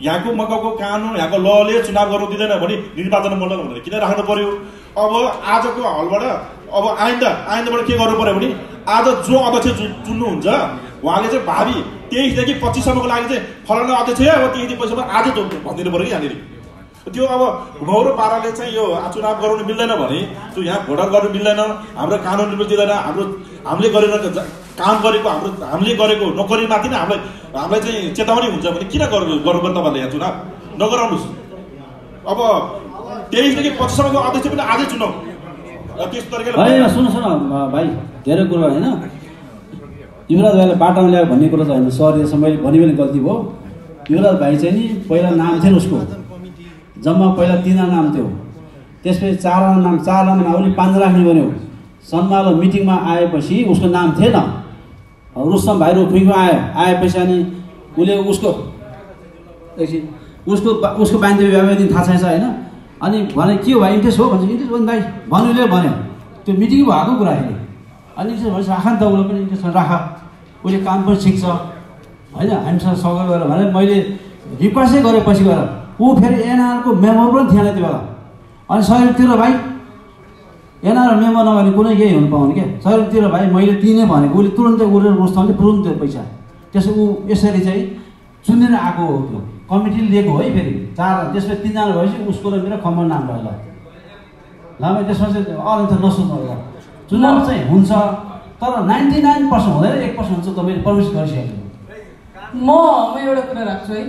यहाँको मकौको कानुन यहाँको लले चुनाव गर्नु दिँदैन भने निर्वाचन मण्डल भनेर किन राख्नु पर्यो? अब आजको हलबाट अब आइन्दाबाट के गर्नु पर्यो भने आज जो अध्यक्ष चुन्नुहुन्छ उहाँले चाहिँ भावी 23 देखि 25 सम्मको लागि चाहिँ फलाना अध्यक्ष अब 23 देखि 25 सम्म आज भनिदिनु पर्यो कि यहाँनिर। त्यो अब घुमाउरो पाराले चाहिँ यो चुनाव गराउनु मिल्दैन भने त्यो यहाँ भोटर गर्नु मिल्दैन, हाम्रो कानुनले दिँदैन, हामीले गरेर काम गरेको हामीले गरेको नोकरीमाथि नै हामीलाई चाहिँ चेतावनी हुन्छ भने किन गर्नुपर्ने तपाईँले यहाँ चुनाव नगराउनुहोस्। अब 23 देखि 25 सम्मको अध्यक्ष पनि आजै चुनाव त्यस तरिकाले। सुन भाइ, धेरै कुरो होइन, युवराज भाइलाई बाटोमा ल्यायो भन्ने कुरो चाहिँ होइन। सरी मैले भने पनि गल्ती भयो। युवराज भाइ चाहिँ नि पहिला नाम थिएन उसको, जम्मा पहिला 3 नाम थियो, त्यसपछि 4 नाम उसले 5 राख्ने भन्यो। सन्मालो मिटिङमा आएपछि उसको नाम थिएन, रुस्तम भाइ रोक्मीको आएपछि अनि उसले उसको बान्धवी व्यापार दिन थाहा छैन होइन। अनि भने के हो भाइ इन्ट्रेस्ट हो भन्छ, इन्ट्रेस्ट भने भाइ भन्नुले भन्यो, त्यो मिटिङ भएको कुरा होइन। अनि इन्ट्रेस्ट भनेपछि राख नि त, उसले पनि इन्ट्रेस्ट राख, उसले काम पनि सिक्छ होइन। हामीसँग सघाउ गरेर भने मैले रिक्वेस्टै गरेँ, पछि गएर ऊ फेरि एनआरको मेम्बर पनि थिएन त्यो बेला। अनि 100 रुपियाँ तिरेर भाइ, एनआर मेम्बर नभने कुनै केही हुनु पाउने क्या। 100 रुपियाँ तिरेर भाइ मैले दिने भनेको उसले तुरन्तै उडेर रुस्तमले तुरन्त त्यो पैसा त्यसो ऊ यसरी चाहिँ चुनेर आएको हो। त्यो कमिटीले दिएको है फेरि 4, त्यसपछि 3 जना भएपछि उसको र मेरो खम्बर नाम भयो। ल त्यसमा चाहिँ अरू त नसुन्नु होला, चुनाव चाहिँ हुन्छ तर 99% हुँदैन, 1% हुन्छ। तपाईँले प्रवेश गरिसकेको म एउटा कुरा राख्छु है।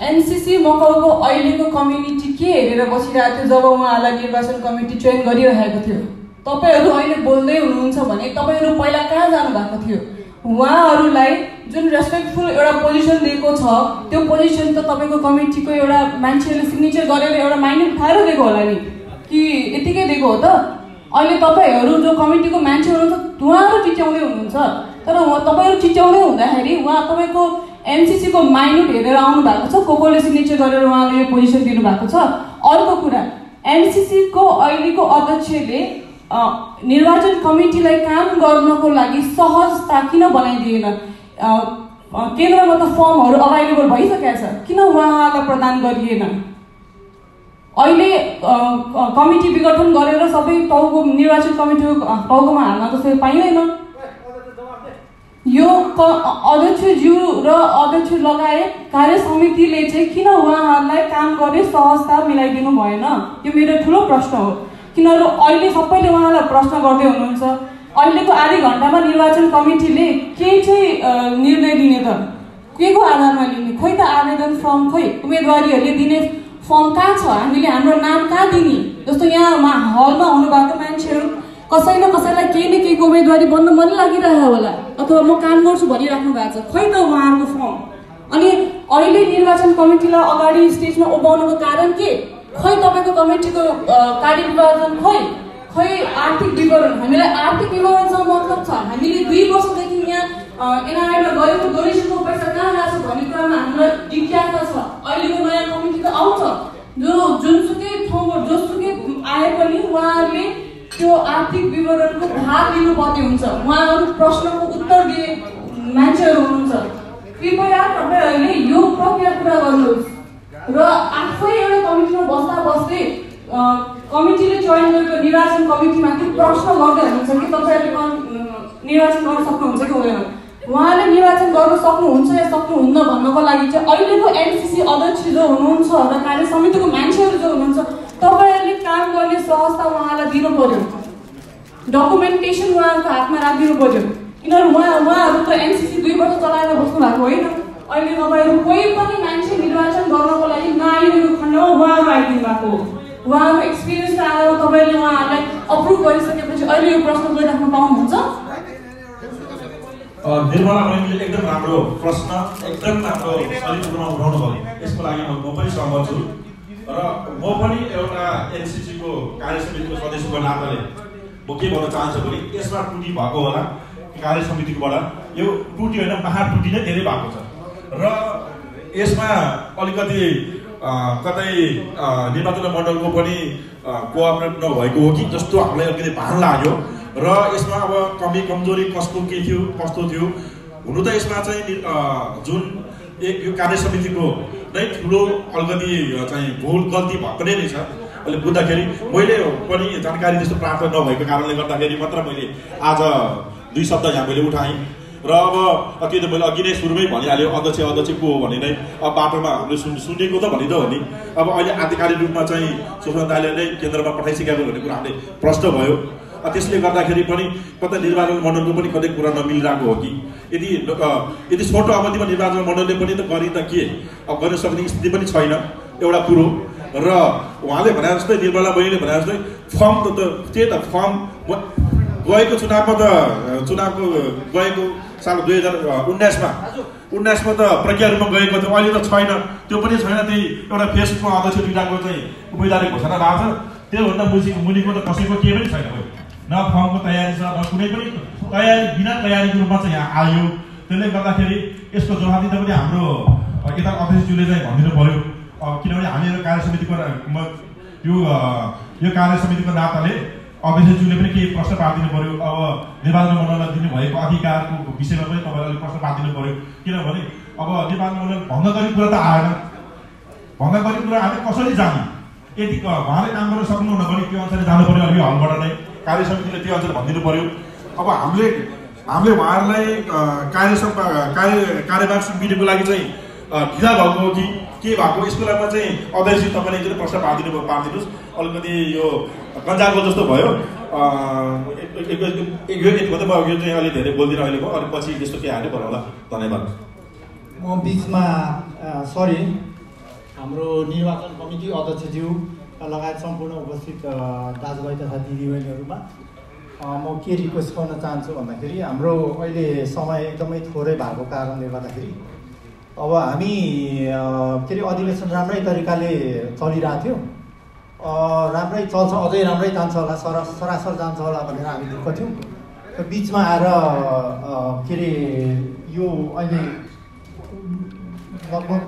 एनसीसी मकौको अहिलेको कम्युनिटी के हेरेर बसिरहेको थियो जब उहाँलाई निर्वाचन कमिटी चयन गरिरहेको थियो? तपाईँहरू अहिले बोल्दै हुनुहुन्छ भने तपाईँहरू पहिला कहाँ जानु भएको थियो? उहाँहरूलाई जुन रेस्पेक्टफुल एउटा पोजिसन दिएको छ त्यो पोजिसन त तपाईँको कमिटीको एउटा मान्छेले सिग्नेचर गरेर एउटा माइन्ड उठाएर दिएको होला नि, कि यतिकै दिएको हो त? अहिले तपाईँहरू जो कमिटीको मान्छे हुनुहुन्छ उहाँहरू चिच्याउँदै हुनुहुन्छ, तर तपाईँहरू चिच्याउँदै हुँदाखेरि उहाँ तपाईँको एनसीसीको माइन्युट हेरेर आउनु भएको छ, कोले सिग्नेचर गरेर उहाँले यो पोजिसन दिनुभएको छ। अर्को कुरा, एनसीसीको अहिलेको अध्यक्षले निर्वाचन कमिटीलाई काम गर्नको लागि सहजता किन बनाइदिएन? केन्द्रमा त फर्महरू अभाइलेबल भइसकेको छ, किन उहाँलाई प्रदान गरिएन? अहिले कमिटी विघटन गरेर सबै टाउको निर्वाचन कमिटीको टाउकोमा हाल्न त फेरि पाइँदैन। यो अध्यक्षज्यू र अध्यक्ष लगायत कार्य समितिले चाहिँ किन उहाँहरूलाई काम गर्ने सहजता मिलाइदिनु भएन? यो मेरो ठुलो प्रश्न हो। किनभने अहिले सबैले उहाँलाई प्रश्न गर्दै हुनुहुन्छ, अहिलेको आधी घण्टामा निर्वाचन कमिटीले केही चाहिँ निर्णय लिने त के को आधारमा लिने? खोइ त आवेदन फर्म, खोइ उम्मेदवारीहरूले दिने फर्म कहाँ छ? हामीले हाम्रो नाम कहाँ दिने? जस्तो यहाँ हलमा हुनुभएको मान्छेहरू कसै न कसैलाई केही न केहीको उम्मेदवारी बन्न मन लागिरहेको होला, अथवा म काम गर्छु भनिराख्नु भएको छ, खोइ त उहाँहरूको फर्म। अनि अहिले निर्वाचन कमिटीलाई अगाडि स्टेजमा उभाउनुको कारण के? खोइ तपाईँको कमिटीको कार्यविभाजन, खोइ आर्थिक विवरण। हामीलाई आर्थिक विवरणसँग मतलब छ। हामीले 2 वर्षदेखि यहाँ एनआरआईमा गएको डोनेसनको पैसा कहाँ गएको छ भन्ने कुरामा हामीलाई जिज्ञासा छ। अहिलेको नयाँ कमिटी त आउँछ, जो जुनसुकै ठाउँबाट जोसुकै आए पनि उहाँहरूले त्यो आर्थिक विवरणको भाग लिनुपर्ने हुन्छ। उहाँहरू प्रश्नको उत्तर दिने मान्छेहरू हुनुहुन्छ। कृपया तपाईँहरूले यो प्रक्रिया पुरा गर्नुहोस् र आफै एउटा कमिटीमा बस्दै कमिटीले चयन गरेको निर्वाचन कमिटीमाथि प्रश्न गर्दै हुनुहुन्छ कि तपाईँहरूले निर्वाचन गर्न सक्नुहुन्छ कि हुँदैन। उहाँले निर्वाचन गर्न सक्नुहुन्छ या सक्नुहुन्न भन्नको लागि चाहिँ अहिलेको एनसीसी अध्यक्ष जो हुनुहुन्छ र कार्य समितिको मान्छेहरू जो हुनुहुन्छ, तपाईँहरूले काम गर्ने सहजता उहाँलाई दिनु पर्यो, डकुमेन्टेसन उहाँहरूको हातमा राखिदिनु पर्यो। किनभने उहाँहरू त एनसीसी 2 वर्ष चलाएर बस्नु भएको होइन। अहिले तपाईँहरू कोही पनि मान्छे निर्वाचन गर्नको लागि नआइरहेको खण्डमा उहाँहरू आइदिनु भएको हो। उहाँको एक्सपिरियन्सको आधारमा तपाईँले उहाँहरूलाई अप्रुभ गरिसकेपछि अहिले यो प्रश्न गरिराख्न पाउनुहुन्छ। निर्मला बहिनीले एकदम राम्रो प्रश्न, एकदम राम्रो सजिलोमा उठाउनु भयो। यसको लागि म पनि सहमत छु र म पनि एउटा एनसीसीको कार्यसमितिको सदस्यको नाताले म के भन्न चाहन्छु भने यसमा त्रुटि भएको होला कार्य समितिकोबाट। यो त्रुटि होइन, महात्रुटि नै धेरै भएको छ र यसमा अलिकति कतै निर्वाचन मण्डलको पनि कोअपरेट नभएको हो कि जस्तो हामीलाई अलिकति भान लाग्यो र यसमा अब कमी कमजोरी कसको के थियो कस्तो थियो। हुनु त यसमा चाहिँ जुन यो कार्य समितिको नै ठुलो अलिकति चाहिँ भुल गल्ती भएको नै रहेछ। अहिले बुझ्दाखेरि मैले पनि जानकारी त्यस्तो प्राप्त नभएको कारणले गर्दाखेरि मात्र मैले आज 2 शब्द यहाँ मैले उठाएँ र अब त्यो त मैले अघि नै सुरुमै भनिहाल्यो अध्यक्ष को हो भने नै अब बाटोमा हामीले सुनेको त भनिद हो नि। अब अहिले आधिकारिक रूपमा चाहिँ सुषमा दाइले नै केन्द्रमा पठाइसकेको भन्ने कुरा हामीले प्रश्न भयो। त्यसले गर्दाखेरि पनि कतै निर्वाचन मण्डलको पनि कतै कुरा नमिलिरहेको हो कि यदि छोटो अवधिमा निर्वाचन मण्डलले पनि त गरी त के अब गर्न सक्ने स्थिति पनि छैन एउटा कुरो। र उहाँले भने जस्तै निर्मला बहिनीले भने जस्तै फर्म त त्यही त फर्म गएको चुनावको गएको साल 2019मा त प्रक्रिया रूपमा गएको थियो। अहिले त छैन, त्यो पनि छैन। त्यही एउटा फेसबुकमा अध्यक्ष दुईटाको चाहिँ उम्मेदवारी घोषणा भएको छ। त्योभन्दा मुनिको त कसैको केही पनि छैन। न फर्मको तयारी छ, न कुनै पनि तयारी, बिना तयारीको रूपमा चाहिँ यहाँ आयो। त्यसले गर्दाखेरि यसको जवाफदेही पनि हाम्रो यता अध्यक्षज्यूले चाहिँ भनिदिनु पर्यो। किनभने हामीहरू कार्य समितिको यो कार्य समितिको नाताले अध्यक्षज्यूले पनि केही प्रश्न पारिदिनु पर्यो। अब निर्वाचन मण्डललाई दिनुभएको अधिकारको विषयमा पनि तपाईँलाई प्रश्न पारिदिनु पर्यो। किनभने अब निर्वाचन मण्डल भङ्ग गर्ने कुरा त आएन। भङ्ग गर्ने कुरा हामी कसरी जाने? यदि उहाँले काम गर्न सक्नुहुन्न भने त्यो अनुसार जानु पर्यो। यो हलबाट नै कार्य समितिले त्यो अनुसार भनिदिनु पर्यो। अब हामीले उहाँहरूलाई कार्यवाहक मिटिङको लागि चाहिँ ढिला भएको हो कि के भएको, यसको लागि चाहिँ अध्यक्ष तपाईँले एकचोटि प्रश्न पारिदिनुहोस्। अलिकति यो गन्जाको जस्तो भयो। यो चाहिँ अलिक धेरै बोल्दिनँ अहिले म, अलिक पछि त्यस्तो के हाल्नु पर्यो होला। धन्यवाद। म बिचमा सरी, हाम्रो निर्वाचन कमिटी अध्यक्षज्यू लगायत सम्पूर्ण उपस्थित दाजुभाइ तथा दिदीबहिनीहरूमा म के रिक्वेस्ट गर्न चाहन्छु भन्दाखेरि हाम्रो अहिले समय एकदमै थोरै भएको कारणले गर्दाखेरि अब हामी के अरे अधिवेशन राम्रै तरिकाले चलिरहेको थियो, राम्रै चल्छ, अझै राम्रै जान्छ होला, सरासर जान्छ होला भनेर हामी ढुक्क थियौँ। बिचमा आएर के अरे यो अहिले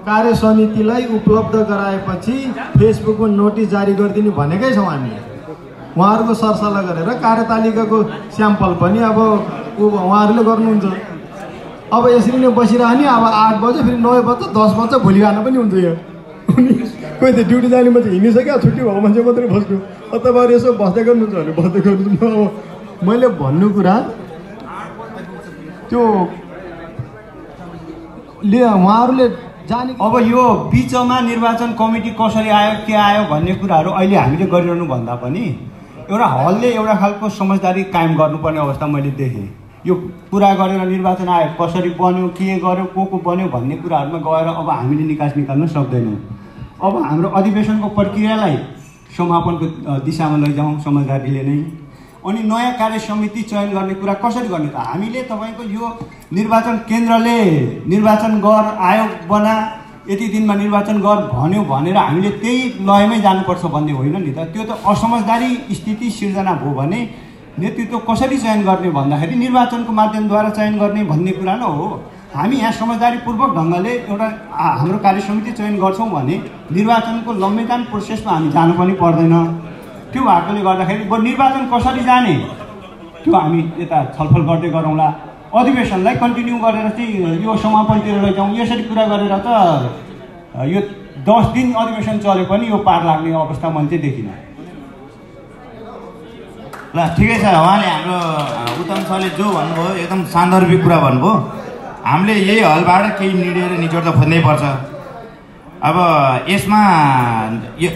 कार्य समितिलाई उपलब्ध गराएपछि फेसबुकमा नोटिस जारी गरिदिने भनेकै छौँ हामीले। उहाँहरूको सरसल्लाह गरेर कार्यतालिकाको स्याम्पल पनि अब उहाँहरूले गर्नुहुन्छ। अब यसरी नै बसिरहने, अब 8 बजे फेरि 9 बज्छ 10 बज्छ भोलि आउनु पनि हुन्छ। यो कोही त ड्युटी जाने मान्छे हिँडिसक्यो, छुट्टी भएको मान्छे मात्रै बस्नु। तपाईँहरू यसो बस्दै गर्नुहुन्छ भने बस्दै गर्नुहुन्छ। अब मैले भन्नु कुरा त्यो उहाँहरूले जाने। अब यो बिचमा निर्वाचन कमिटी कसरी आयो के आयो भन्ने कुराहरू अहिले हामीले गरिरहनु भन्दा पनि एउटा हलले एउटा खालको समझदारी कायम गर्नुपर्ने अवस्था मैले देखेँ। यो पुरा गरेर निर्वाचन आयोग कसरी बन्यो, के गर्यो, को बन्यो भन्ने कुराहरूमा गएर अब हामीले निकास निकाल्न सक्दैनौँ। अब हाम्रो अधिवेशनको प्रक्रियालाई समापनको दिशामा लैजाउँ समझदारीले नै। अनि नयाँ कार्य समिति चयन गर्ने कुरा कसरी गर्ने त? हामीले तपाईँको यो निर्वाचन केन्द्रले निर्वाचन गर, आयोग बना, यति दिनमा निर्वाचन गर भन्यो भनेर हामीले त्यही लयमै जानुपर्छ भन्ने होइन नि त। त्यो त असमझदारी स्थिति सिर्जना भयो भने नेतृत्व कसरी चयन गर्ने भन्दाखेरि निर्वाचनको माध्यमद्वारा चयन गर्ने भन्ने कुरा न हो। हामी यहाँ समझदारीपूर्वक ढङ्गले एउटा हाम्रो कार्य समिति चयन गर्छौँ भने निर्वाचनको लम्बेदान प्रोसेसमा हामी जानु पनि पर्दैन। त्यो भएकोले गर्दाखेरि निर्वाचन कसरी जाने त्यो हामी यता छलफल गर्दै गरौँला। अधिवेशनलाई कन्टिन्यू गरेर चाहिँ यो समापनतिर लैजाउँ यसरी कुरा गरेर त यो 10 दिन अधिवेशन चले पनि यो पार लाग्ने अवस्था मैले चाहिँ देखिनँ। ल ठिकै छ, उहाँले हाम्रो उत्तम सरले जो भन्नुभयो एकदम सान्दर्भिक कुरा भन्नुभयो। हामीले यही हलबाट केही निर्णय र निचोड त खोज्नै पर्छ। अब यसमा यो